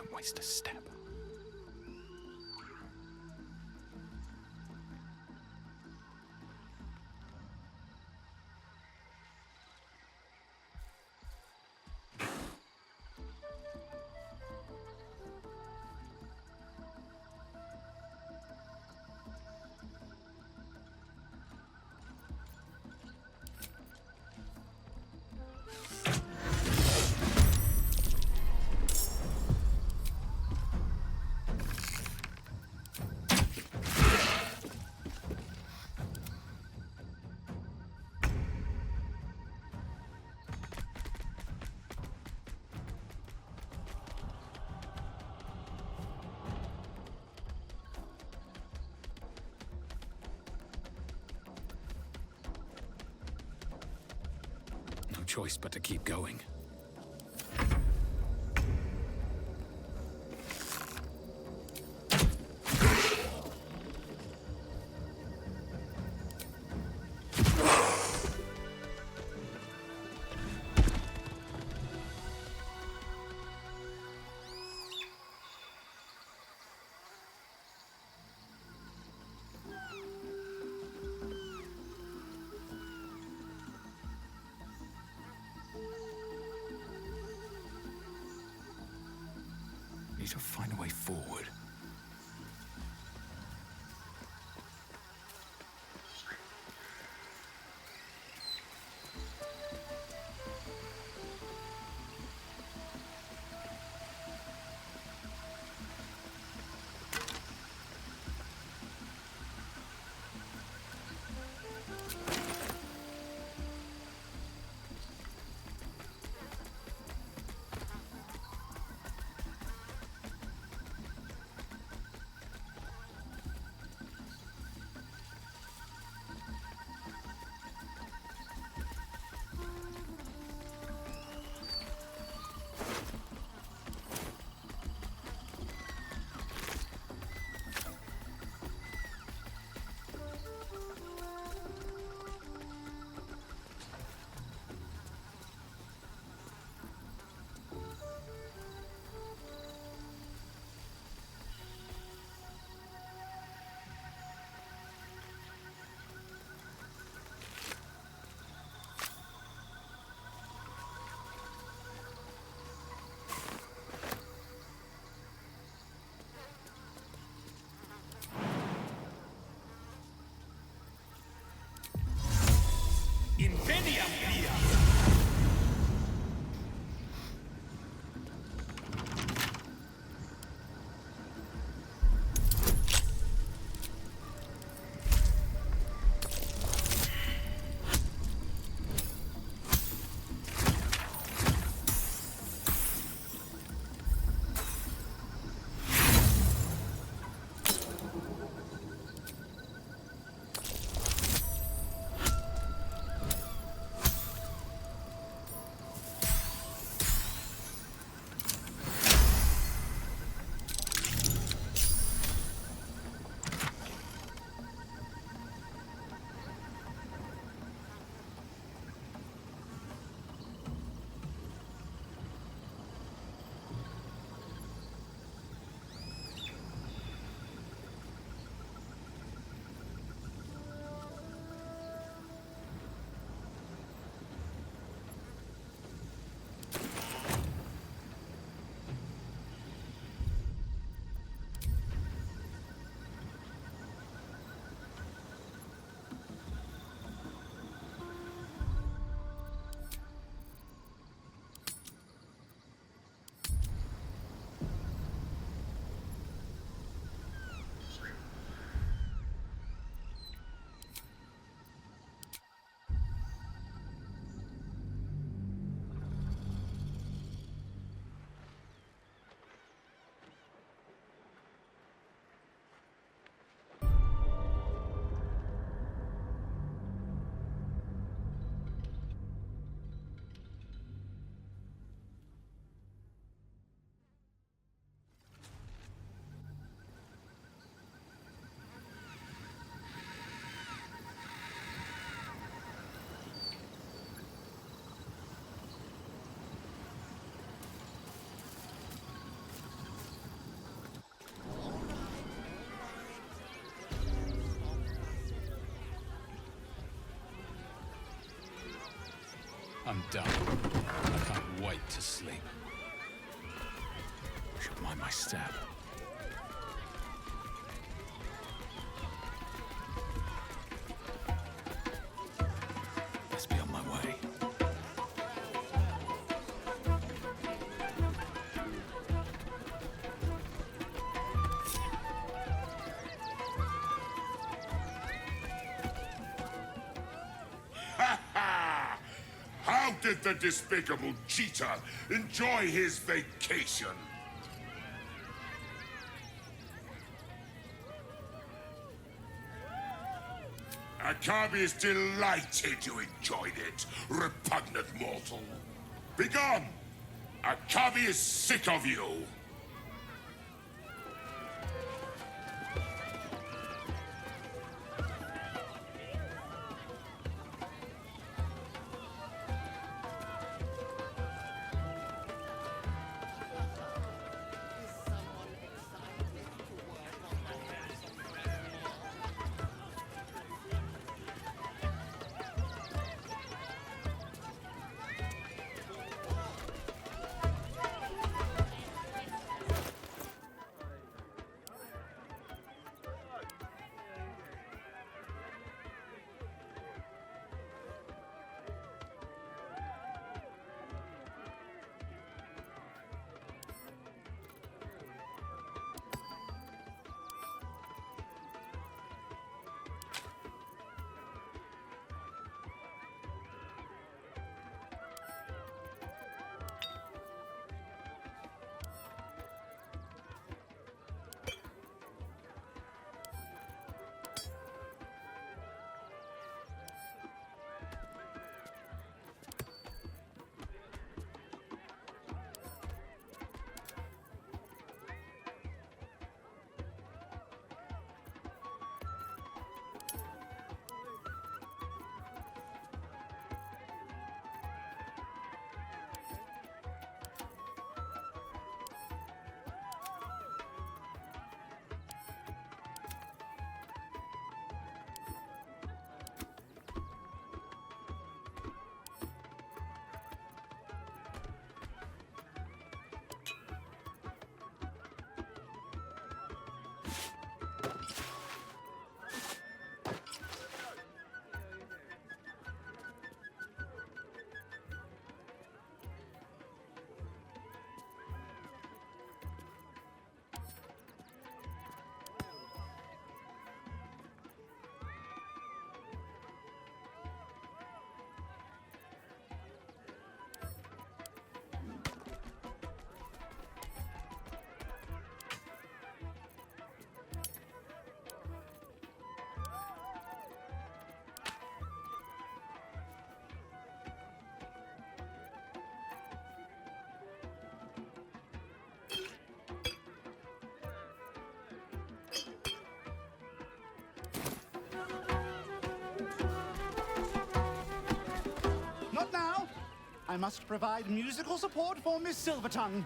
[SPEAKER 7] Don't waste a step. No choice but to keep going. Need to find a way forward. I'm done. I can't wait to sleep. Should mind my step. Best be on my way.
[SPEAKER 2] How did the despicable cheater enjoy his vacation? Akabi is delighted you enjoyed it, repugnant mortal. Begone! Akabi is sick of you!
[SPEAKER 15] Not now. I must provide musical support for Miss Silvertongue.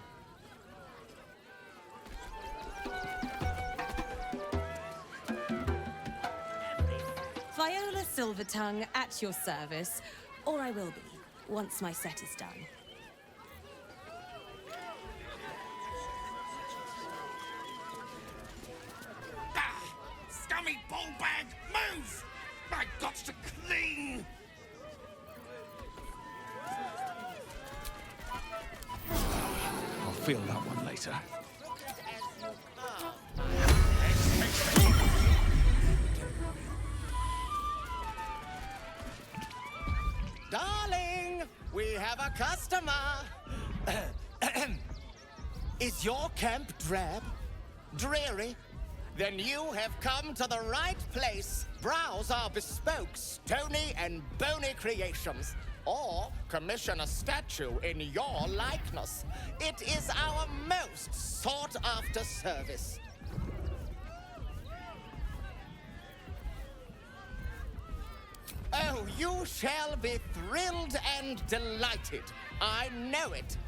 [SPEAKER 20] Viola Silvertongue at your service, or I will be, once my set is done.
[SPEAKER 2] Scummy ball bag, move! I got to clean!
[SPEAKER 7] I'll feel that one later.
[SPEAKER 23] Darling, we have a customer. Is your camp drab? Dreary? Then you have come to the right place. Browse our bespoke, stony and bony creations. Or commission a statue in your likeness. It is our most sought-after service. Oh, you shall be thrilled and delighted. I know it.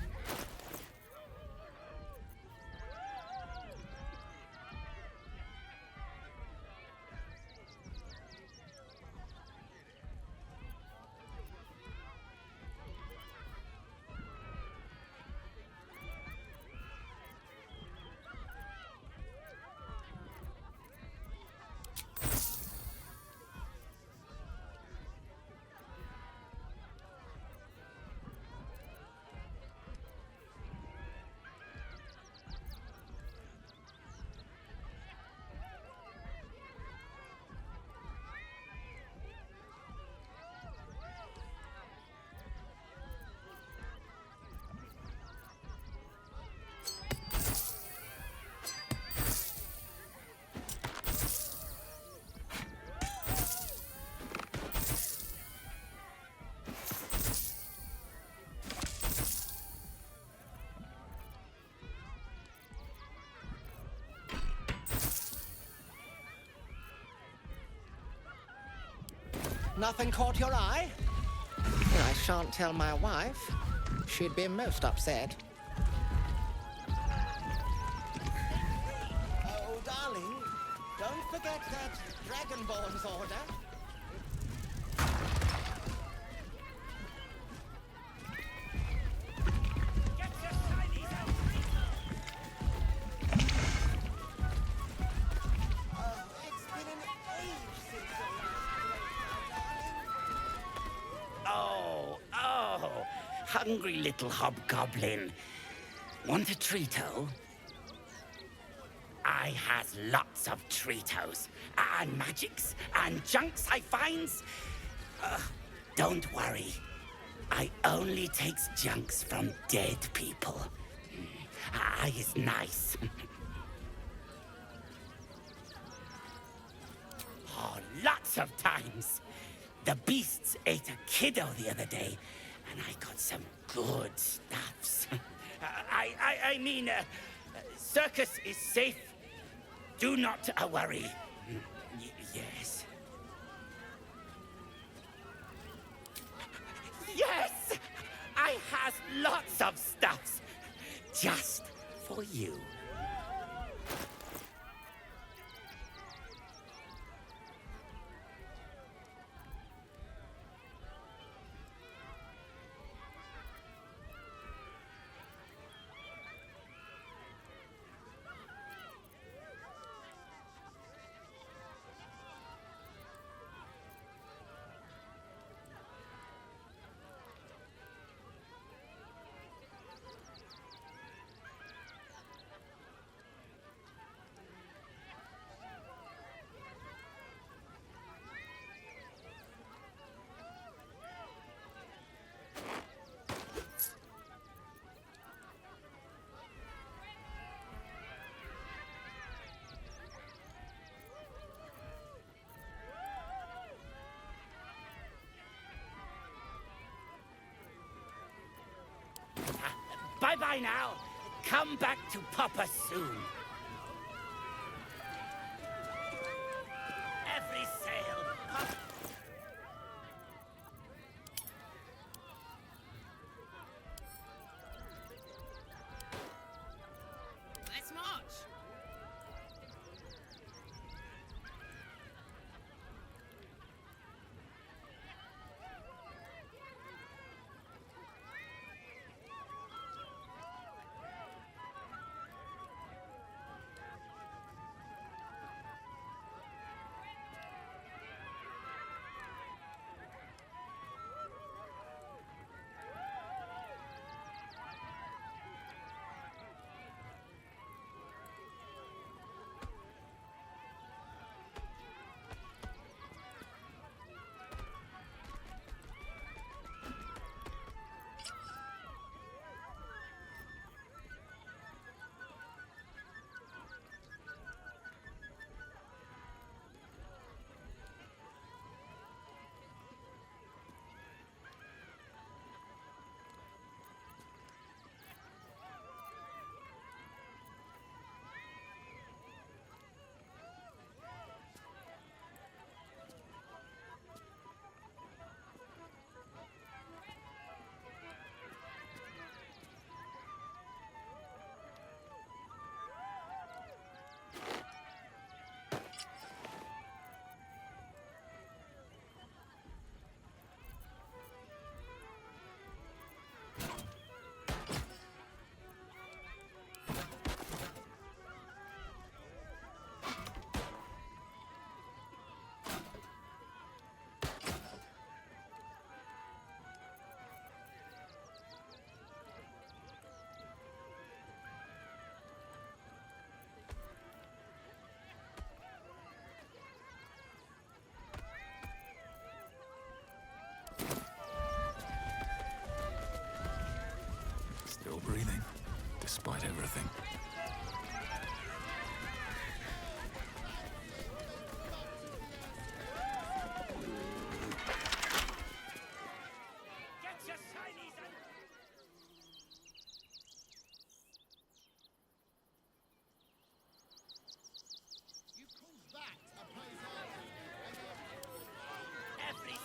[SPEAKER 23] Nothing caught your eye? I shan't tell my wife. She'd be most upset. Oh, darling, don't forget that Dragonborn's order.
[SPEAKER 1] Hungry little hobgoblin. Want a treato? I has lots of treatos, and magics, and junks I finds. Don't worry. I only takes junks from dead people. I is nice. Oh, lots of times. The beasts ate a kiddo the other day, and I got some good stuffs. I mean, circus is safe. Do not worry. Yes. Yes! I has lots of stuffs. Just for you. Bye-bye now. Come back to Papa soon. Every sail.
[SPEAKER 23] Let's march.
[SPEAKER 7] Still breathing, despite everything.
[SPEAKER 23] Every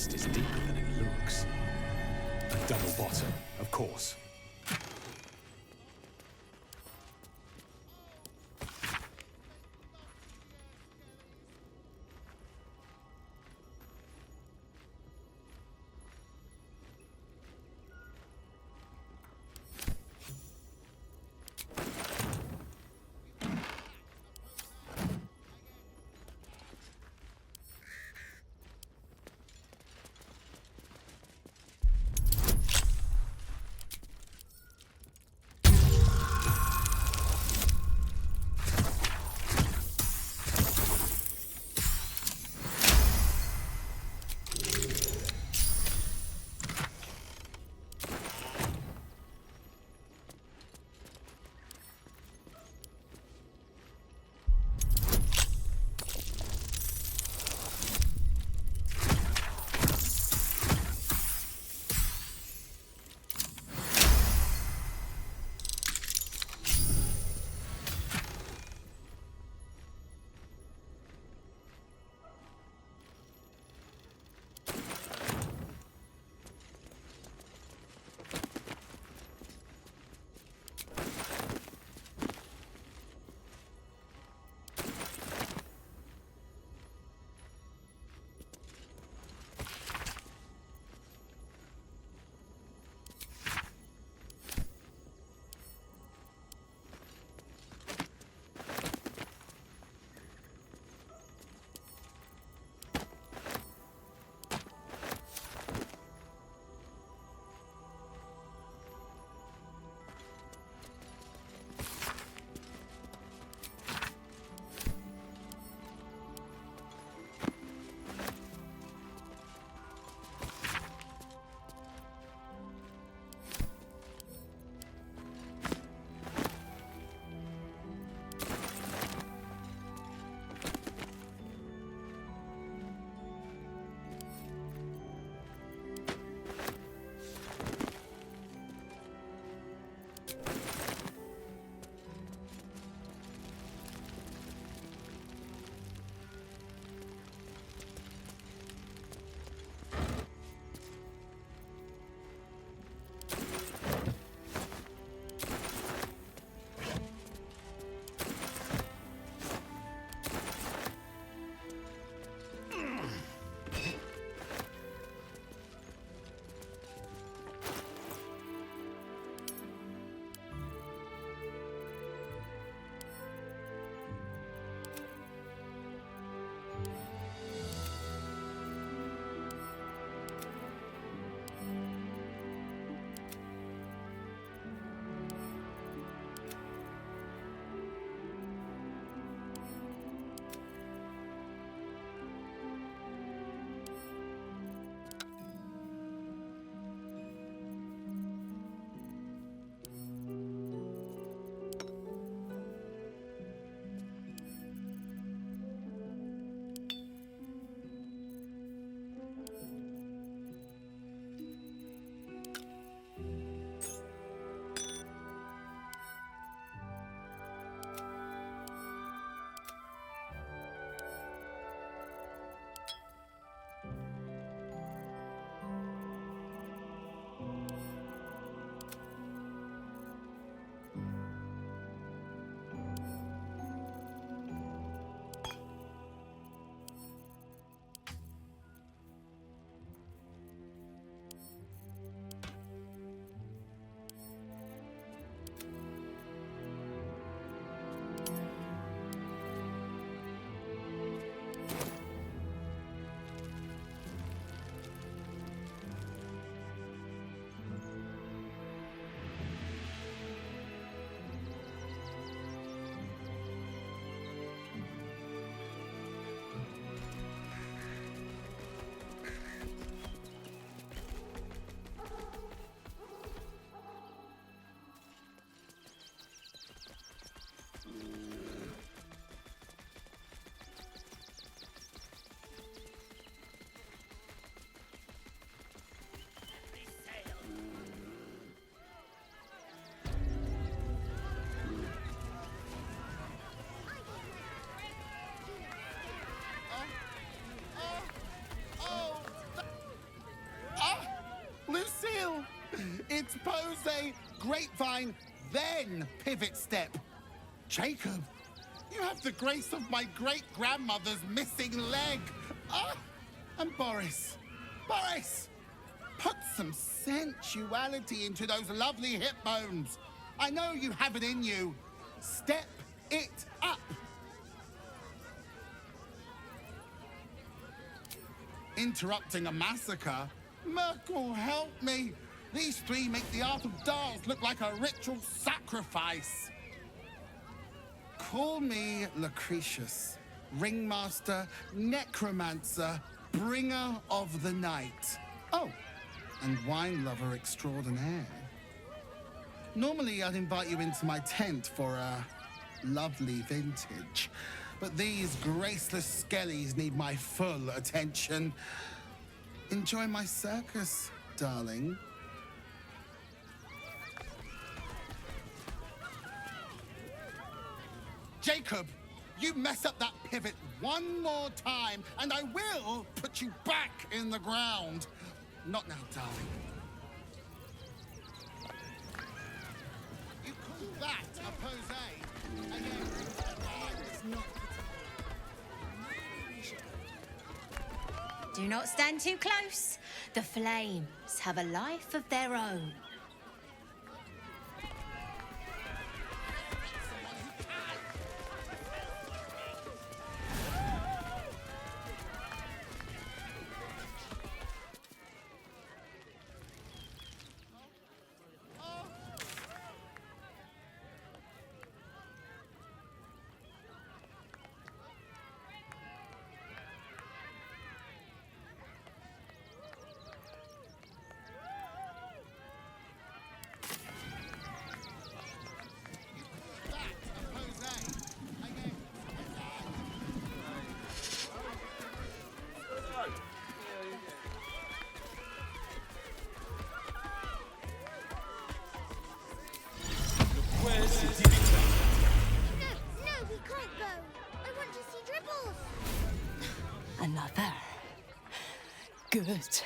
[SPEAKER 7] chest is deeper than it looks. A double bottom, of course.
[SPEAKER 15] grapevine, then pivot step. Jacob, you have the grace of my great-grandmother's missing leg. Ah! And Boris, put some sensuality into those lovely hip bones. I know you have it in you. Step it up. Interrupting a massacre? Merkel, help me. These three make the art of dance look like a ritual sacrifice. Call me Lucretius, ringmaster, necromancer, bringer of the night. Oh, and wine lover extraordinaire. Normally, I'd invite you into my tent for a lovely vintage, but these graceless skellies need my full attention. Enjoy my circus, darling. Jacob, you mess up that pivot one more time, and I will put you back in the ground. Not now, darling. You call that a pose?
[SPEAKER 3] Do not stand too close. The flames have a life of their own.
[SPEAKER 10] No, we can't go. I want to see Dribbles.
[SPEAKER 14] Another. Good.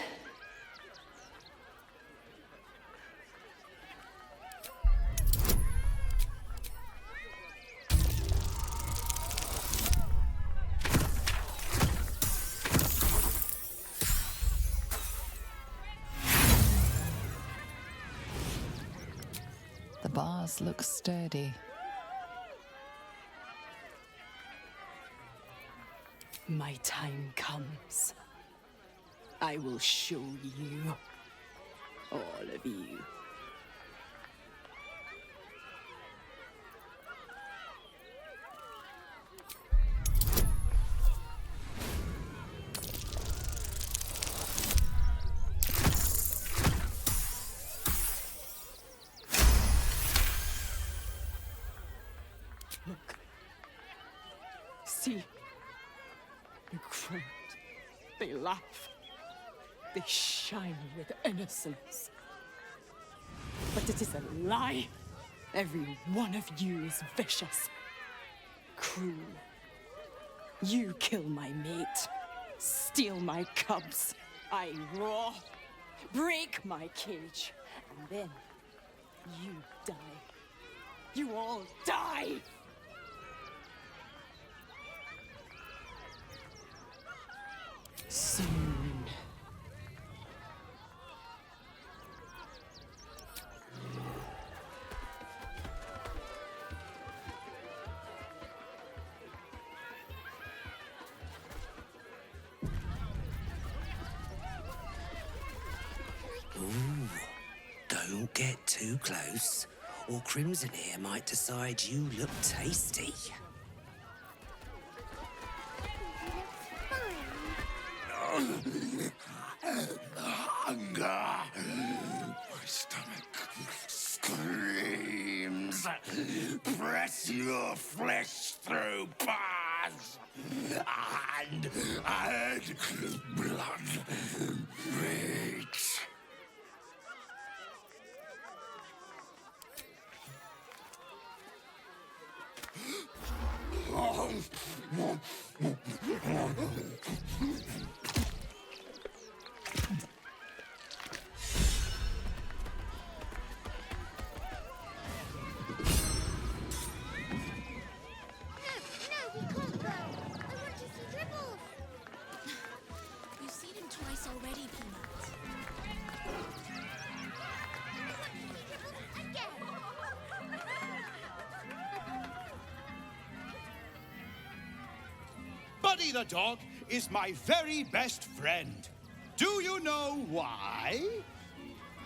[SPEAKER 5] The bars look sturdy.
[SPEAKER 14] My time comes. I will show you. All of you. Look. See. The crowd. They laugh. They shine with innocence. But it is a lie. Every one of you is vicious. Cruel. You kill my mate. Steal my cubs. I roar. Break my cage. And then you die. You all die! Soon.
[SPEAKER 4] Ooh, don't get too close, or Crimson here might decide you look tasty.
[SPEAKER 2] Hunger. My stomach screams. Press your flesh through bars. And add blood. Meat.
[SPEAKER 11] Buddy the dog is my very best friend. Do you know why?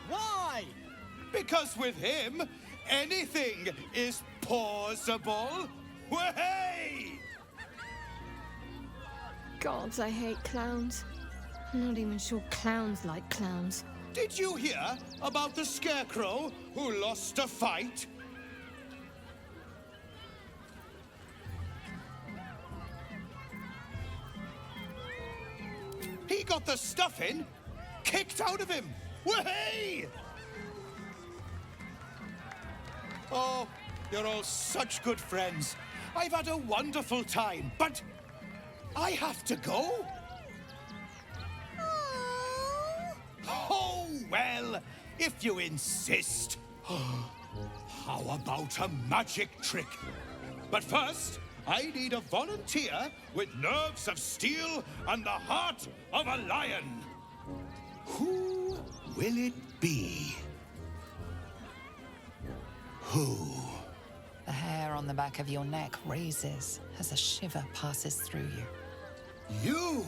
[SPEAKER 11] Why? Because with him, anything is possible. Way!
[SPEAKER 6] Gods, I hate clowns. I'm not even sure clowns like clowns.
[SPEAKER 11] Did you hear about the scarecrow who lost a fight? He got the stuffing kicked out of him. Way! Oh, you're all such good friends. I've had a wonderful time, but I have to go. Oh, well, if you insist. How about a magic trick? But first, I need a volunteer with nerves of steel and the heart of a lion. Who will it be? Who?
[SPEAKER 5] The hair on the back of your neck raises as a shiver passes through you.
[SPEAKER 11] You,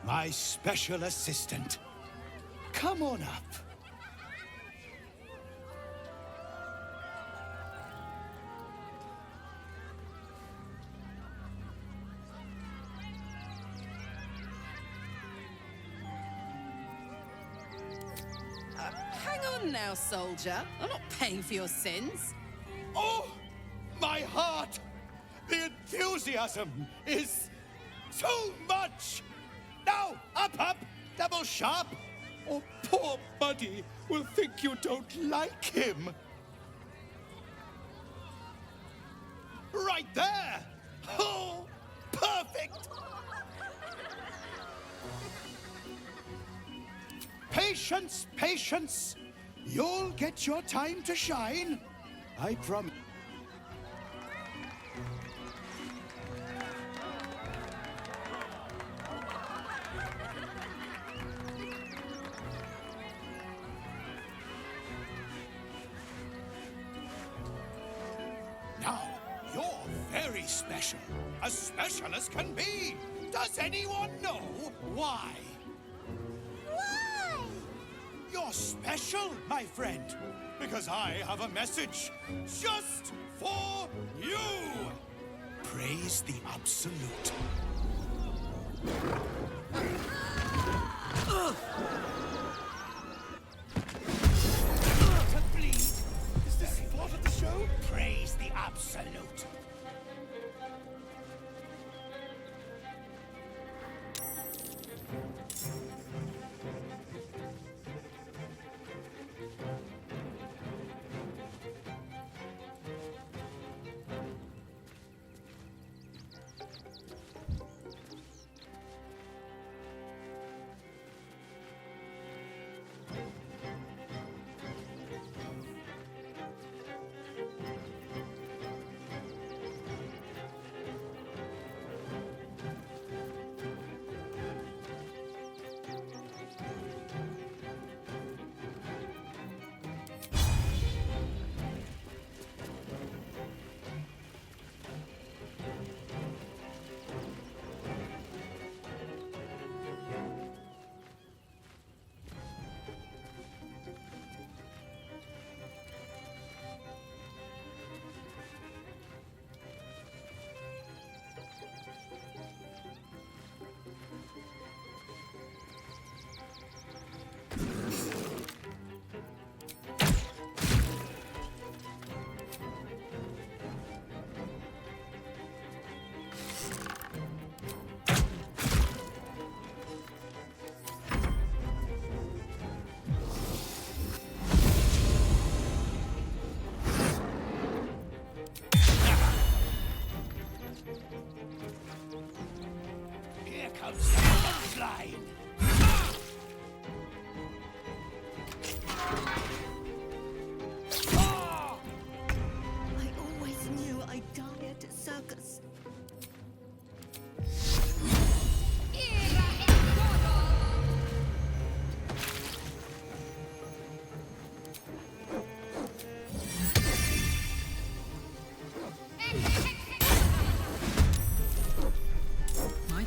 [SPEAKER 11] my special assistant. Come on up.
[SPEAKER 20] Hang on now, soldier. I'm not paying for your sins.
[SPEAKER 11] Oh, my heart! The enthusiasm is too much! Now, up, double sharp, or poor Buddy will think you don't like him. Right there! Oh, perfect! Patience, patience. You'll get your time to shine. I promise. Now, you're very special. As special as can be. Does anyone know why? Why? You're special, my friend. Because I have a message just for you. Praise the Absolute. To bleed? Is this part of the show? Praise the Absolute. Here comes the line.
[SPEAKER 12] I always knew I'd die at a circus.
[SPEAKER 20] My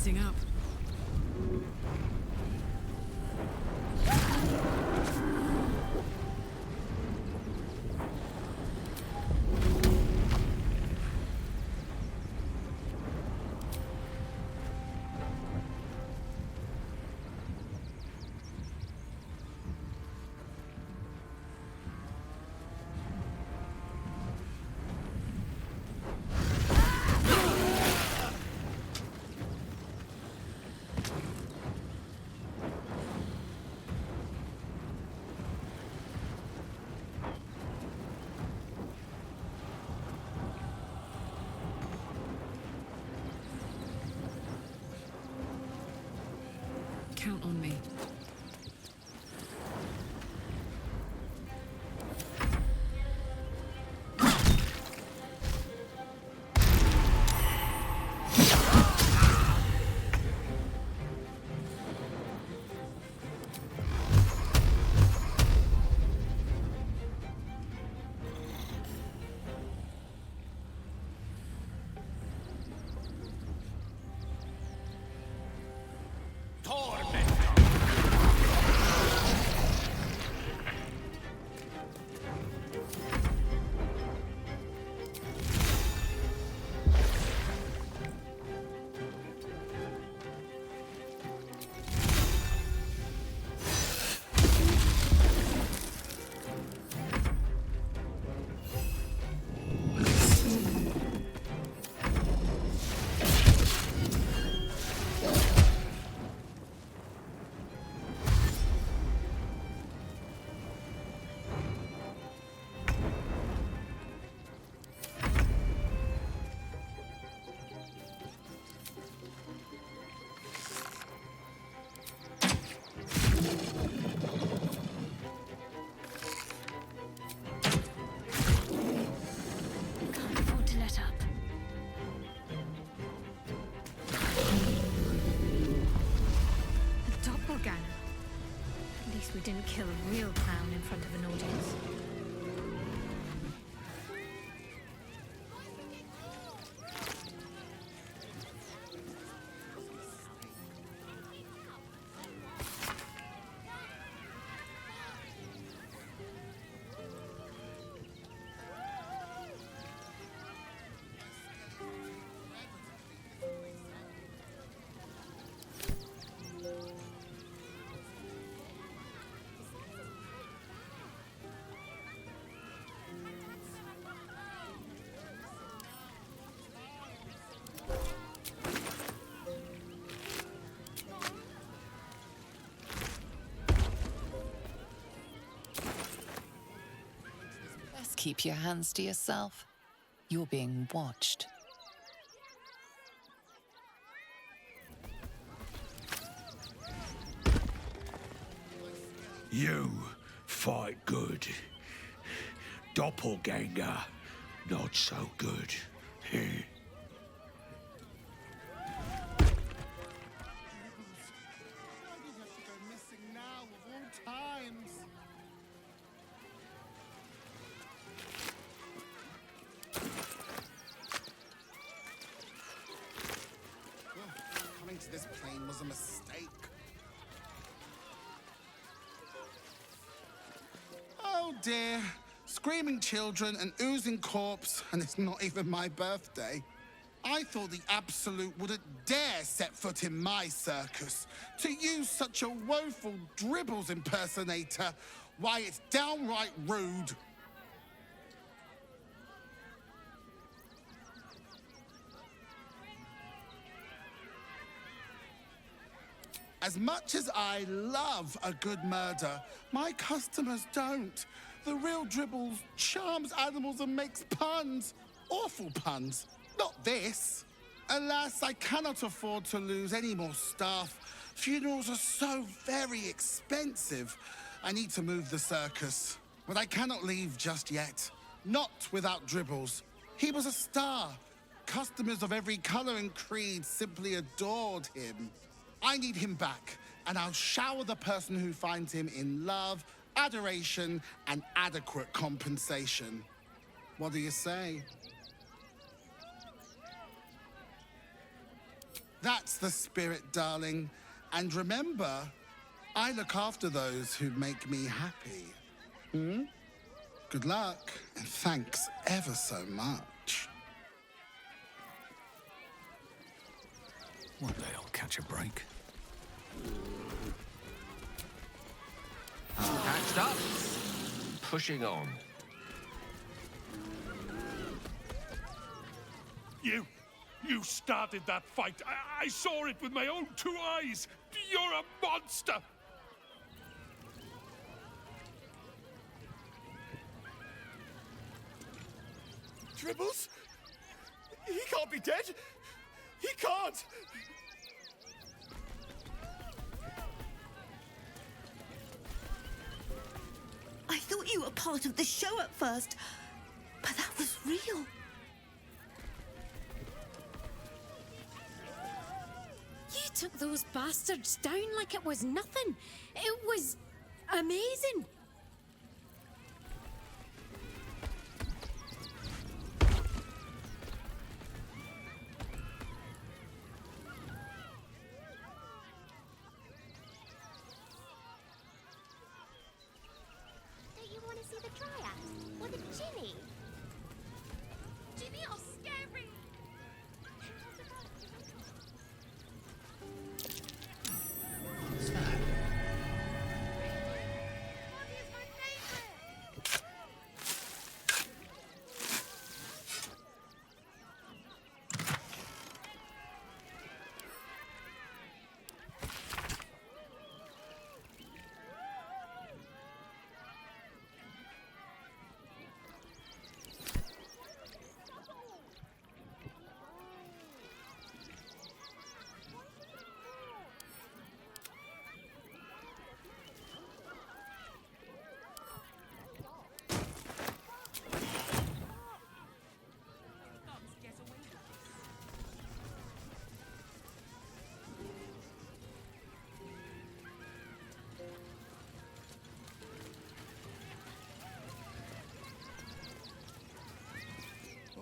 [SPEAKER 22] Heating up. Count on me.
[SPEAKER 6] We didn't kill a real clown in front of an audience.
[SPEAKER 5] keep your hands to yourself. You're being watched.
[SPEAKER 2] You fight good. Doppelganger, not so good.
[SPEAKER 15] Coming to this plane was a mistake. Oh dear. Screaming children, an oozing corpse, and it's not even my birthday. I thought the Absolute wouldn't dare set foot in my circus. To use such a woeful Dribbles impersonator, why, it's downright rude. As much as I love a good murder, my customers don't. The real Dribbles charms animals and makes puns. Awful puns. Not this. Alas, I cannot afford to lose any more staff. Funerals are so very expensive. I need to move the circus. But I cannot leave just yet. Not without Dribbles. He was a star. Customers of every color and creed simply adored him. I need him back, and I'll shower the person who finds him in love, adoration, and adequate compensation. What do you say? That's the spirit, darling. And remember, I look after those who make me happy. Good luck, and thanks ever so much.
[SPEAKER 7] One day I'll catch a break.
[SPEAKER 13] Patched up. Pushing on.
[SPEAKER 2] You started that fight. I saw it with my own 2 eyes. You're a monster.
[SPEAKER 11] Dribbles? He can't be dead. He can't.
[SPEAKER 12] I thought you were part of the show at first, but that was real.
[SPEAKER 6] You took those bastards down like it was nothing. It was amazing.
[SPEAKER 10] Don't you want to see the triad? Or the Jimmy? Jimmy or Scary?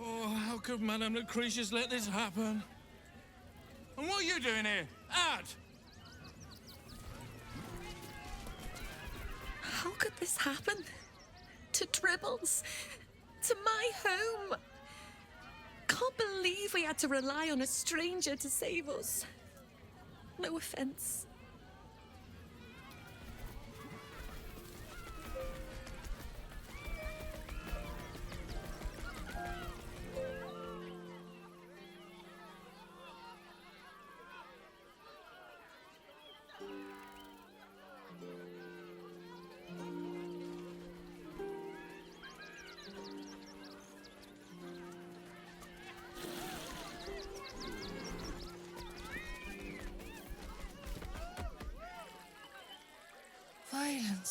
[SPEAKER 9] Oh, how could Madame Lucretius let this happen? And what are you doing here? Out!
[SPEAKER 16] How could this happen? To Dribbles? To my home? Can't believe we had to rely on a stranger to save us. No offense.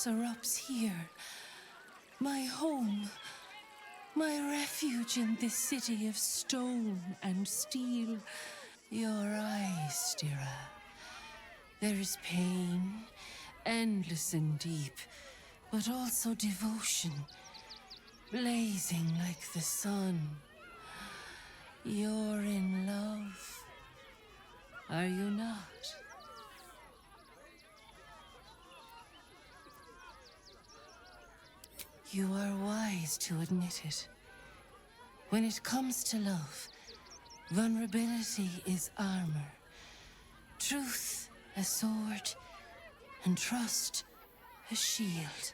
[SPEAKER 8] hearts erupts here. My home. My refuge in this city of stone and steel. Your eyes, Stira. There is pain, endless and deep, but also devotion, blazing like the sun. You're in love, are you not? You are wise to admit it. When it comes to love, vulnerability is armor, truth a sword, and trust a shield.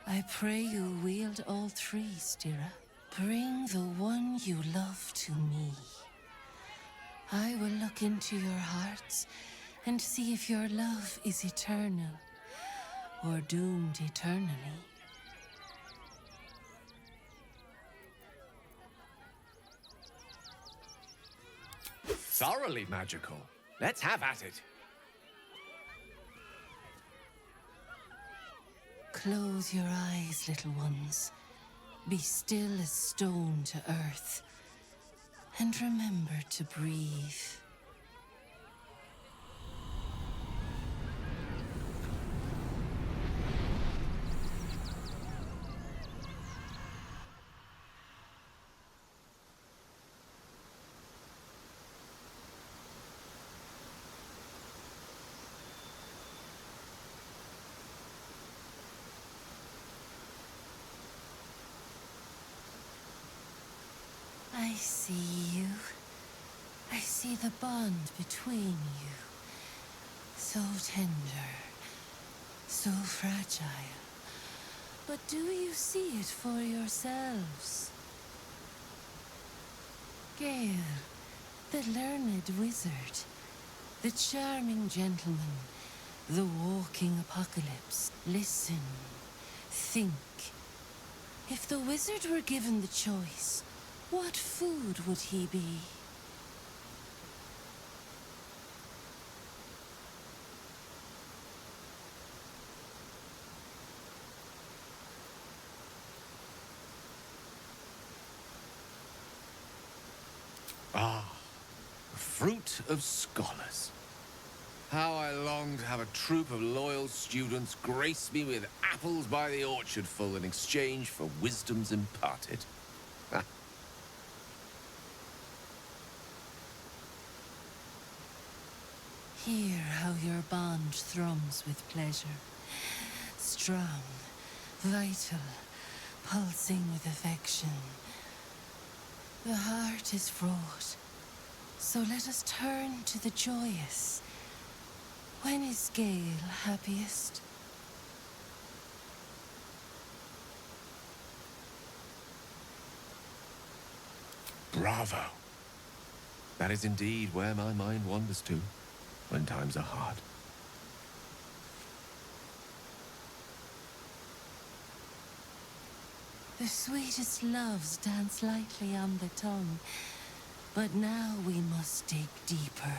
[SPEAKER 8] I pray you wield all three, Stira. Bring the one you love to me. I will look into your hearts and see if your love is eternal or doomed eternally.
[SPEAKER 13] Thoroughly magical. Let's have at it.
[SPEAKER 8] Close your eyes, little ones. Be still as stone to earth. And remember to breathe. I see you. I see the bond between you. So tender, so fragile. But do you see it for yourselves? Gale, the learned wizard, the charming gentleman, the walking apocalypse. Listen, think. If the wizard were given the choice, what food would he be?
[SPEAKER 13] Ah, the fruit of scholars. How I long to have a troop of loyal students grace me with apples by the orchardful in exchange for wisdoms imparted. Ha.
[SPEAKER 8] Hear how your bond thrums with pleasure. Strong, vital, pulsing with affection. The heart is fraught, so let us turn to the joyous. When is Gale happiest?
[SPEAKER 13] Bravo. That is indeed where my mind wanders to when times are hard.
[SPEAKER 8] The sweetest loves dance lightly on the tongue, but now we must dig deeper,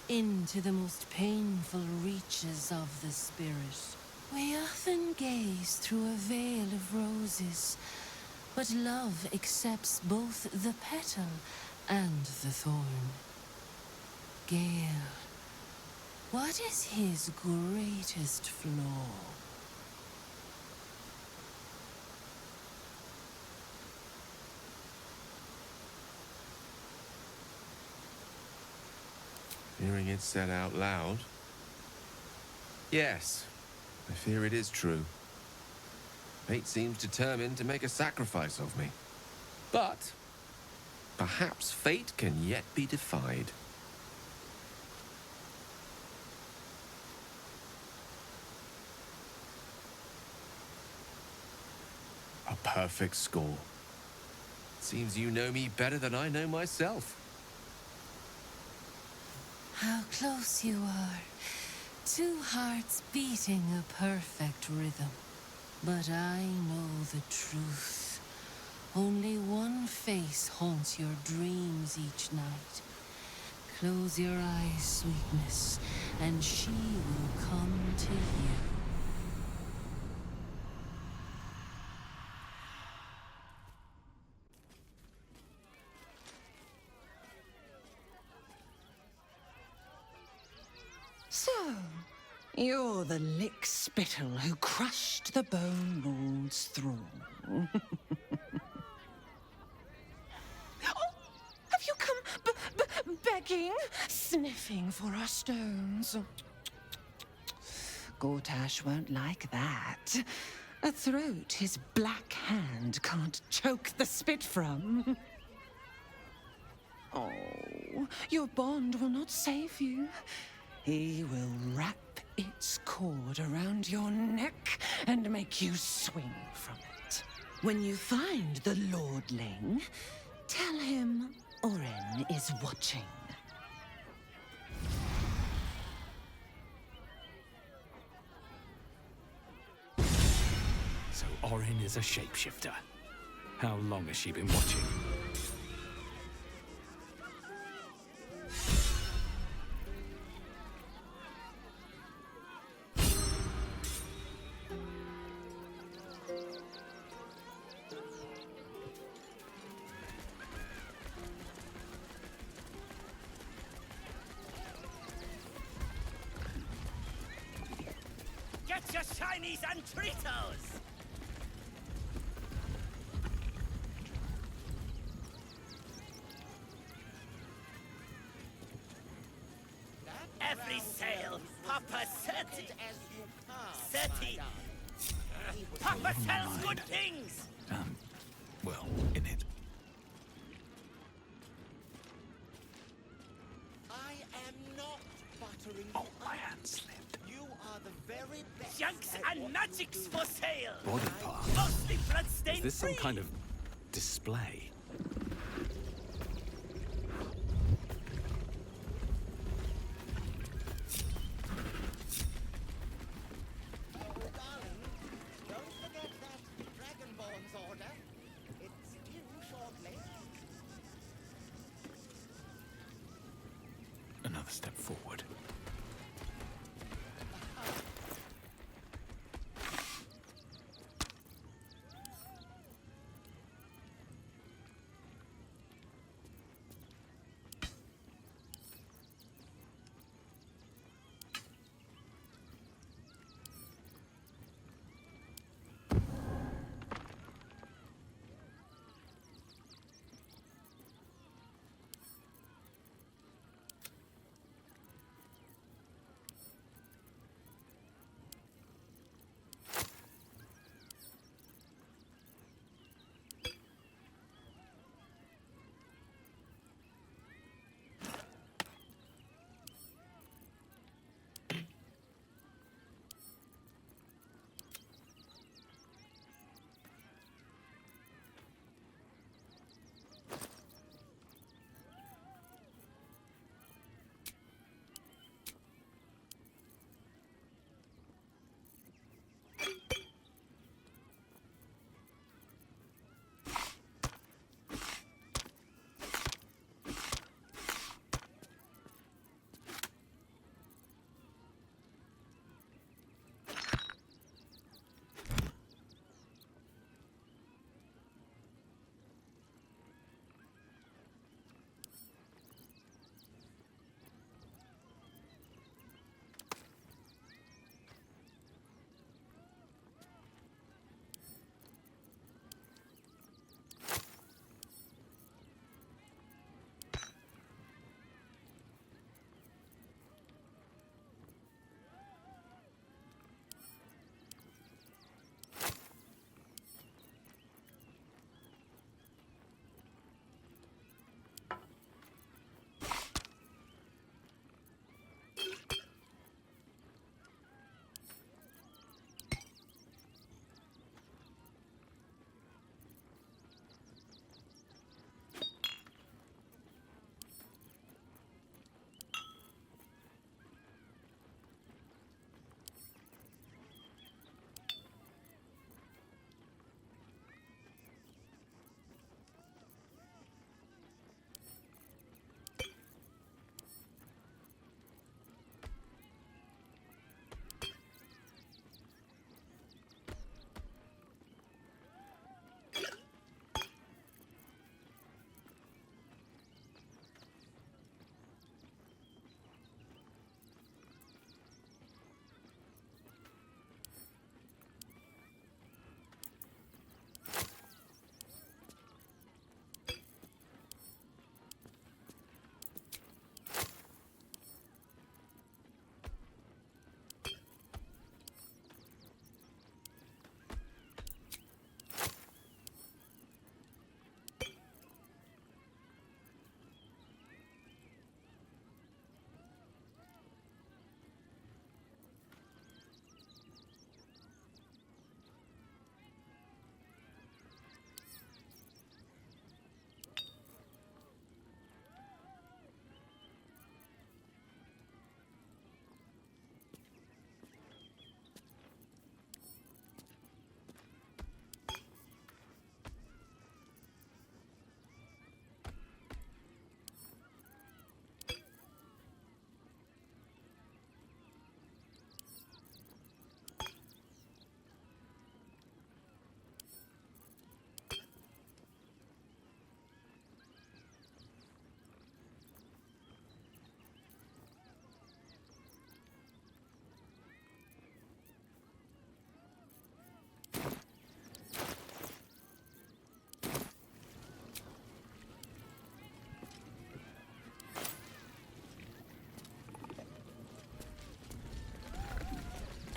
[SPEAKER 8] into the most painful reaches of the spirit. We often gaze through a veil of roses, but love accepts both the petal and the thorn. Gale, what is his greatest flaw?
[SPEAKER 13] Hearing it said out loud. Yes, I fear it is true. Fate seems determined to make a sacrifice of me. But perhaps fate can yet be defied. A perfect score. Seems you know me better than I know myself.
[SPEAKER 8] How close you are. Two hearts beating a perfect rhythm. But I know the truth. Only one face haunts your dreams each night. Close your eyes, sweetness, and she will come to you.
[SPEAKER 17] So, you're the lick-spittle who crushed the Bone Lord's thrall. Oh, have you come begging, sniffing for our stones? Gortash won't like that. A throat his black hand can't choke the spit from. Oh, your bond will not save you. He will wrap its cord around your neck and make you swing from it. When you find the Lordling, tell him Oren is watching.
[SPEAKER 7] So Orin is a shapeshifter. How long has she been watching?
[SPEAKER 1] Get your shinies and Tritos! Every sale, Papa 30. 30. Papa sells good things!
[SPEAKER 7] Well, in it.
[SPEAKER 23] I am not buttering
[SPEAKER 7] Oh, my hand slipped.
[SPEAKER 23] you are the very best.
[SPEAKER 1] Junks and magics for sale!
[SPEAKER 7] Body part.
[SPEAKER 1] Mostly bloodstained
[SPEAKER 7] Is this some
[SPEAKER 1] free.
[SPEAKER 7] kind of display?
[SPEAKER 23] Don't forget that Dragonborn's order. It's due shortly.
[SPEAKER 7] Another step forward.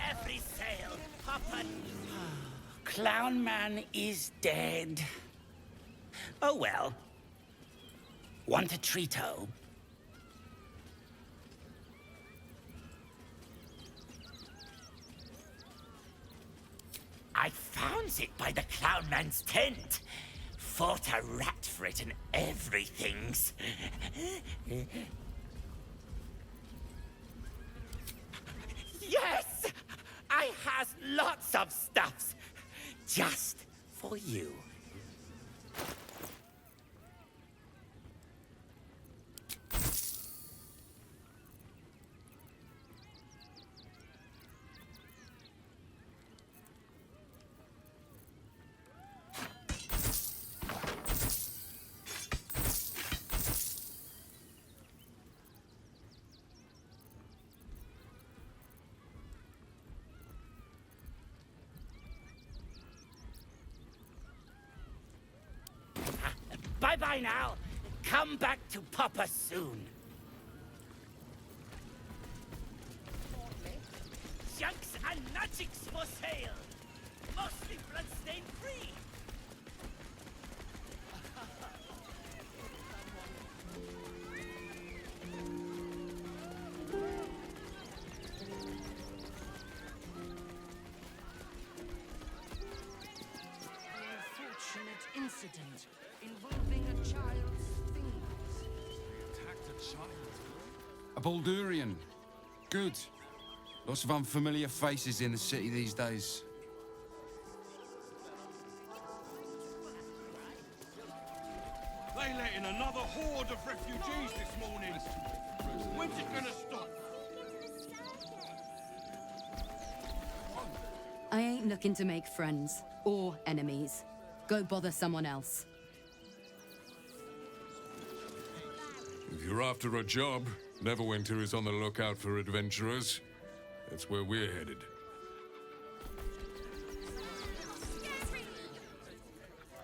[SPEAKER 1] every sail. Papa... Clown Man is dead. Oh well. Want a treat-o? I found it by the Clown Man's tent. Fought a rat for it and everything's. Yes! I has lots of stuffs. Just for you. Bye-bye now. Come back to Papa soon. Junks and magics for sale. Mostly bloodstain free.
[SPEAKER 18] Unfortunate incident involving a child's things.
[SPEAKER 7] They attacked a child. A Baldurian. Good. Lots of unfamiliar faces in the city these days.
[SPEAKER 9] They let in another horde of refugees this morning. When's it gonna stop?
[SPEAKER 19] I ain't looking to make friends or enemies. Go bother someone else.
[SPEAKER 9] If you're after a job, Neverwinter is on the lookout for adventurers. That's where we're headed.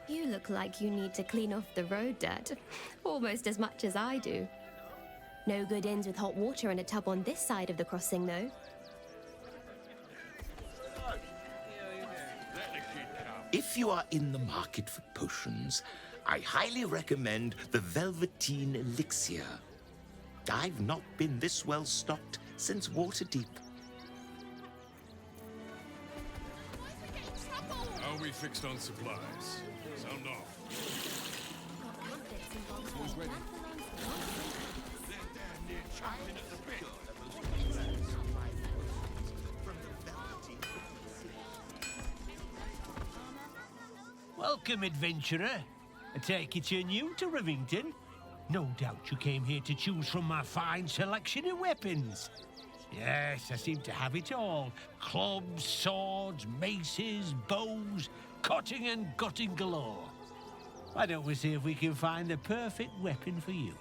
[SPEAKER 21] You look like you need to clean off the road dirt. Almost as much as I do. No good inns with hot water and a tub on this side of the crossing, though.
[SPEAKER 24] If you are in the market for potions, I highly recommend the Velveteen Elixir. I've not been this well stocked since Waterdeep.
[SPEAKER 9] Are we fixed on supplies? Sound off. Who's ready? They're damn near chomping at the bit.
[SPEAKER 25] Welcome, adventurer. I take it you're new to Rivington. No doubt you came here to choose from my fine selection of weapons. Yes, I seem to have it all. Clubs, swords, maces, bows, cutting and gutting galore. Why don't we see if we can find the perfect weapon for you?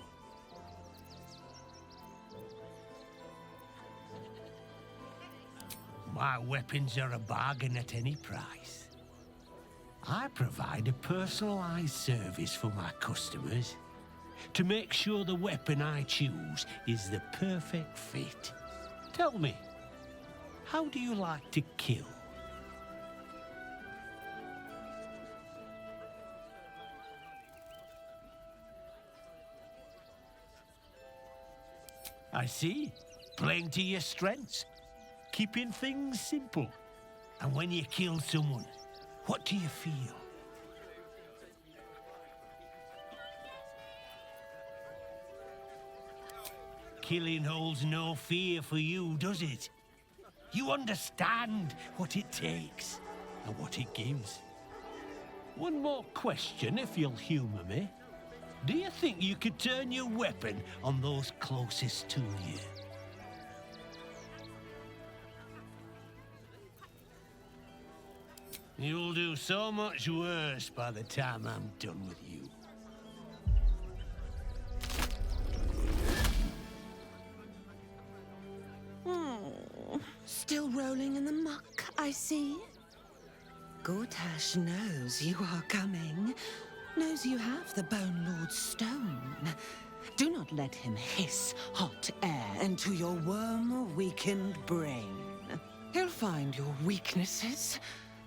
[SPEAKER 25] My weapons are a bargain at any price. I provide a personalized service for my customers to make sure the weapon I choose is the perfect fit. Tell me, how do you like to kill? I see. Playing to your strengths. Keeping things simple. And when you kill someone, what do you feel? Killing holds no fear for you, does it? You understand what it takes and what it gives. One more question, if you'll humour me. Do you think you could turn your weapon on those closest to you? You'll do so much worse by the time I'm done with you.
[SPEAKER 17] Still rolling in the muck, I see. Gortash knows you are coming. Knows you have the Bone Lord's stone. Do not let him hiss hot air into your worm-weakened brain. He'll find your weaknesses,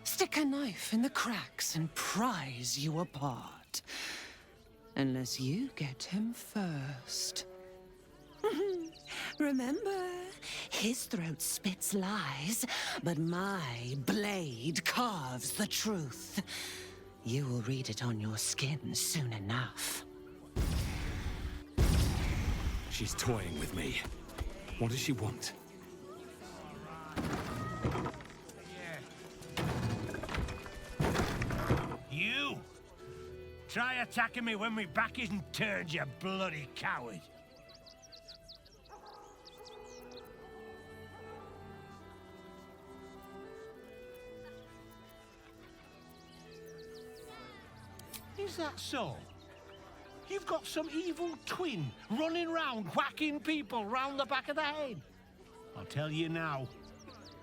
[SPEAKER 17] stick a knife in the cracks, and prise you apart. Unless you get him first. Remember, his throat spits lies, but my blade carves the truth. You will read it on your skin soon enough.
[SPEAKER 3] She's toying with me. What does she want?
[SPEAKER 25] You! Try attacking me when my back isn't turned, you bloody coward! Is that so? You've got some evil twin running round whacking people round the back of the head? I'll tell you now,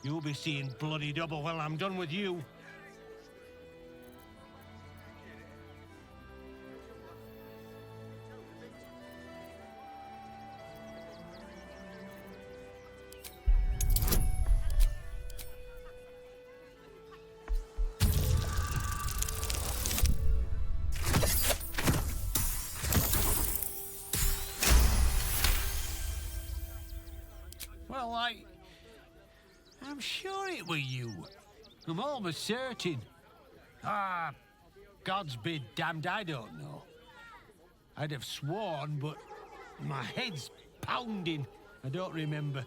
[SPEAKER 25] you'll be seeing bloody double when I'm done with you. Well, I'm sure it were you. I'm almost certain. Ah, God's be damned, I don't know. I'd have sworn, but my head's pounding. I don't remember.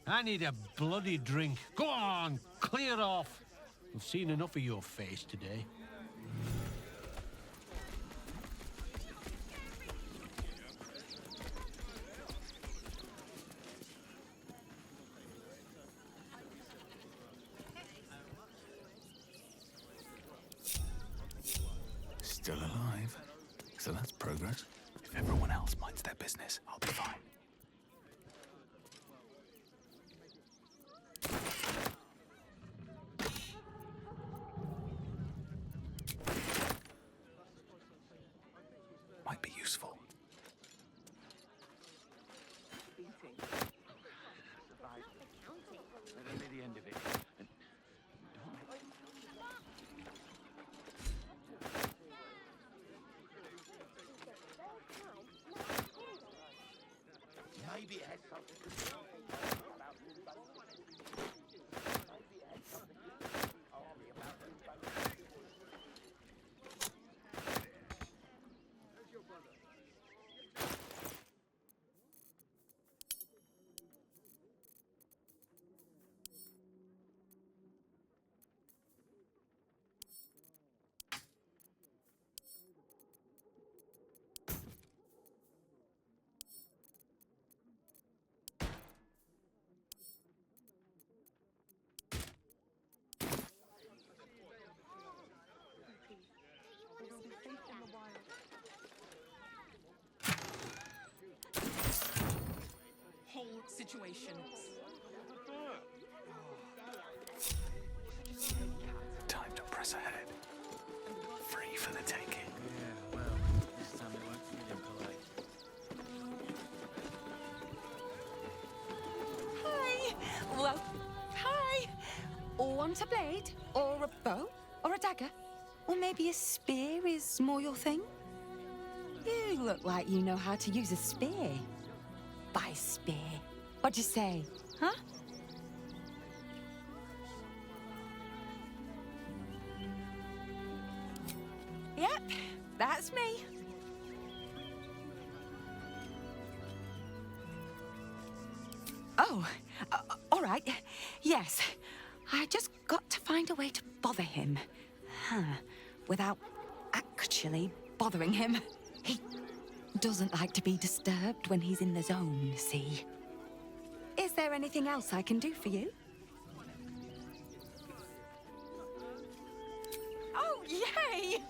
[SPEAKER 25] I need a bloody drink. Go on, clear off. I've seen enough of your face today.
[SPEAKER 3] Still alive. So that's progress. If everyone else minds their business, I'll be fine. Might be useful.
[SPEAKER 18] Only the end of it.
[SPEAKER 1] Maybe it has something to do about
[SPEAKER 17] Whole situation.
[SPEAKER 3] Time to press ahead. Free for the taking.
[SPEAKER 18] Yeah, well, this time they won't feel impolite.
[SPEAKER 4] Hi! Well, hi! Want a blade? Or a bow? Or a dagger? Or maybe a spear is more your thing? You look like you know how to use a spear. By spear. What'd you say? Huh? Yep, that's me. Oh, all right. Yes. I just got to find a way to bother him. Without actually bothering him. He doesn't like to be disturbed when he's in the zone, see? Is there anything else I can do for you? Oh, yay!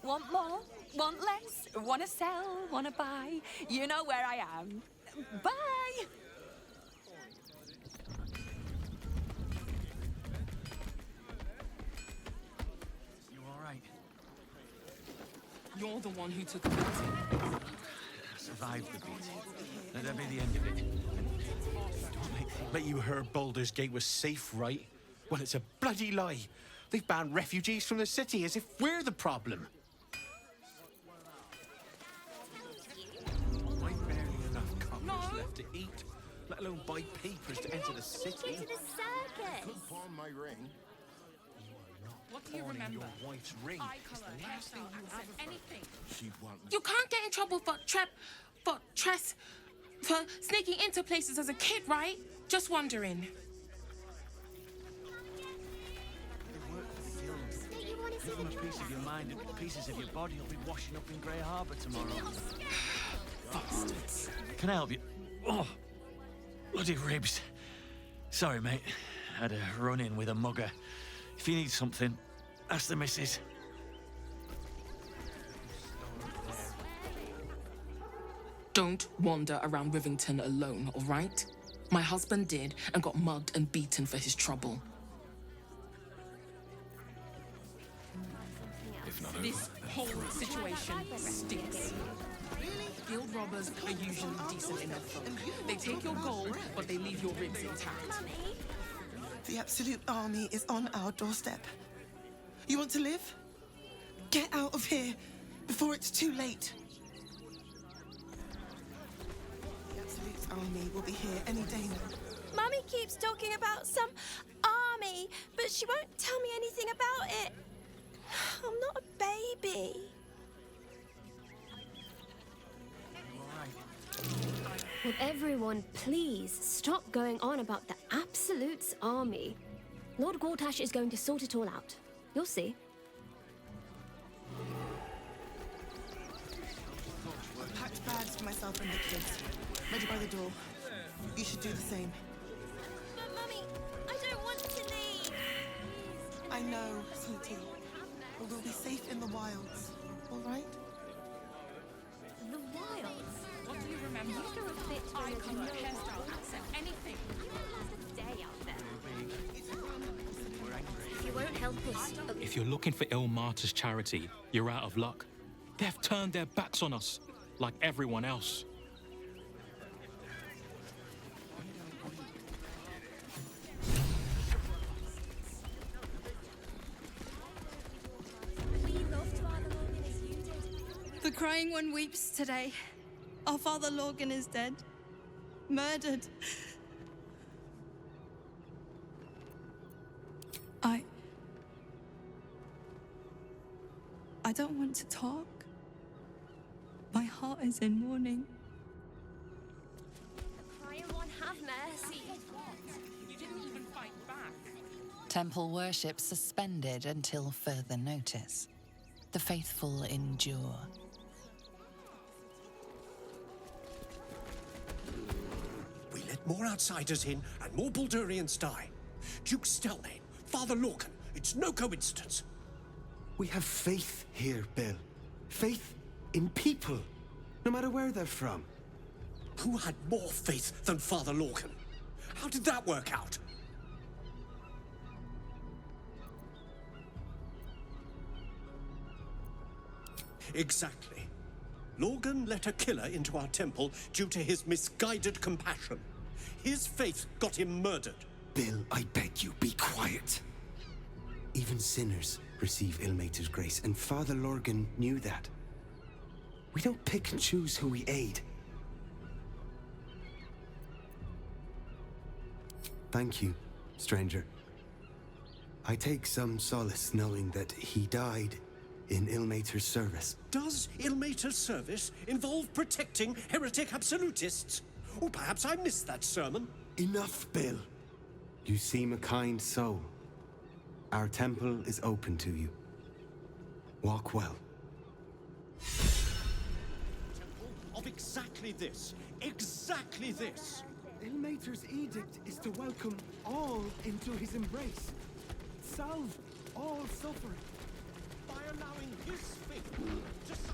[SPEAKER 4] Want more? Want less? Wanna sell? Wanna buy? You know where I am. Bye!
[SPEAKER 5] You alright? You're the one who took a beating. I survived the beating. Let that be the end of it.
[SPEAKER 14] But you heard Baldur's Gate was safe, right? Well, it's a bloody lie. They've banned refugees from the city as if we're the problem. I've barely enough coppers left to eat, let alone buy papers to enter the city.
[SPEAKER 10] To the circus.
[SPEAKER 15] Could pawn my ring.
[SPEAKER 5] What do you remember?
[SPEAKER 14] Your wife's ring.
[SPEAKER 5] Eye colour, hairstyle, accent, anything.
[SPEAKER 15] She'd want
[SPEAKER 16] You can't get in trouble for sneaking into places as a kid, right? Just wondering.
[SPEAKER 5] Give them a piece of your mind and pieces of your body will be washing up in Grey Harbour tomorrow. Bastards. Can I help you? Oh, bloody ribs. Sorry, mate. Had a run-in with a mugger. If you need something, ask the missus.
[SPEAKER 16] Don't wander around Rivington alone, all right? My husband did and got mugged and beaten for his trouble.
[SPEAKER 3] If not
[SPEAKER 16] This whole situation stinks. Guild robbers are usually decent enough folk. They take your gold, but they leave your ribs intact.
[SPEAKER 12] The Absolute Army is on our doorstep. You want to live? Get out of here before it's too late. The Absolute Army will be here any day now.
[SPEAKER 21] Mummy keeps talking about some army, but she won't tell me anything about it. I'm not a baby. Will everyone please stop going on about the Absolute's army? Lord Gortash is going to sort it all out. You'll see.
[SPEAKER 12] Packed bags for myself and the kids. Ready by the door. You should do the same.
[SPEAKER 21] But Mummy, I don't want to leave.
[SPEAKER 12] I know, sweetie. But we'll be safe in the wilds, all right?
[SPEAKER 21] The wilds?
[SPEAKER 16] What do you remember?
[SPEAKER 21] You threw a fit
[SPEAKER 16] Eye
[SPEAKER 21] when
[SPEAKER 16] colour,
[SPEAKER 21] there's no
[SPEAKER 16] hairstyle,
[SPEAKER 21] one.
[SPEAKER 16] accent, anything.
[SPEAKER 21] You won't last a day out there. If you won't help us...
[SPEAKER 20] If you're looking for Ilmater's charity, you're out of luck. They've turned their backs on us, like everyone else.
[SPEAKER 22] The crying one weeps today. Our father Lorgan is dead. Murdered. I don't want to talk. My heart is in mourning.
[SPEAKER 21] Crying one, have mercy.
[SPEAKER 16] You didn't even fight back.
[SPEAKER 26] Temple worship suspended until further notice. The faithful endure.
[SPEAKER 27] We let more outsiders in and more Baldurians die. Duke Stelmane, Father Lorcan, it's no coincidence.
[SPEAKER 28] We have faith here, Bill. Faith in people, no matter where they're from.
[SPEAKER 27] Who had more faith than Father Lorcan? How did that work out? Exactly. Lorgan let a killer into our temple due to his misguided compassion. His faith got him murdered.
[SPEAKER 28] Bill, I beg you, be quiet. Even sinners receive Ilmater's grace, and Father Lorgan knew that. We don't pick and choose who we aid. Thank you, stranger. I take some solace knowing that he died in Ilmater's service.
[SPEAKER 27] Does Ilmater's service involve protecting heretic absolutists? Or perhaps I missed that sermon.
[SPEAKER 28] Enough, Bill. You seem a kind soul. Our temple is open to you. Walk well.
[SPEAKER 27] Temple of exactly this. Exactly this.
[SPEAKER 28] Ilmater's edict is to welcome all into his embrace. Salve all suffering.
[SPEAKER 27] By by allowing his faith to suffer.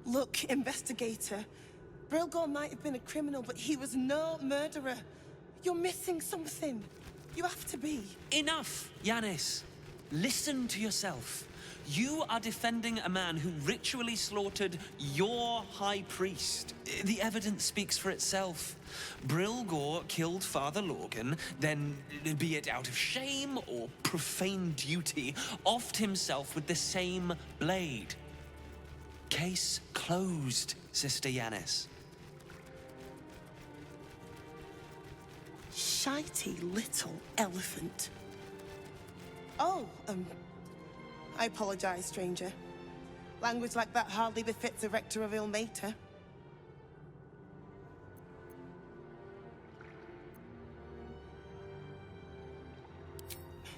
[SPEAKER 12] Look, investigator. Brilgor might have been a criminal, but he was no murderer. You're missing something. You have to be.
[SPEAKER 2] Enough, Yanis. Listen to yourself. You are defending a man who ritually slaughtered your high priest. The evidence speaks for itself. Brilgor killed Father Lorgan, then, be it out of shame or profane duty, offed himself with the same blade. Case closed, Sister Yanis.
[SPEAKER 12] Shitey little elephant. Oh, I apologize, stranger. Language like that hardly befits a rector of Ilmater.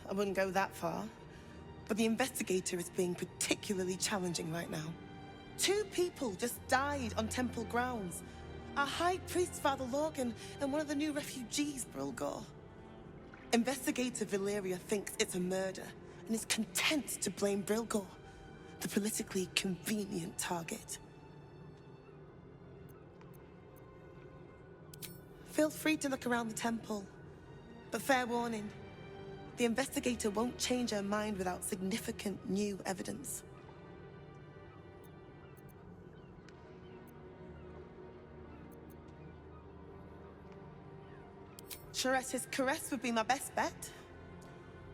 [SPEAKER 12] I wouldn't go that far, but the investigator is being particularly challenging right now. 2 people just died on temple grounds. Our high priest, Father Lorgan, and one of the new refugees, Brilgor. Investigator Valeria thinks it's a murder and is content to blame Brilgor, the politically convenient target. Feel free to look around the temple, but fair warning, the investigator won't change her mind without significant new evidence. Chares's caress would be my best bet.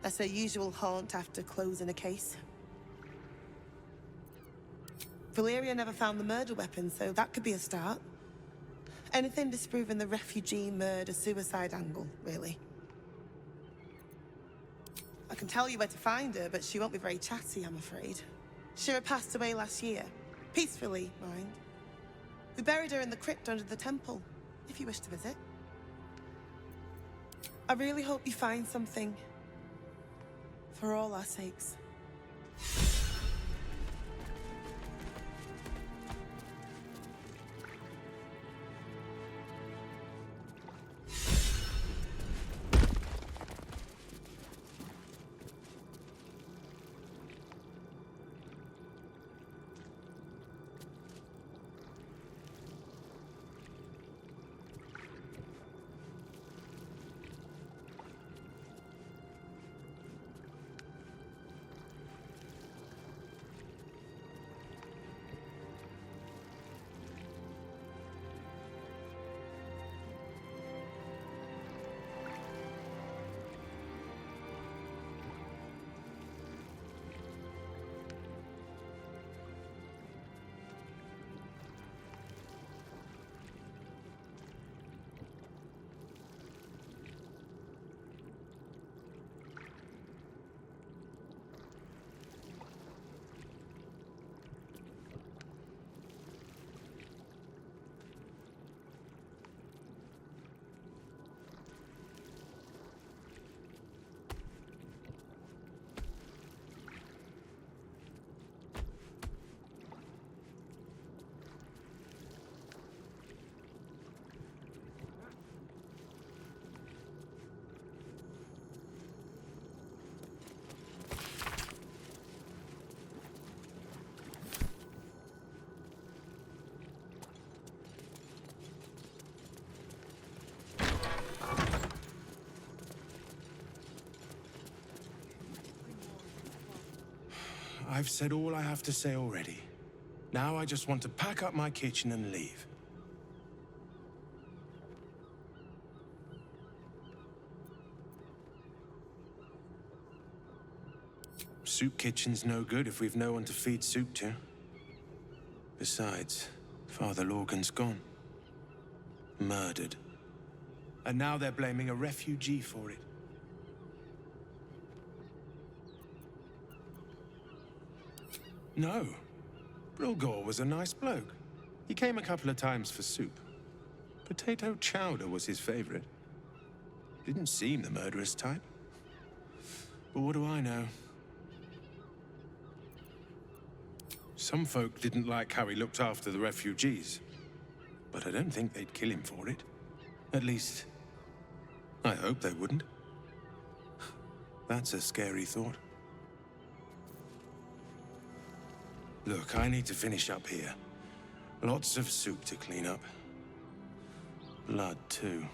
[SPEAKER 12] That's her usual haunt after closing a case. Valeria never found the murder weapon, so that could be a start. Anything disproving the refugee murder-suicide angle, really. I can tell you where to find her, but she won't be very chatty, I'm afraid. Shira passed away last year. Peacefully, mind. We buried her in the crypt under the temple, if you wish to visit. I really hope you find something. For all our sakes.
[SPEAKER 14] I've said all I have to say already. Now I just want to pack up my kitchen and leave. Soup kitchen's no good if we've no one to feed soup to. Besides, Father Lorgan's gone. Murdered. And now they're blaming a refugee for it. No. Brilgor was a nice bloke. He came a couple of times for soup. Potato chowder was his favorite. Didn't seem the murderous type. But what do I know? Some folk didn't like how he looked after the refugees. But I don't think they'd kill him for it. At least, I hope they wouldn't. That's a scary thought. Look, I need to finish up here. Lots of soup to clean up. Blood, too.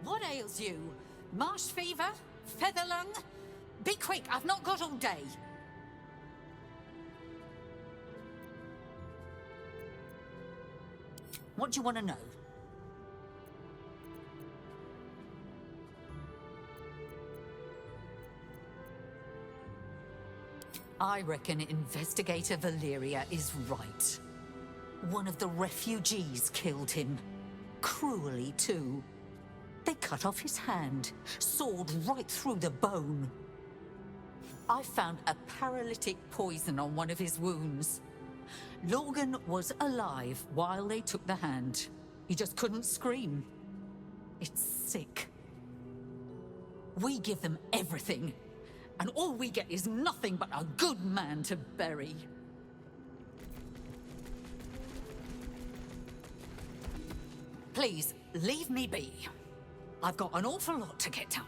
[SPEAKER 6] What ails you? Marsh fever? Feather lung? Be quick, I've not got all day. What do you want to know? I reckon Investigator Valeria is right. One of the refugees killed him. Cruelly, too. They cut off his hand, sawed right through the bone. I found a paralytic poison on one of his wounds. Lorgan was alive while they took the hand. He just couldn't scream. It's sick. We give them everything, and all we get is nothing but a good man to bury. Please, leave me be. I've got an awful lot to get done.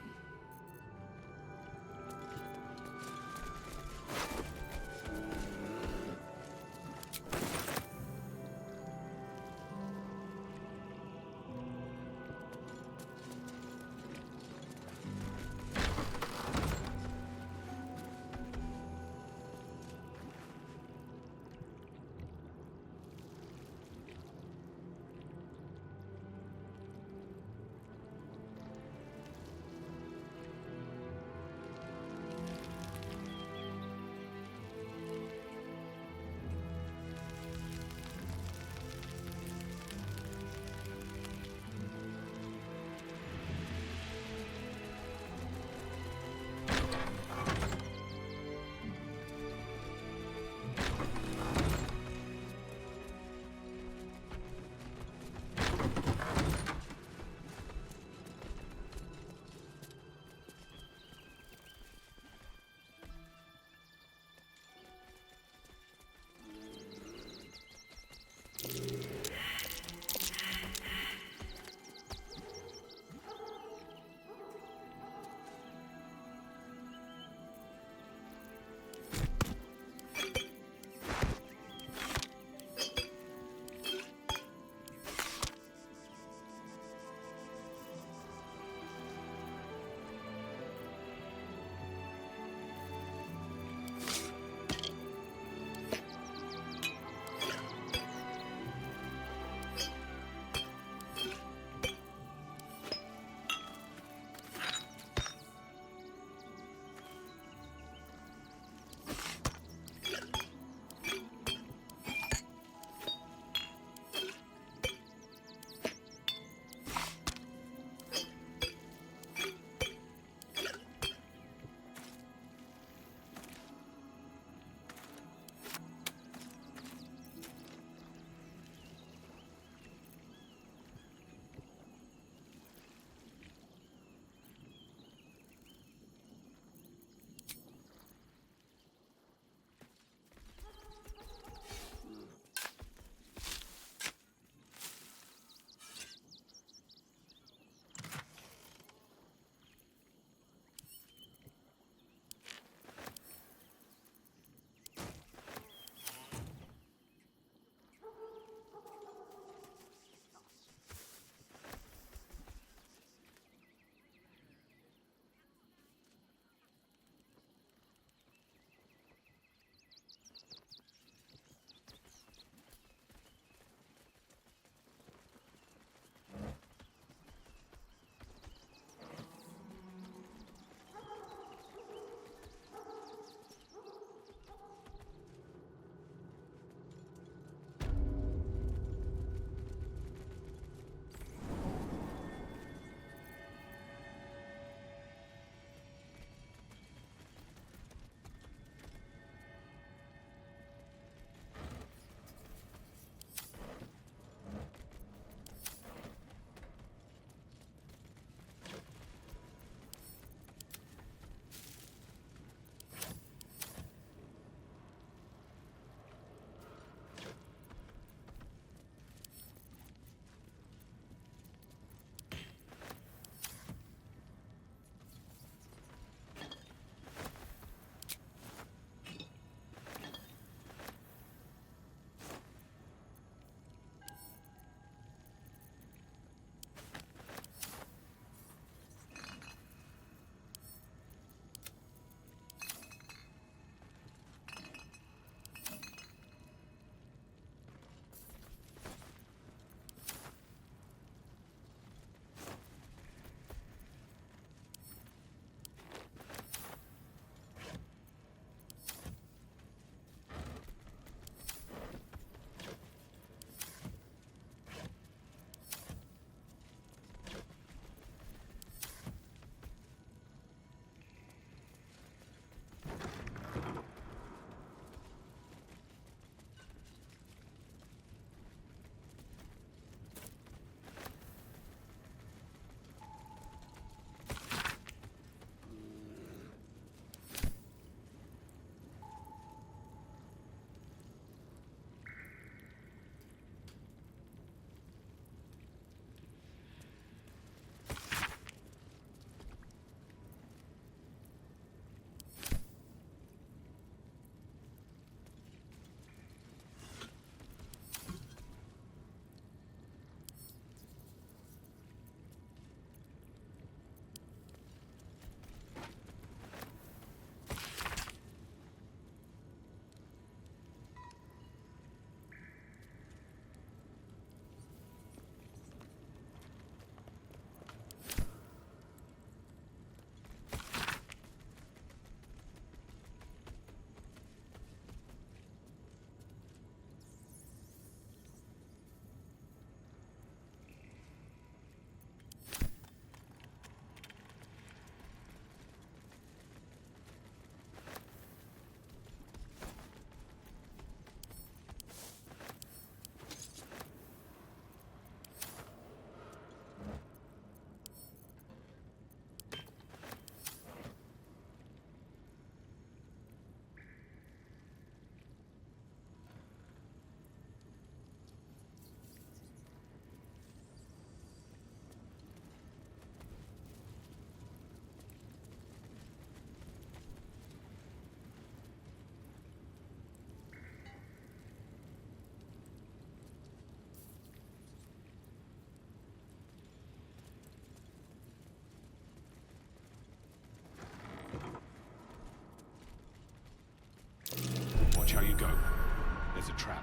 [SPEAKER 3] go. There's a trap.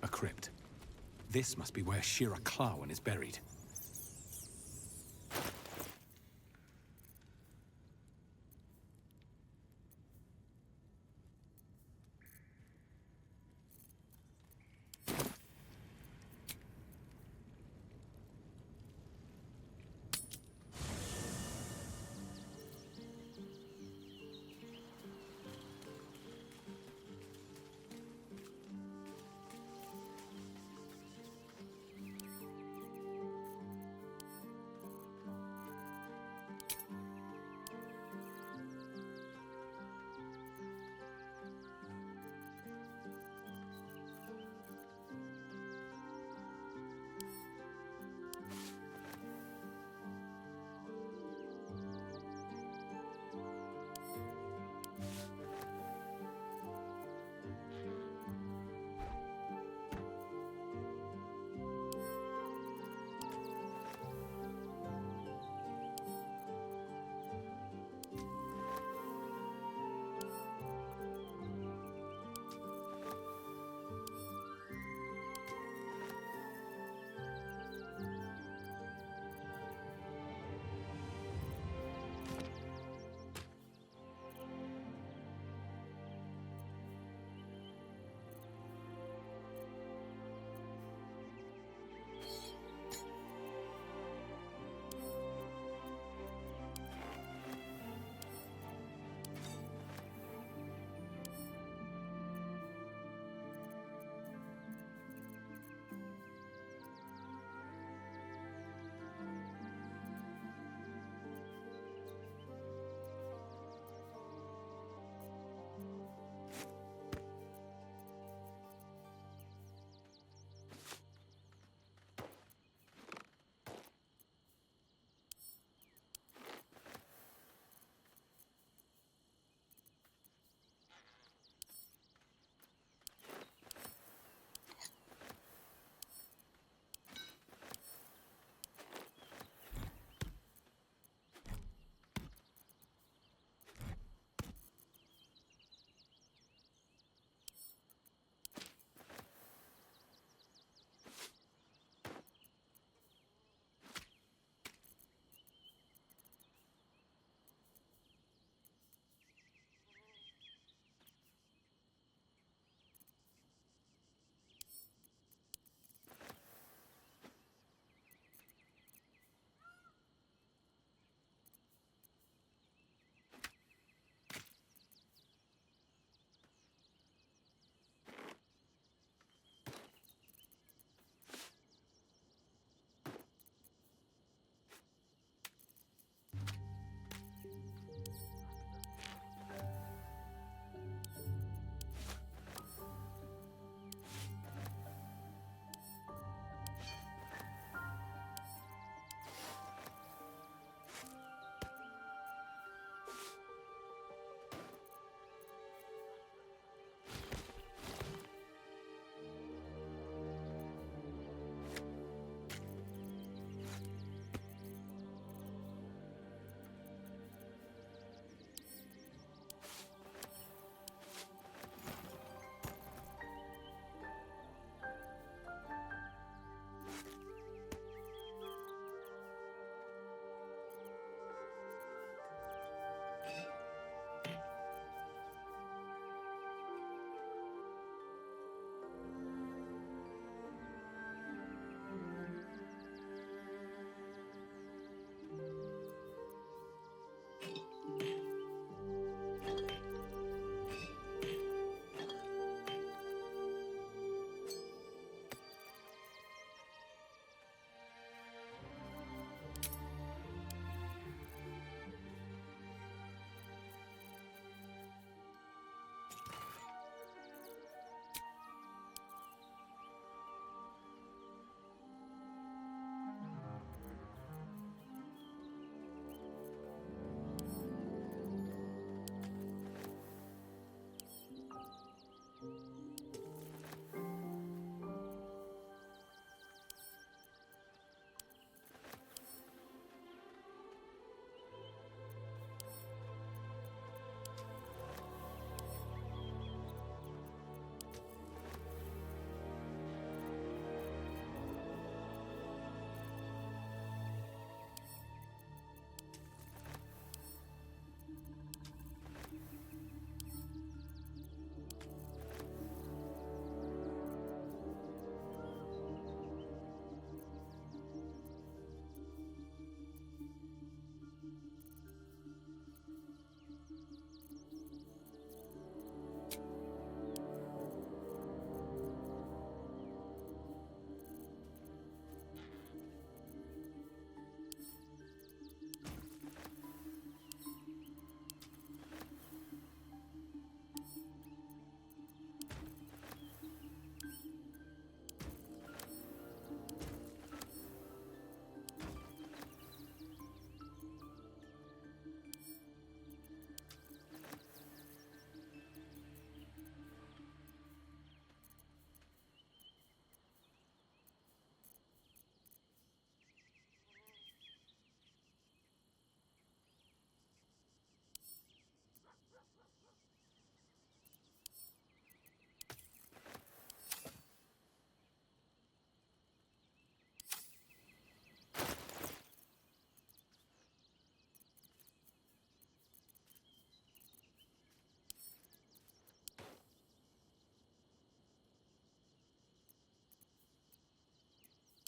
[SPEAKER 3] A crypt. This must be where Shira Clawen is buried.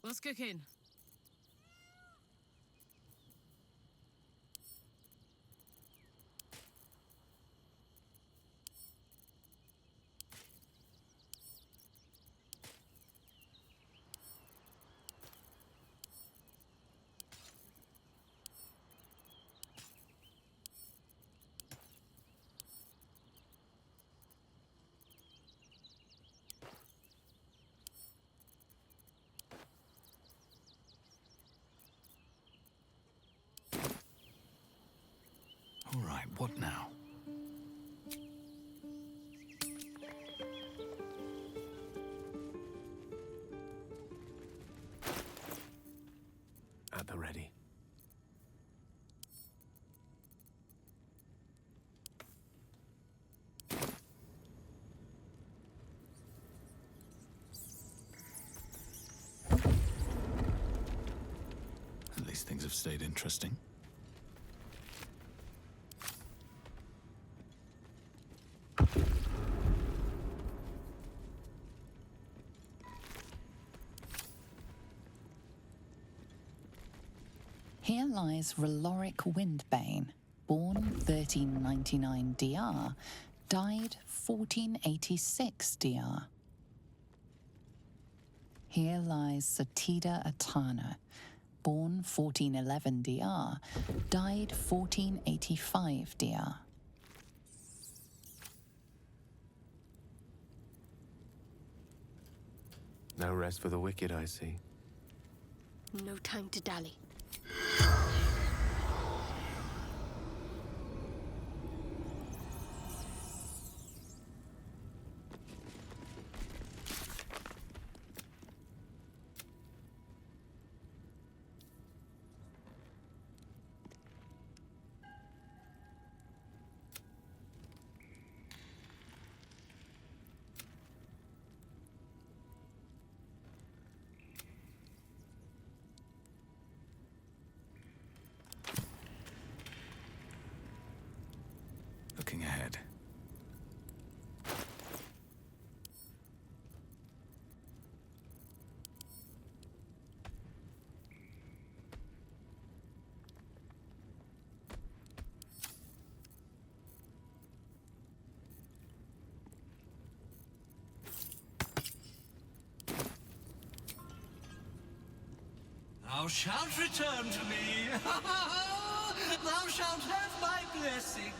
[SPEAKER 7] What's cooking?
[SPEAKER 3] All right, what now? At the ready. At least things have stayed interesting.
[SPEAKER 26] Here lies Raloric Windbane, born 1399 DR, died 1486 DR. Here lies Satida Atana, born 1411 DR, died 1485 DR.
[SPEAKER 8] No rest for the wicked, I see.
[SPEAKER 21] No time to dally.
[SPEAKER 3] Looking ahead.
[SPEAKER 2] Thou shalt return to me. Thou shalt have my blessing.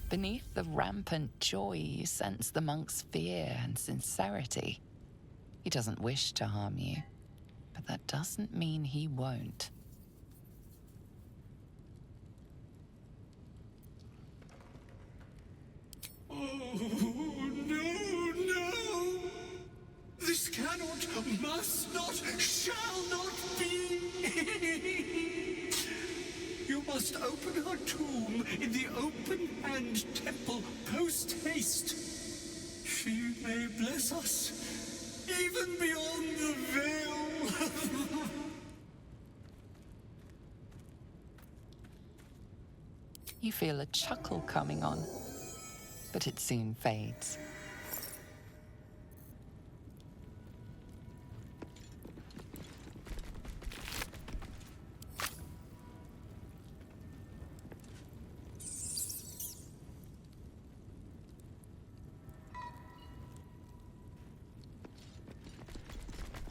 [SPEAKER 26] Beneath the rampant joy, you sense the monk's fear and sincerity. He doesn't wish to harm you, but that doesn't mean he won't.
[SPEAKER 11] Oh, no, no! This cannot, must not, shall not be! You must open her tomb in the open-hand temple post-haste. She may bless us, even beyond the veil.
[SPEAKER 26] You feel a chuckle coming on, but it soon fades.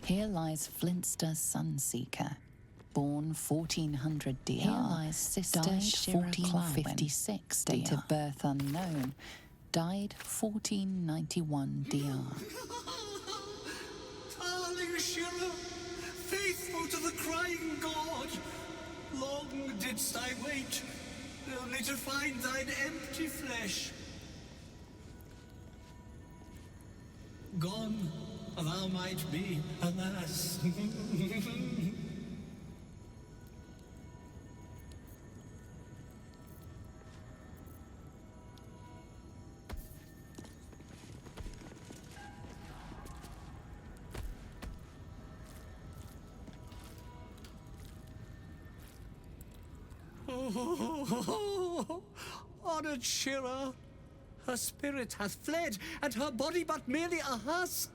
[SPEAKER 26] Here lies Flintster Sunseeker, born 1400 DR. Here lies Sister died 1456 DR. Date of birth unknown. Died 1491 DR.
[SPEAKER 11] Darling Shira, faithful to the crying god, long didst I wait, only to find thine empty flesh. Gone thou might be, alas. Oh, honored Shira, her spirit hath fled, and her body but merely a husk.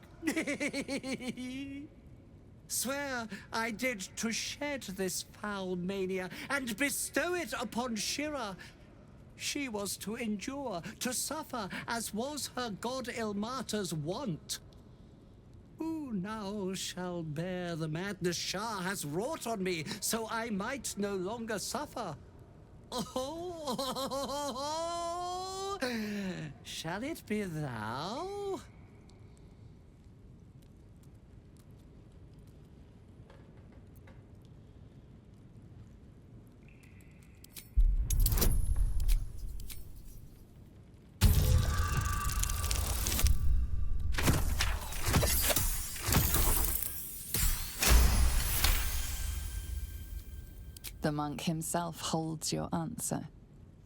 [SPEAKER 11] Swear I did to shed this foul mania and bestow it upon Shira. She was to endure, to suffer, as was her god Ilmata's wont. Who now shall bear the madness Shah has wrought on me, so I might no longer suffer? Oh, shall it be thou?
[SPEAKER 26] The monk himself holds your answer.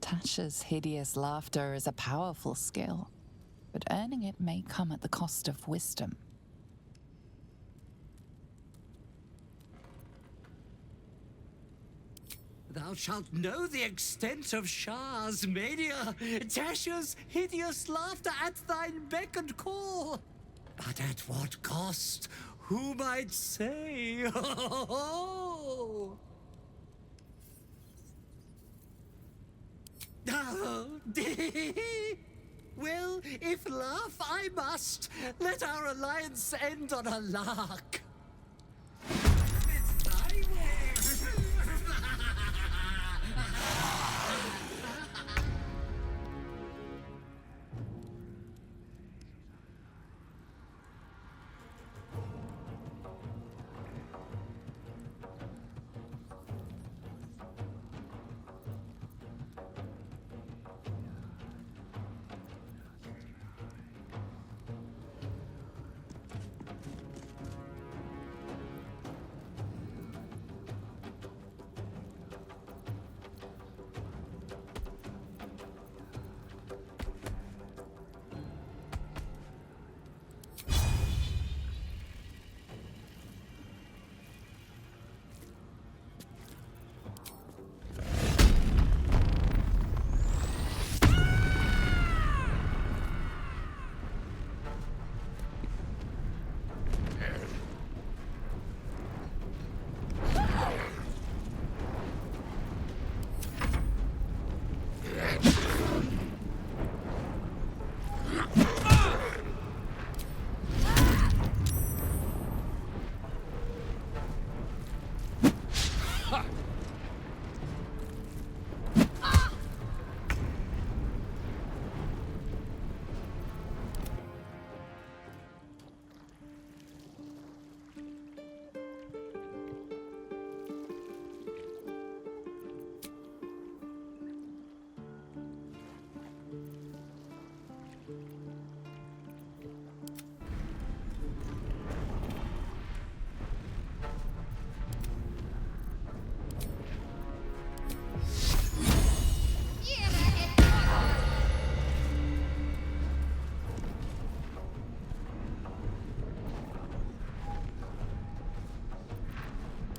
[SPEAKER 26] Tasha's hideous laughter is a powerful skill, but earning it may come at the cost of wisdom.
[SPEAKER 11] Thou shalt know the extent of Shah's mania, Tasha's hideous laughter at thine beck and call. But at what cost? Who might say? Well, if laugh I must, let our alliance end on a lark. It's thy way.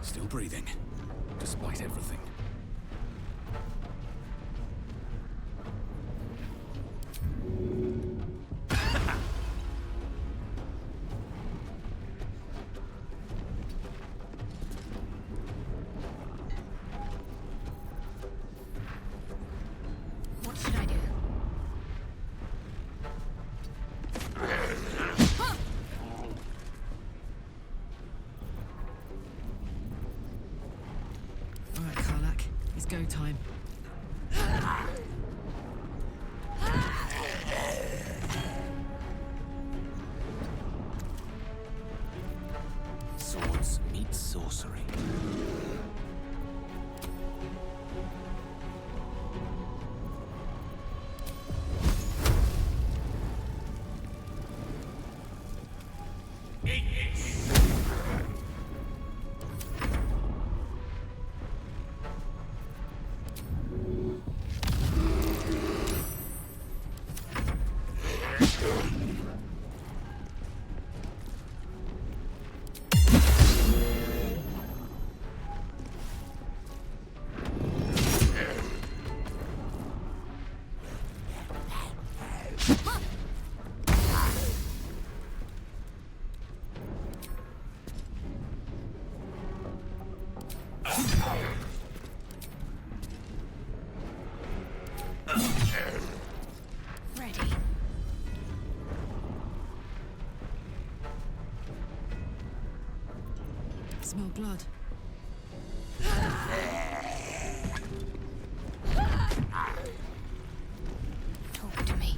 [SPEAKER 3] Still breathing, despite everything.
[SPEAKER 21] What should I do?
[SPEAKER 17] All right, Karlak, it's go time.
[SPEAKER 3] Swords meet sorcery.
[SPEAKER 7] blood.
[SPEAKER 10] Talk to me.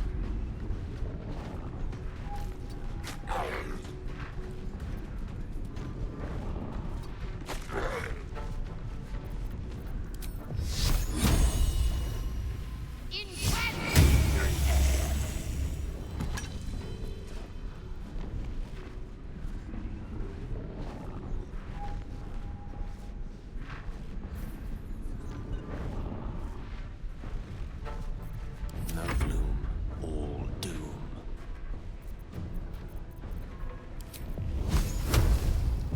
[SPEAKER 8] No gloom, all doom.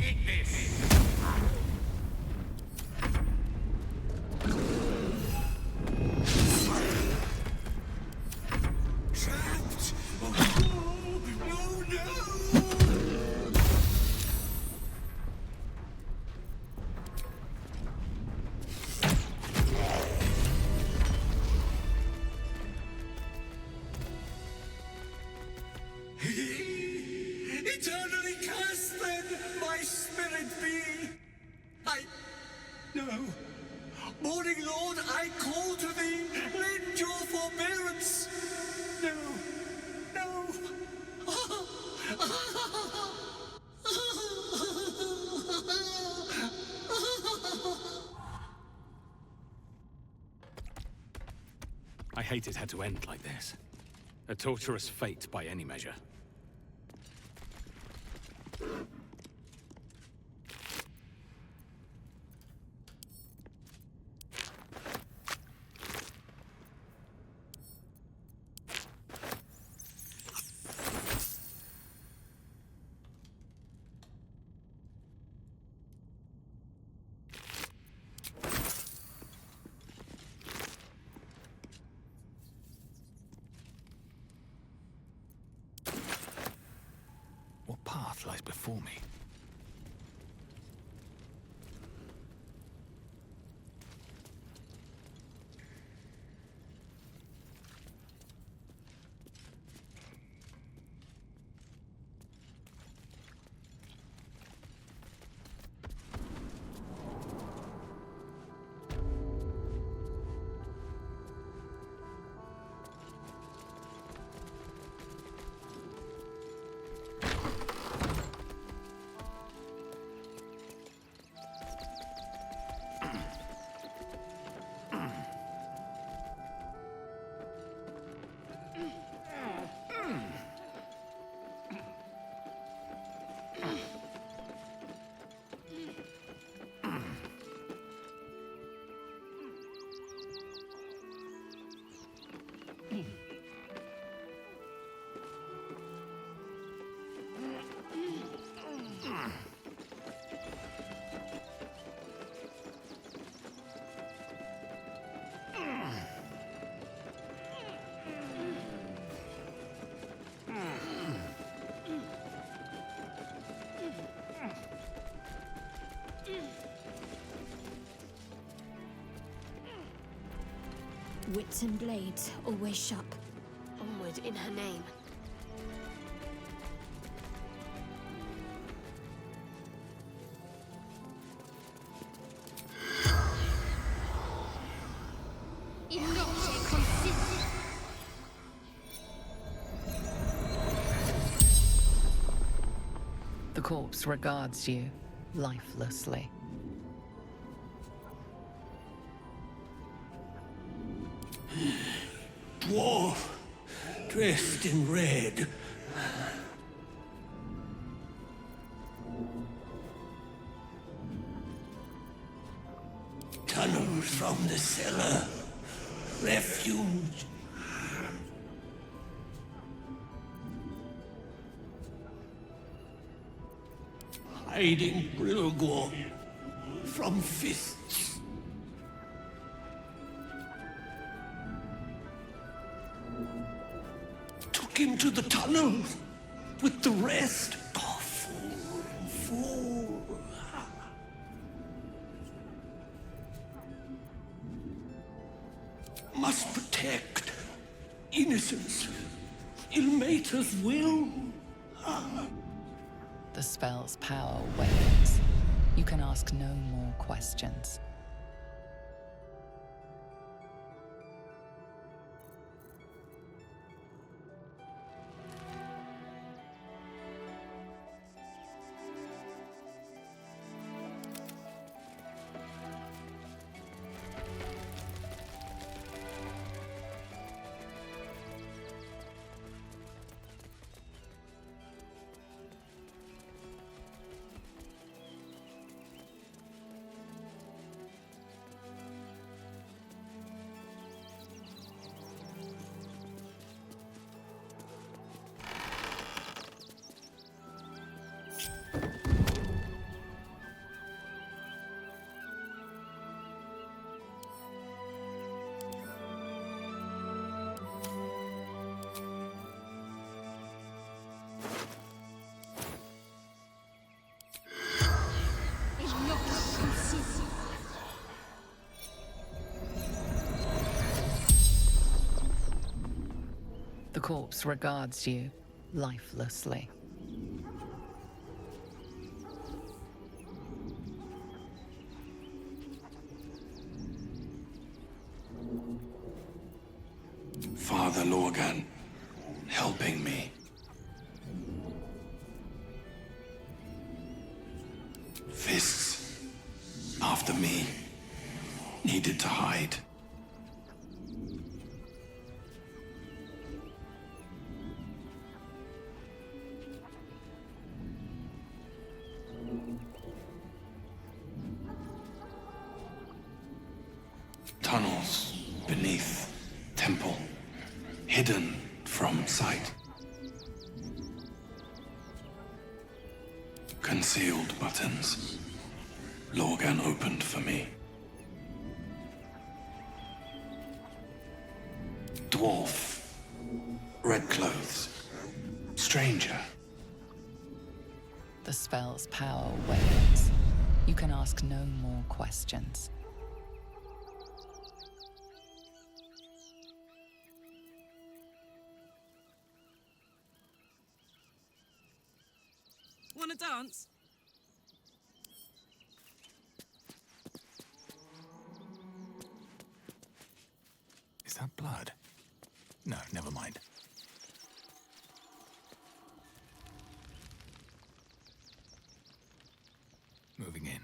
[SPEAKER 1] Eat this!
[SPEAKER 11] Trapped! Oh, no! Eternally cast then, my spirit be. No. Morning Lord, I call to thee, lend your forbearance. No.
[SPEAKER 3] I hate it had to end like this. A torturous fate by any measure. What path lies before me?
[SPEAKER 21] Wits and blades, always sharp.
[SPEAKER 16] Onward in her name.
[SPEAKER 26] The corpse regards you lifelessly.
[SPEAKER 11] Dwarf, dressed in red. Tunnels from the cellar. Refuge. Hiding Brilgor from fists. Took him to the tunnels with the rest. Oh, fool. Must protect innocence. Ilmater's will.
[SPEAKER 26] The spell's power wanes. You can ask no more questions. The corpse regards you lifelessly.
[SPEAKER 3] Father Lorgan, helping me. Fists, after me, needed to hide. Tunnels beneath temple, hidden from sight. Concealed buttons. Lorgan opened for me. Dwarf. Red clothes. Stranger.
[SPEAKER 26] The spell's power wanes. You can ask no more questions.
[SPEAKER 22] Wanna dance?
[SPEAKER 3] Is that blood? No, never mind. Moving in.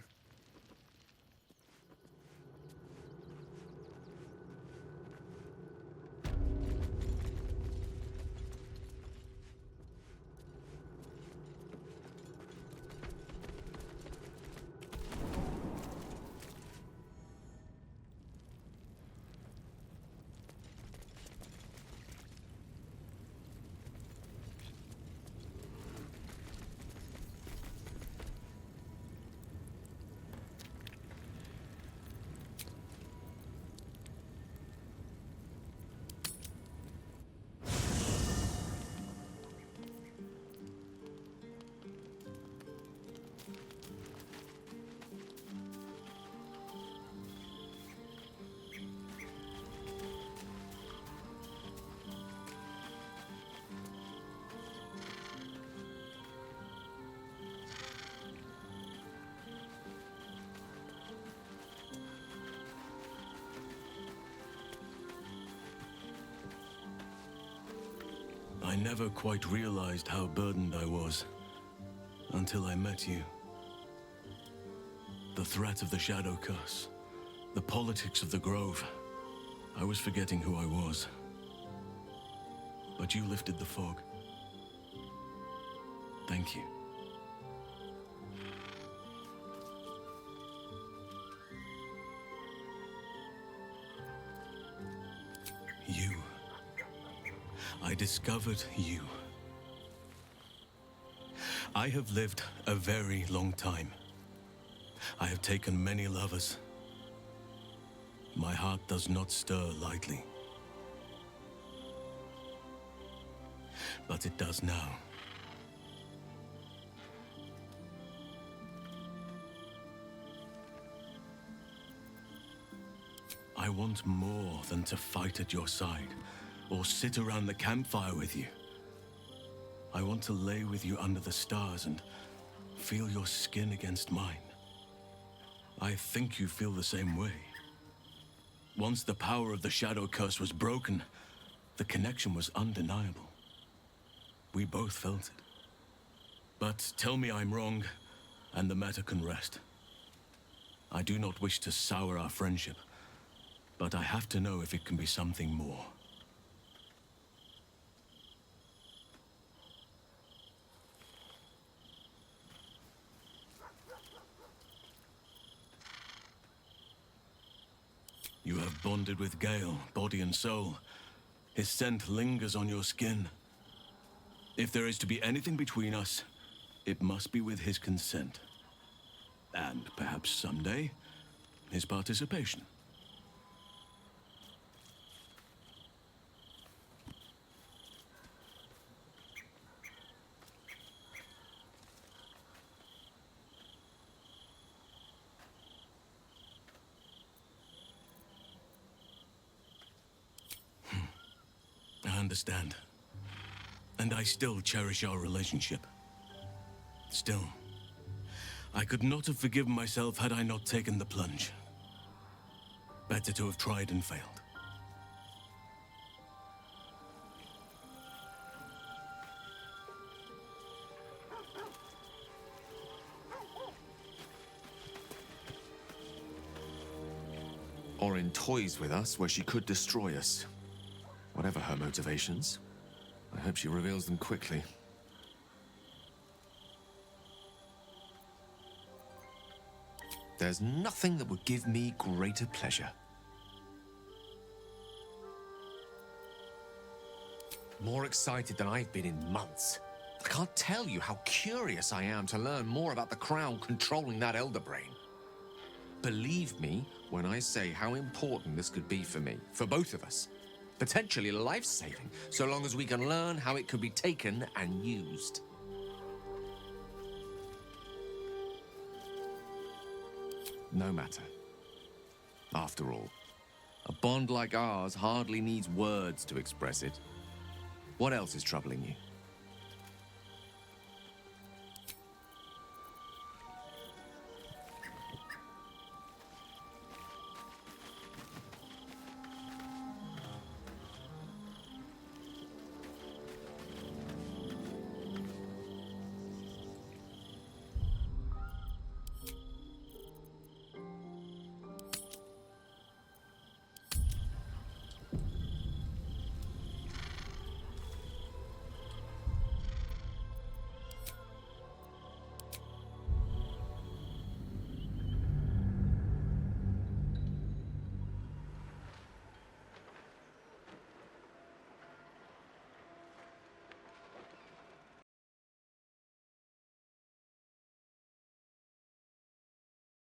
[SPEAKER 8] I never quite realized how burdened I was until I met you. The threat of the Shadow Curse, the politics of the Grove. I was forgetting who I was. But you lifted the fog. Thank you. You. I discovered you. I have lived a very long time. I have taken many lovers. My heart does not stir lightly. But it does now. I want more than to fight at your side, or sit around the campfire with you. I want to lay with you under the stars and feel your skin against mine. I think you feel the same way. Once the power of the Shadow Curse was broken, the connection was undeniable. We both felt it. But tell me I'm wrong, and the matter can rest. I do not wish to sour our friendship, but I have to know if it can be something more. You have bonded with Gale, body and soul. His scent lingers on your skin. If there is to be anything between us, it must be with his consent. And perhaps someday, his participation. I understand. And I still cherish our relationship. Still, I could not have forgiven myself had I not taken the plunge. Better to have tried and failed.
[SPEAKER 7] Or in toys with us where she could destroy us. Whatever her motivations, I hope she reveals them quickly. There's nothing that would give me greater pleasure. More excited than I've been in months. I can't tell you how curious I am to learn more about the Crown controlling that Elder Brain. Believe me when I say how important this could be for me, for both of us. Potentially life-saving, so long as we can learn how it could be taken and used. No matter. After all, a bond like ours hardly needs words to express it. What else is troubling you?